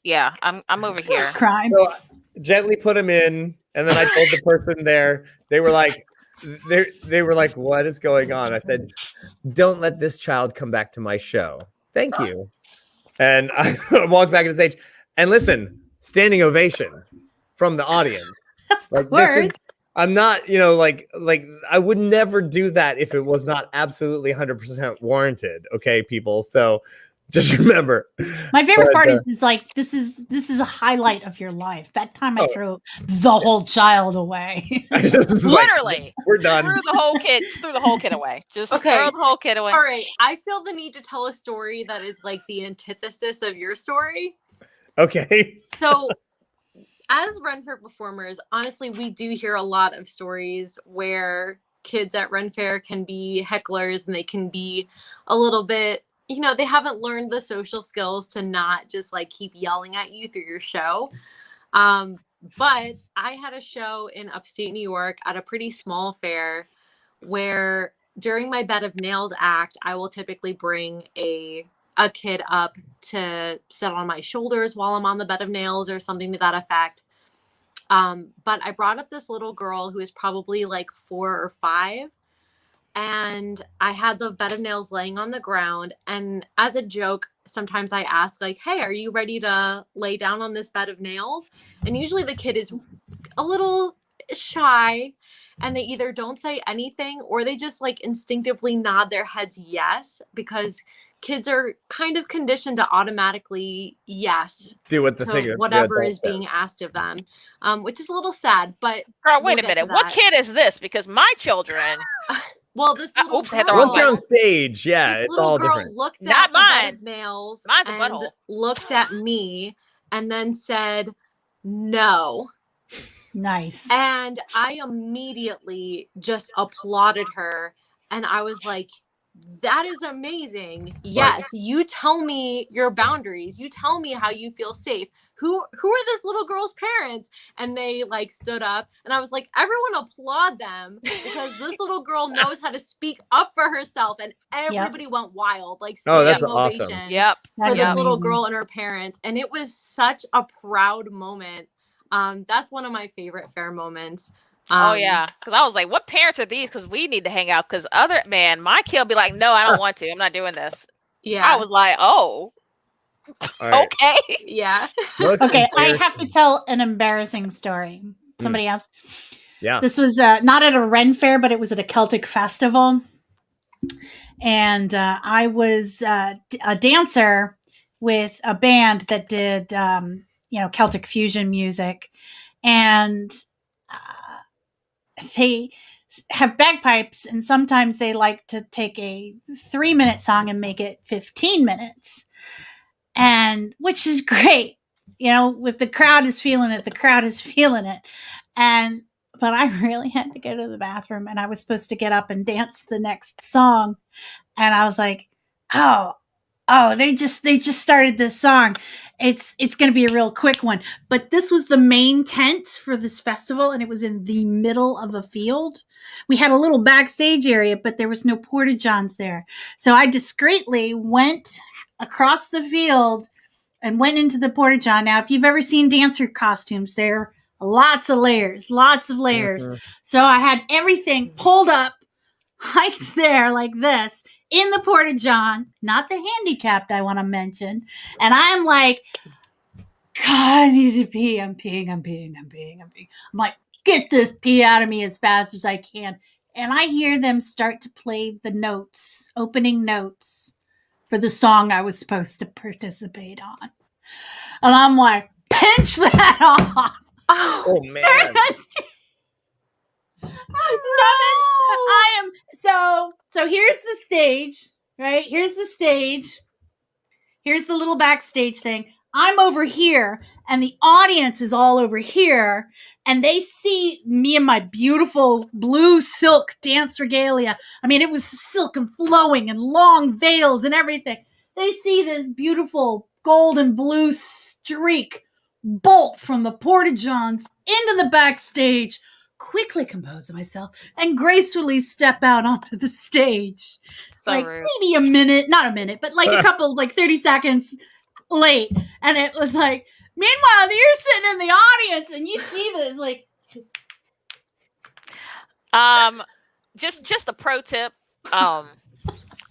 yeah. I'm over here. Crime. So gently put him in, and then I told the person there. They were like, what is going on? I said, don't let this child come back to my show. Thank you. And I walked back to the stage, and listen, standing ovation from the audience. Like this is, I'm not, you know, like I would never do that if it was not absolutely 100% warranted. Okay, people. So just remember. My favorite part is like this is a highlight of your life. That time I threw the whole child away. Literally, like, we're done. Threw the whole kid away. Just throw the whole kid away. All right. I feel the need to tell a story that is like the antithesis of your story. Okay. So as Ren Fair performers, honestly, we do hear a lot of stories where kids at Ren Fair can be hecklers and they can be a little bit, you know, they haven't learned the social skills to not just like keep yelling at you through your show. But I had a show in upstate New York at a pretty small fair where during my Bed of Nails act, I will typically bring a kid up to sit on my shoulders while I'm on the bed of nails or something to that effect. But I brought up this little girl who is probably like 4 or 5. And I had the bed of nails laying on the ground. And as a joke, sometimes I ask like, hey, are you ready to lay down on this bed of nails? And usually the kid is a little shy and they either don't say anything or they just like instinctively nod their heads yes, because kids are kind of conditioned to automatically yes do what whatever is being asked of them, which is a little sad. But girl, wait a minute, what kid is this? Because my children. Well, this little once you're on stage, yeah, this it's all girl different. looked Not at mine. the bed of nails Mine's a and butthole. looked at me and then said no. Nice. And I immediately just applauded her. And I was like, that is amazing. Yes, you tell me your boundaries. You tell me how you feel safe. Who are this little girl's parents? And they like stood up and I was like, everyone applaud them because this little girl knows how to speak up for herself. And everybody went wild. Like that's ovation awesome. for this little girl and her parents. And it was such a proud moment. That's one of my favorite fair moments. Oh yeah, because I was like, "What parents are these?" Because we need to hang out. Because my kid will be like, "No, I don't want to. I'm not doing this." Yeah, I was like, "Oh, right. okay." Yeah. Okay, I have to tell an embarrassing story. Somebody asked. Yeah, this was not at a Ren Fair, but it was at a Celtic festival, and I was a dancer with a band that did Celtic fusion music, and they have bagpipes, and sometimes they like to take a 3-minute song and make it 15 minutes, and which is great. If the crowd is feeling it, the crowd is feeling it. But but I really had to go to the bathroom, and I was supposed to get up and dance the next song. And I was like, oh, they just started this song. It's going to be a real quick one. But this was the main tent for this festival, and it was in the middle of a field. We had a little backstage area, but there was no porta-johns there. So I discreetly went across the field and went into the porta-john. Now, if you've ever seen dancer costumes, there are lots of layers. Mhm. So I had everything pulled up, hiked there like this, in the porta-john, not the handicapped, I want to mention. And I'm like, God, I need to pee. I'm peeing. I'm like, get this pee out of me as fast as I can. And I hear them start to play the notes, opening notes for the song I was supposed to participate on. And I'm like, pinch that off. Oh man. Turn us. I am so here's the stage, right? Here's the stage. Here's the little backstage thing. I'm over here, and the audience is all over here, and they see me in my beautiful blue silk dance regalia. I mean, it was silk and flowing and long veils and everything. They see this beautiful gold and blue streak bolt from the porta-johns into the backstage, quickly compose myself, and gracefully step out onto the stage. So like rude. maybe a minute, not a minute, but like a couple, like 30 seconds late. And it was like, meanwhile, you're sitting in the audience and you see this, like, Just a pro tip.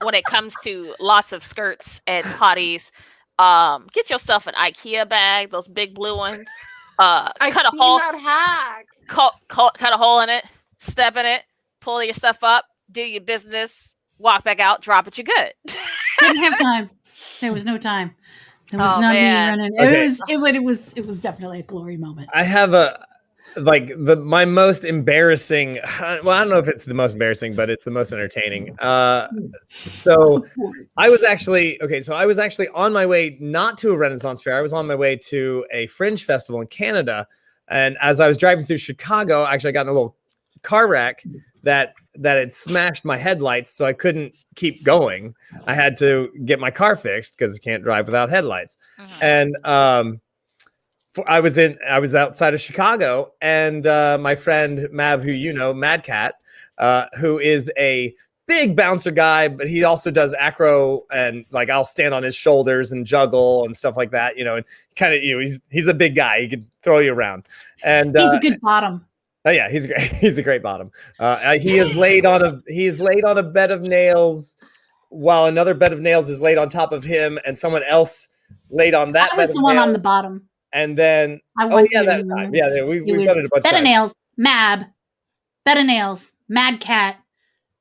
When it comes to lots of skirts and potties, get yourself an IKEA bag, those big blue ones. I've Cut a seen hole. that hack. Cut a hole in it, step in it, pull your stuff up, do your business, walk back out, drop it, you're good. didn't have time. There was no time. There was Oh, not man. me running. Okay. It was definitely a glory moment. I have my most embarrassing. Well, I don't know if it's the most embarrassing, but it's the most entertaining. So I was actually on my way not to a Renaissance fair. I was on my way to a fringe festival in Canada, and as I was driving through Chicago, actually I got in a little car wreck that had smashed my headlights, so I couldn't keep going. I had to get my car fixed because you can't drive without headlights. And I was outside of Chicago, and my friend Mab, who you know, Mad Cat, who is a big bouncer guy, but he also does acro, and like I'll stand on his shoulders and juggle and stuff like that, and kind of, he's a big guy. He can throw you around, and He's a good bottom. Oh yeah, he's great. He's a great bottom. He is laid on a bed of nails, while another bed of nails is laid on top of him, and someone else laid on that. I was the one on the bottom. And then, I that time, yeah, we've done it a bunch of Bed of times. nails, Mab, Bed of nails, Mad Cat,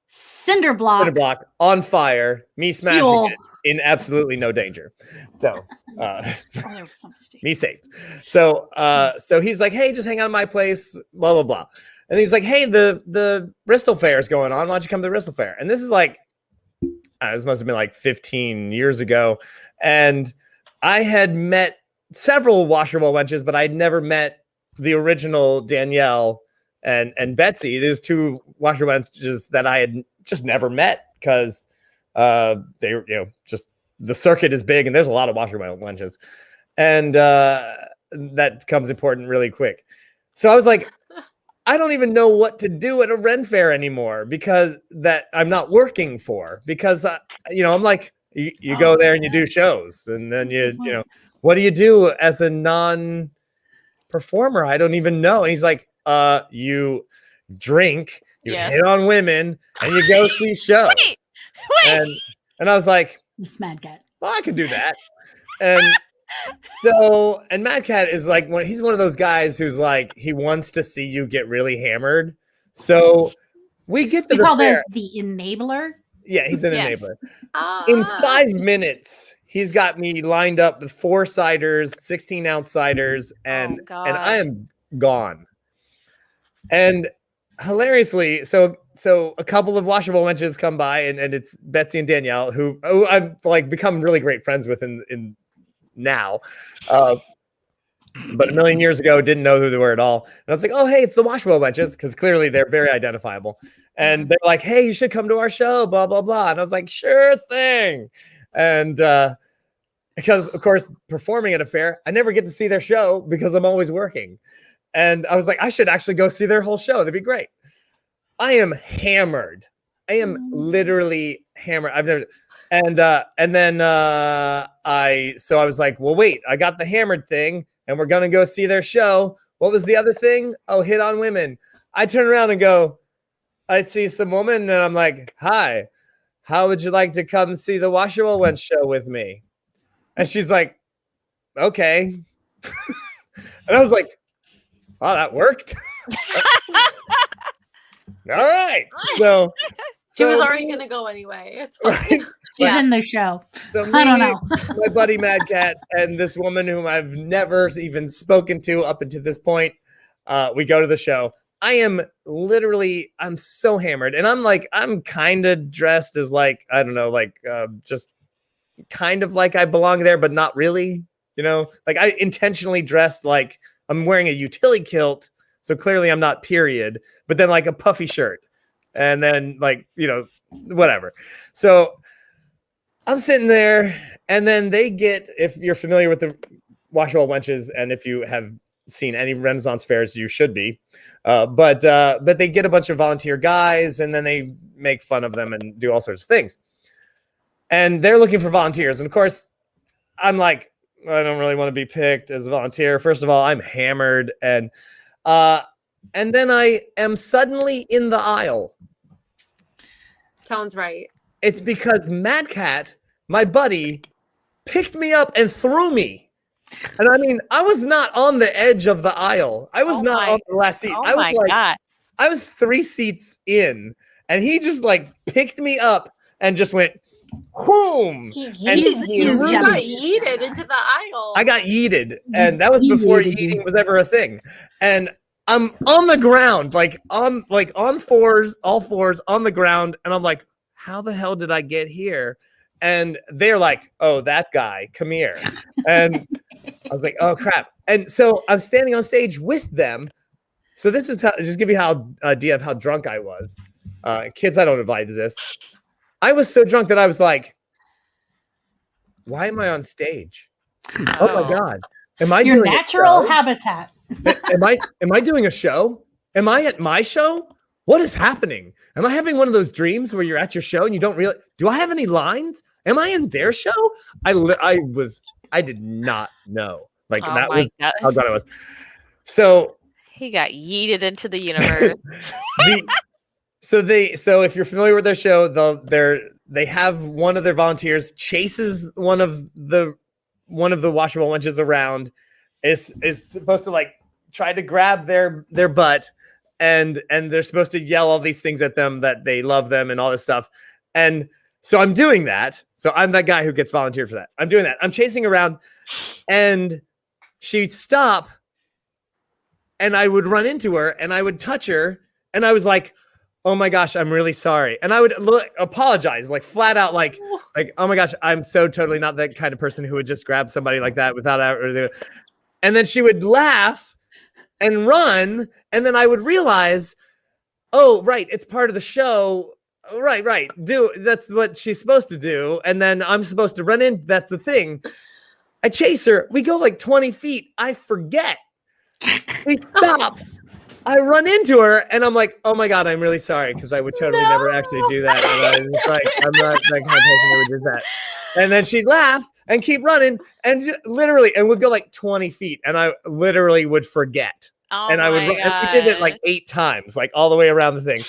Cinder block, on fire, me smashing Fuel. it in absolutely no danger. So, Oh, there was so much danger. me safe. So he's like, hey, just hang out at my place, blah, blah, blah. And he's like, hey, the Bristol Fair is going on. Why don't you come to the Bristol Fair? And this is like, this must have been like 15 years ago. And I had met several washerwool wenches, but I'd never met the original Danielle and Betsy. There's two washerwool wenches that I had just never met because they, just the circuit is big and there's a lot of washerwool wenches. And that becomes important really quick. So I was like, I don't even know what to do at a Ren fair anymore because that I'm not working for, because I'm like, you go there and you do shows, and then what do you do as a non-performer? I don't even know. And he's like, you drink, you hit on women, and you go see shows. Wait. And I was like, This Mad Cat. well, I can do that. And and Mad Cat is like, he's one of those guys who's like, he wants to see you get really hammered. So we get to We the call fair. this the enabler. Yeah, he's an Yes. enabler. In 5 minutes, he's got me lined up with 4 ciders, 16-ounce ciders, and I am gone. And hilariously, so a couple of washable wenches come by, and it's Betsy and Danielle, who I've like become really great friends with in now. but a million years ago didn't know who they were at all. And I was like, oh, hey, it's the Washable Wenches, because clearly they're very identifiable. And they're like, hey, you should come to our show, blah, blah, blah. And I was like, sure thing. And because, of course, performing at a fair, I never get to see their show because I'm always working. And I was like, I should actually go see their whole show. That'd be great. I am hammered. I am literally hammered. I've never... And then I was like, well, wait, I got the hammered thing and we're going to go see their show. What was the other thing? Oh, hit on women. I turn around and go, I see some woman and I'm like, hi, how would you like to come see the Washable Wench show with me? And she's like, okay. And I was like, oh, that worked. All right. So She was already going to go anyway. It's fine. Right? She's in the show. So I don't know. my buddy Mad Cat and this woman whom I've never even spoken to up until this point, we go to the show. I am literally, I'm so hammered. And I'm kind of dressed as like, I don't know, like just kind of like I belong there, but not really, you know, like I intentionally dressed like I'm wearing a utility kilt. So clearly I'm not period, but then like a puffy shirt. And then like, you know, whatever. So I'm sitting there and then they get, if you're familiar with the Washable Wenches and if you have seen any Renaissance fairs, you should be. But they get a bunch of volunteer guys and then they make fun of them and do all sorts of things. And they're looking for volunteers. And of course, I'm like, I don't really want to be picked as a volunteer. First of all, I'm hammered. And then I am suddenly in the aisle. Sounds right. It's because Mad Cat, my buddy, picked me up and threw me. And I mean, I was not on the edge of the aisle. I was not on the last seat. Oh my God. I was 3 seats in, and he just like picked me up and just went, whoom. You And got yeeted into the aisle. I got yeeted, and that was before yeeting was ever a thing. And I'm on the ground, on all fours on the ground, and I'm like, how the hell did I get here? And they're like, oh, that guy, come here. And I was like, oh crap. And so I'm standing on stage with them. So this is how, just give you an idea of how drunk I was. Kids, I don't advise this. I was so drunk that I was like, why am I on stage? Oh my God. Am I Your doing natural habitat. Am I doing a show? Am I at my show? What is happening? Am I having one of those dreams where you're at your show and you don't realize, do I have any lines? Am I in their show? I did not know. Like Oh that my was God. how drunk I was. So He got yeeted into the universe. so if you're familiar with their show, they have one of their volunteers chases one of the Washable Wenches around, is supposed to like try to grab their butt, and they're supposed to yell all these things at them that they love them and all this stuff. And so I'm doing that. So I'm that guy who gets volunteered for that. I'm doing that. I'm chasing around, and she'd stop, and I would run into her and I would touch her, and I was like, oh my gosh, I'm really sorry. And I would apologize, like flat out, like, oh my gosh, I'm so totally not that kind of person who would just grab somebody like that without. And then she would laugh and run. And then I would realize, oh, right, it's part of the show. Right. That's what she's supposed to do. And then I'm supposed to run in. That's the thing. I chase her. We go like 20 feet. I forget. She stops. I run into her and I'm like, oh my God, I'm really sorry, because I would totally never actually do that. And I was just like, I'm not that kind of person who would do that. And then she'd laugh and keep running and literally, and we'd go like 20 feet and I literally would forget. Oh And I would run, and we did it like 8 times, like all the way around the thing.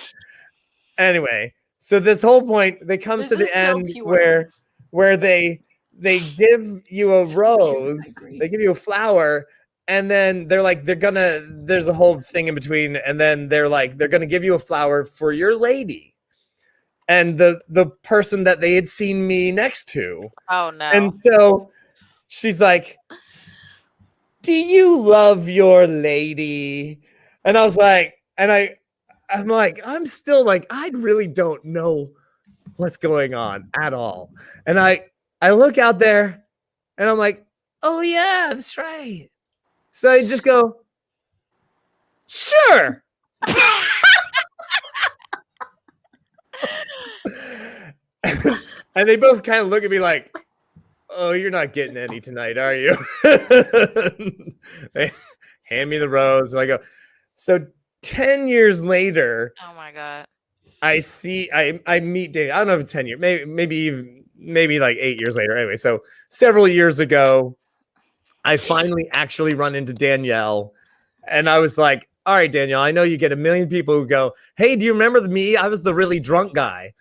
Anyway, so this whole point, they comes to the end where they give you a rose, they give you a flower. And then there's a whole thing in between. And then they're going to give you a flower for your lady. And the person that they had seen me next to. Oh no. And so she's like, do you love your lady? And I was like, I'm still like, I really don't know what's going on at all. And I look out there and I'm like, oh yeah, that's right. So I just go, sure. And they both kind of look at me like, oh, you're not getting any tonight, are you? They hand me the rose, and I go, so 10 years later, Oh my god. I meet Daniel. I don't know if it's 10 years, maybe like 8 years later. Anyway, so several years ago, I finally actually run into Danielle, and I was like, all right, Danielle, I know you get a million people who go, hey, do you remember me? I was the really drunk guy.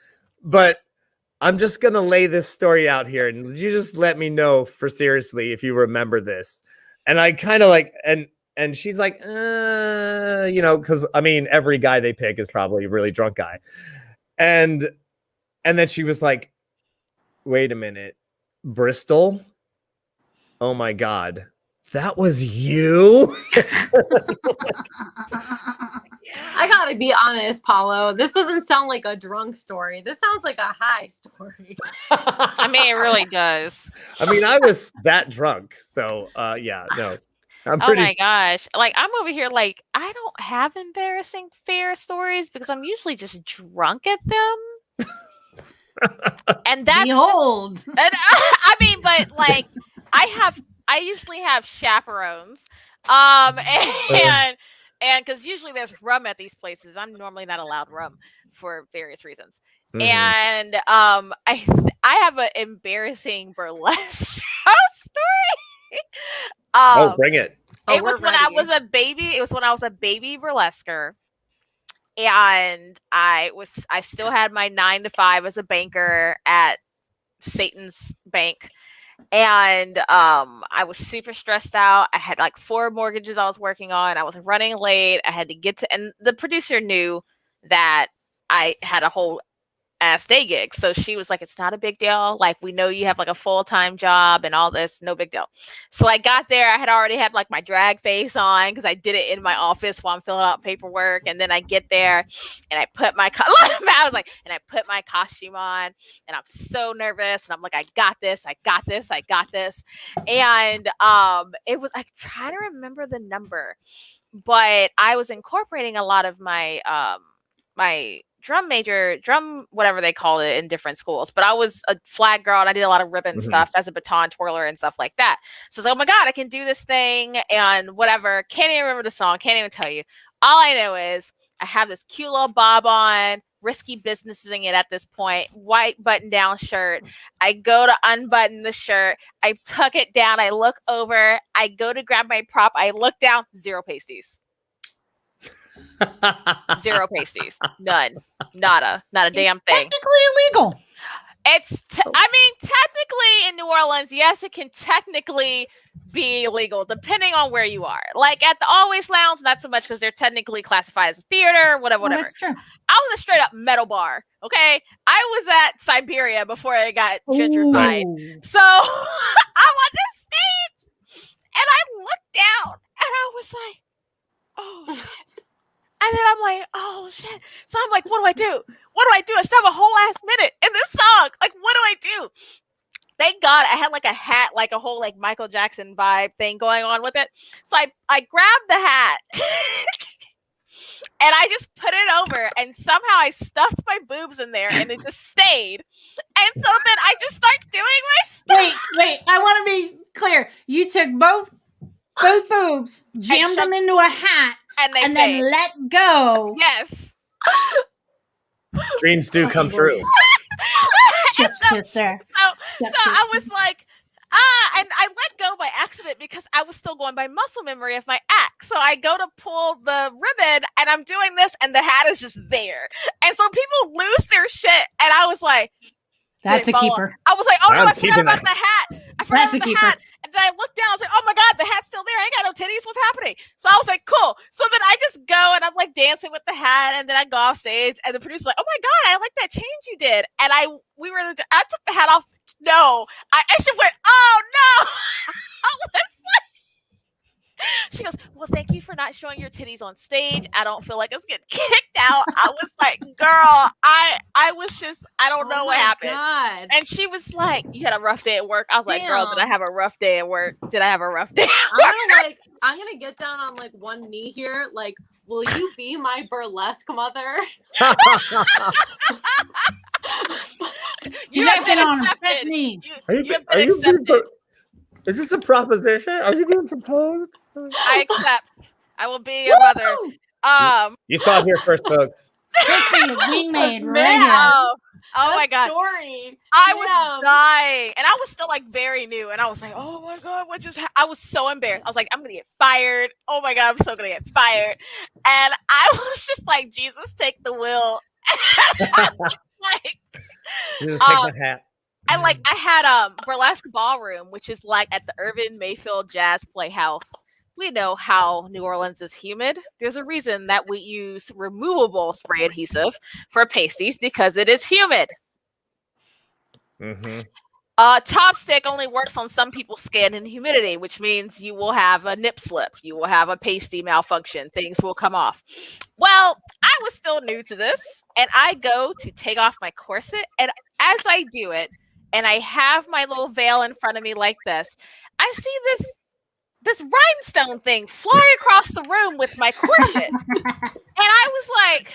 But I'm just going to lay this story out here, and you just let me know for seriously if you remember this. And I kind of like, and she's like, because I mean, every guy they pick is probably a really drunk guy. And then she was like, wait a minute, Bristol? Oh my God, that was you? I gotta be honest, Paulo. This doesn't sound like a drunk story. This sounds like a high story. I mean, it really does. I mean, I was that drunk. So, yeah, no. I'm Oh pretty. my gosh. Like, I'm over here, like, I don't have embarrassing fair stories because I'm usually just drunk at them. And that's Behold. and I mean, but like, I usually have chaperones. And because usually there's rum at these places. I'm normally not allowed rum for various reasons. Mhm. And I have an embarrassing burlesque show story. Oh, bring it. It was when I was a baby. It was when I was a baby burlesquer. And I still had my 9 to 5 as a banker at Satan's Bank. And I was super stressed out. I had like 4 mortgages I was working on. I was running late. I had to get to, and the producer knew that I had a whole ass day gig. So she was like, it's not a big deal. Like, we know you have like a full-time job and all this, no big deal. So I got there. I had already had like my drag face on because I did it in my office while I'm filling out paperwork. And then I get there and I put my and I put my costume on, and I'm so nervous, and I'm like, I got this. And it was, I try to remember the number, but I was incorporating a lot of my my drum whatever they call it in different schools, but I was a flag girl and I did a lot of ribbon stuff as a baton twirler and stuff like that. So I was like, oh my God, I can do this thing and whatever. Can't even remember the song, can't even tell you. All I know is I have this cute little bob on, risky businessing it at this point, white button down shirt. I go to unbutton the shirt, I tuck it down, I look over, I go to grab my prop, I look down, 0 pasties. 0 pasties. None. Not a damn thing. Technically illegal. It's I mean, technically in New Orleans, yes, it can technically be illegal depending on where you are. Like at the Always Lounge, not so much because they're technically classified as a theater, whatever. Well, that's true. I was a straight up metal bar. Okay, I was at Siberia before I got gentrified. So I'm on this stage, and I looked down, and I was like, "Oh shit." And then I'm like, oh shit. So I'm like, what do I do? I still have a whole ass minute in this song. Like, what do I do? Thank God I had like a hat, like a whole like Michael Jackson vibe thing going on with it. So I grabbed the hat and I just put it over, and somehow I stuffed my boobs in there and it just stayed. And so then I just start doing my stuff. Wait. I want to be clear. You took both boobs, jammed them into a hat, and then let go. Yes. Dreams do come true. Chips kisser. So I was like, and I let go by accident because I was still going by muscle memory of my act. So I go to pull the ribbon and I'm doing this and the hat is just there. And so people lose their shit. And I was like, that's a keeper. I was like, oh no, I forgot about the hat. I forgot about the hat. And then I looked down, I was like, oh my God, the hat's still there. I ain't got no titties. What's happening? So I was like, cool. So then I just go and I'm like dancing with the hat, and then I go off stage, and the producer's like, oh my God, I like that change you did. And I took the hat off. No. And she went, oh no. I was like, she she goes, well, thank you for not showing your titties on stage. I don't feel like it's getting kicked out. I was like, girl, I was just, I don't know what happened. God. And she was like, you had a rough day at work. I was like, girl, did I Damn. have a rough day at work? Did I have a rough day at work? I'm gonna get down on like one knee here. Like, will you be my burlesque mother? She's You have asking been on accepted. her me. You have been accepted. Is this a proposition? Are you being proposed? I accept. I will be your mother. You saw it here first, folks. Crispy is being made right Man. here. Oh my God. Story. I was dying, and I was still like very new, and I was like, "Oh my God, what just?" I was so embarrassed. I was like, "I'm gonna get fired." Oh my God, I'm so gonna get fired, and I was just like, "Jesus, take the wheel." Like, Just take my hat. I had burlesque ballroom, which is like at the Irvin Mayfield Jazz Playhouse. We know how New Orleans is humid. There's a reason that we use removable spray adhesive for pasties because it is humid. Mm-hmm. Top stick only works on some people's skin in humidity, which means you will have a nip slip, you will have a pasty malfunction, things will come off. Well, I was still new to this, and I go to take off my corset, and as I do it, and I have my little veil in front of me like this, I see this rhinestone thing fly across the room with my corset. And I was like,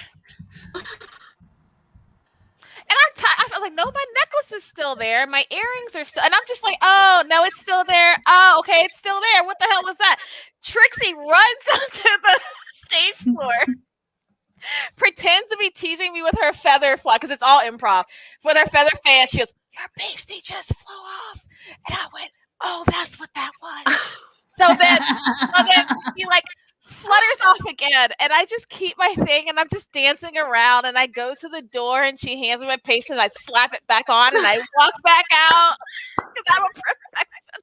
I felt like, no, my necklace is still there. My earrings are still, and I'm just like, oh, no, it's still there. Oh, okay, it's still there. What the hell was that? Trixie runs onto the stage floor, pretends to be teasing me with her feather fly, because it's all improv, with her feather fan. She goes, your pasty just flew off. And I went, oh, that's what that was. So then he like flutters off again, and I just keep my thing, and I'm just dancing around, and I go to the door, and she hands me my pasty, and I slap it back on, and I walk back out because I'm a professional.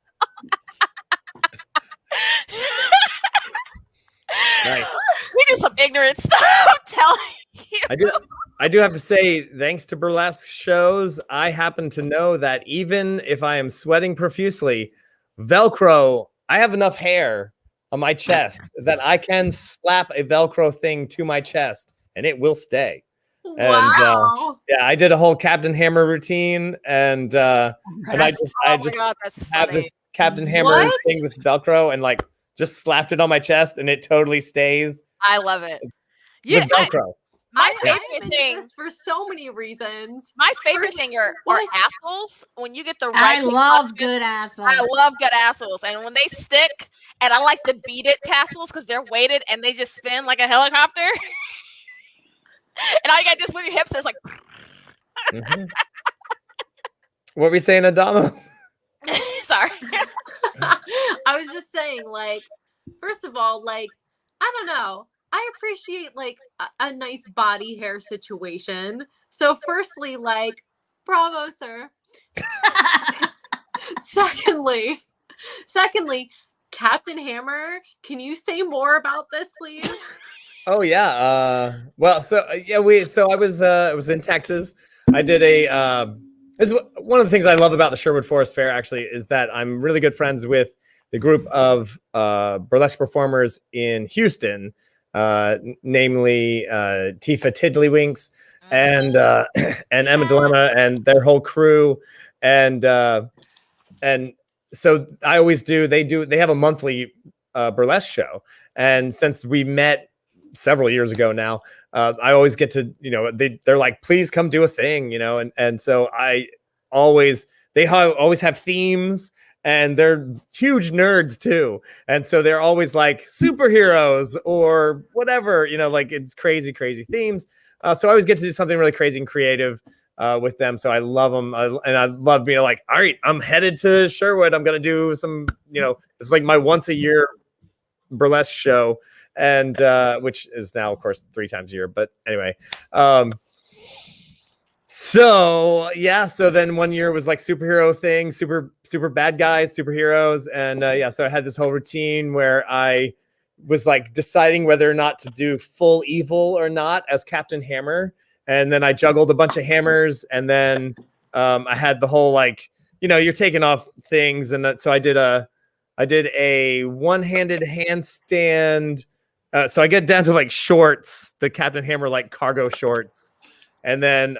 Nice. We do some ignorant stuff. I'm telling you. I do have to say, thanks to burlesque shows, I happen to know that even if I am sweating profusely, Velcro, I have enough hair on my chest that I can slap a Velcro thing to my chest and it will stay. Wow. And yeah, I did a whole Captain Hammer routine, and I just have this Captain Hammer thing with Velcro and like just slapped it on my chest and it totally stays. I love it. Yeah, With Velcro. My I'm favorite into thing this for so many reasons. My favorite thing are assholes. When you get the I right. love good assholes. I love good assholes, and when they stick, and I like the beat it tassels because they're weighted and they just spin like a helicopter. And all you got to do is move your hips. And it's like. Mm-hmm. What were we saying, Adamo? Sorry. I was just saying, like, first of all, like, I don't know. I appreciate like a nice body hair situation. So firstly, like, bravo, sir. Secondly, Captain Hammer, can you say more about this, please? Oh yeah. Well, so yeah, I was in Texas. I did one of the things I love about the Sherwood Forest Fair actually is that I'm really good friends with the group of burlesque performers in Houston. Namely Tifa Tiddlywinks and Emma Dilemma and their whole crew, and so I always do. They have a monthly burlesque show, and since we met several years ago now, I always get to they're like, please come do a thing, and so they always have themes. And they're huge nerds too. And so they're always like superheroes or whatever, like it's crazy, crazy themes. So I always get to do something really crazy and creative with them. So I love them. And I love being like, all right, I'm headed to Sherwood. I'm going to do some, it's like my once a year burlesque show. And which is now, of course, 3 times a year. But anyway, so then one year was like superhero thing, super bad guys, superheroes. And so I had this whole routine where I was like deciding whether or not to do full evil or not as Captain Hammer. And then I juggled a bunch of hammers. And then I had the whole, like, you're taking off things. And so I did I did a one-handed handstand. So I get down to like shorts, the Captain Hammer like cargo shorts, and then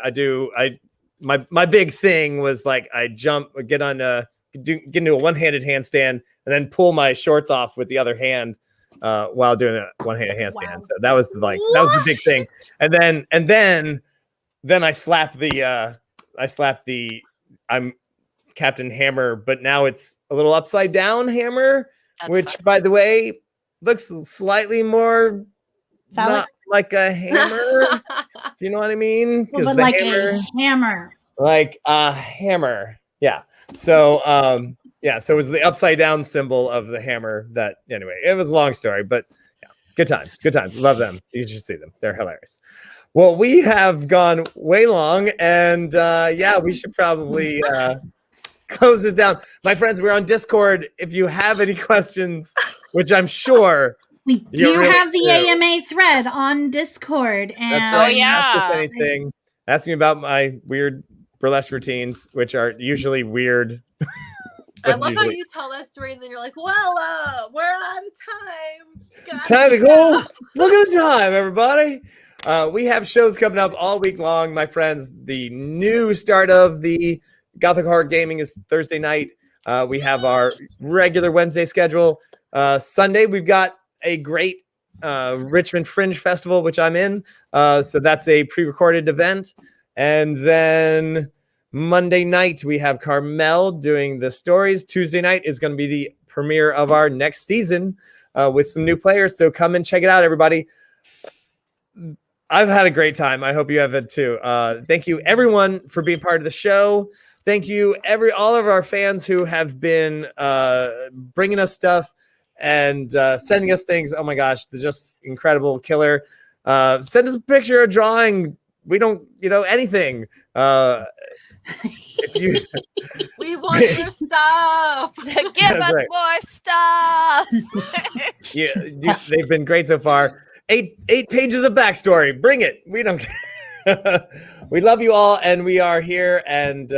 my big thing was like I get into a one-handed handstand, and then pull my shorts off with the other hand while doing a one-handed handstand. Wow. So that was the big thing. And then I slap the I'm Captain Hammer, but now it's a little upside down hammer, which by the way looks slightly more Phallic? not like a hammer. If you know what I mean? Well, but like a hammer. Like a hammer. Yeah. So so it was the upside down symbol of the hammer that anyway, it was a long story, but yeah, good times. Love them. You should see them. They're hilarious. Well, we have gone way long, and we should probably close this down. My friends, we're on Discord. If you have any questions, which I'm sure we do have the AMA thread on Discord. And that's right. Ask us anything. Ask me about my weird burlesque routines, which are usually weird. I love how you tell that story and then you're like, well, we're out of time. Time to go. Look at the time, everybody. We have shows coming up all week long, my friends. The new start of the Gothic Horror Gaming is Thursday night. We have our regular Wednesday schedule. Sunday, we've got a great Richmond Fringe Festival, which I'm in. So that's a pre-recorded event. And then Monday night, we have Carmel doing the stories. Tuesday night is going to be the premiere of our next season with some new players. So come and check it out, everybody. I've had a great time. I hope you have it too. Thank you, everyone, for being part of the show. Thank you, all of our fans who have been bringing us stuff and sending us things. Oh my gosh, they're just incredible, killer. Send us a picture, a drawing. We don't, anything. If you, we want your stuff. Give us more stuff. They've been great so far. 8 pages of backstory. Bring it. We don't care. We love you all, and we are here, and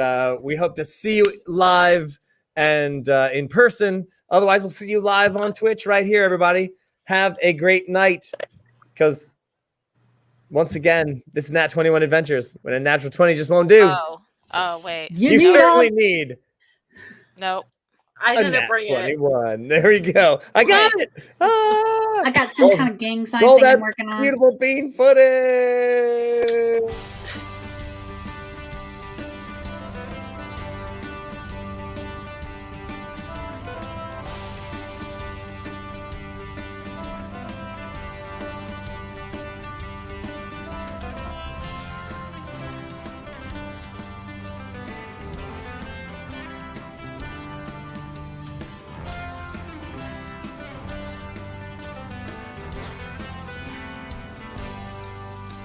we hope to see you live and in person. Otherwise, we'll see you live on Twitch right here, everybody. Have a great night, because once again, this is Nat21 Adventures. When a natural 20 just won't do. Oh, wait. You certainly need. Nope. I didn't bring 21. There we go. I got it. I got some kind of gang sign roll thing that I'm working on. Beautiful bean footage.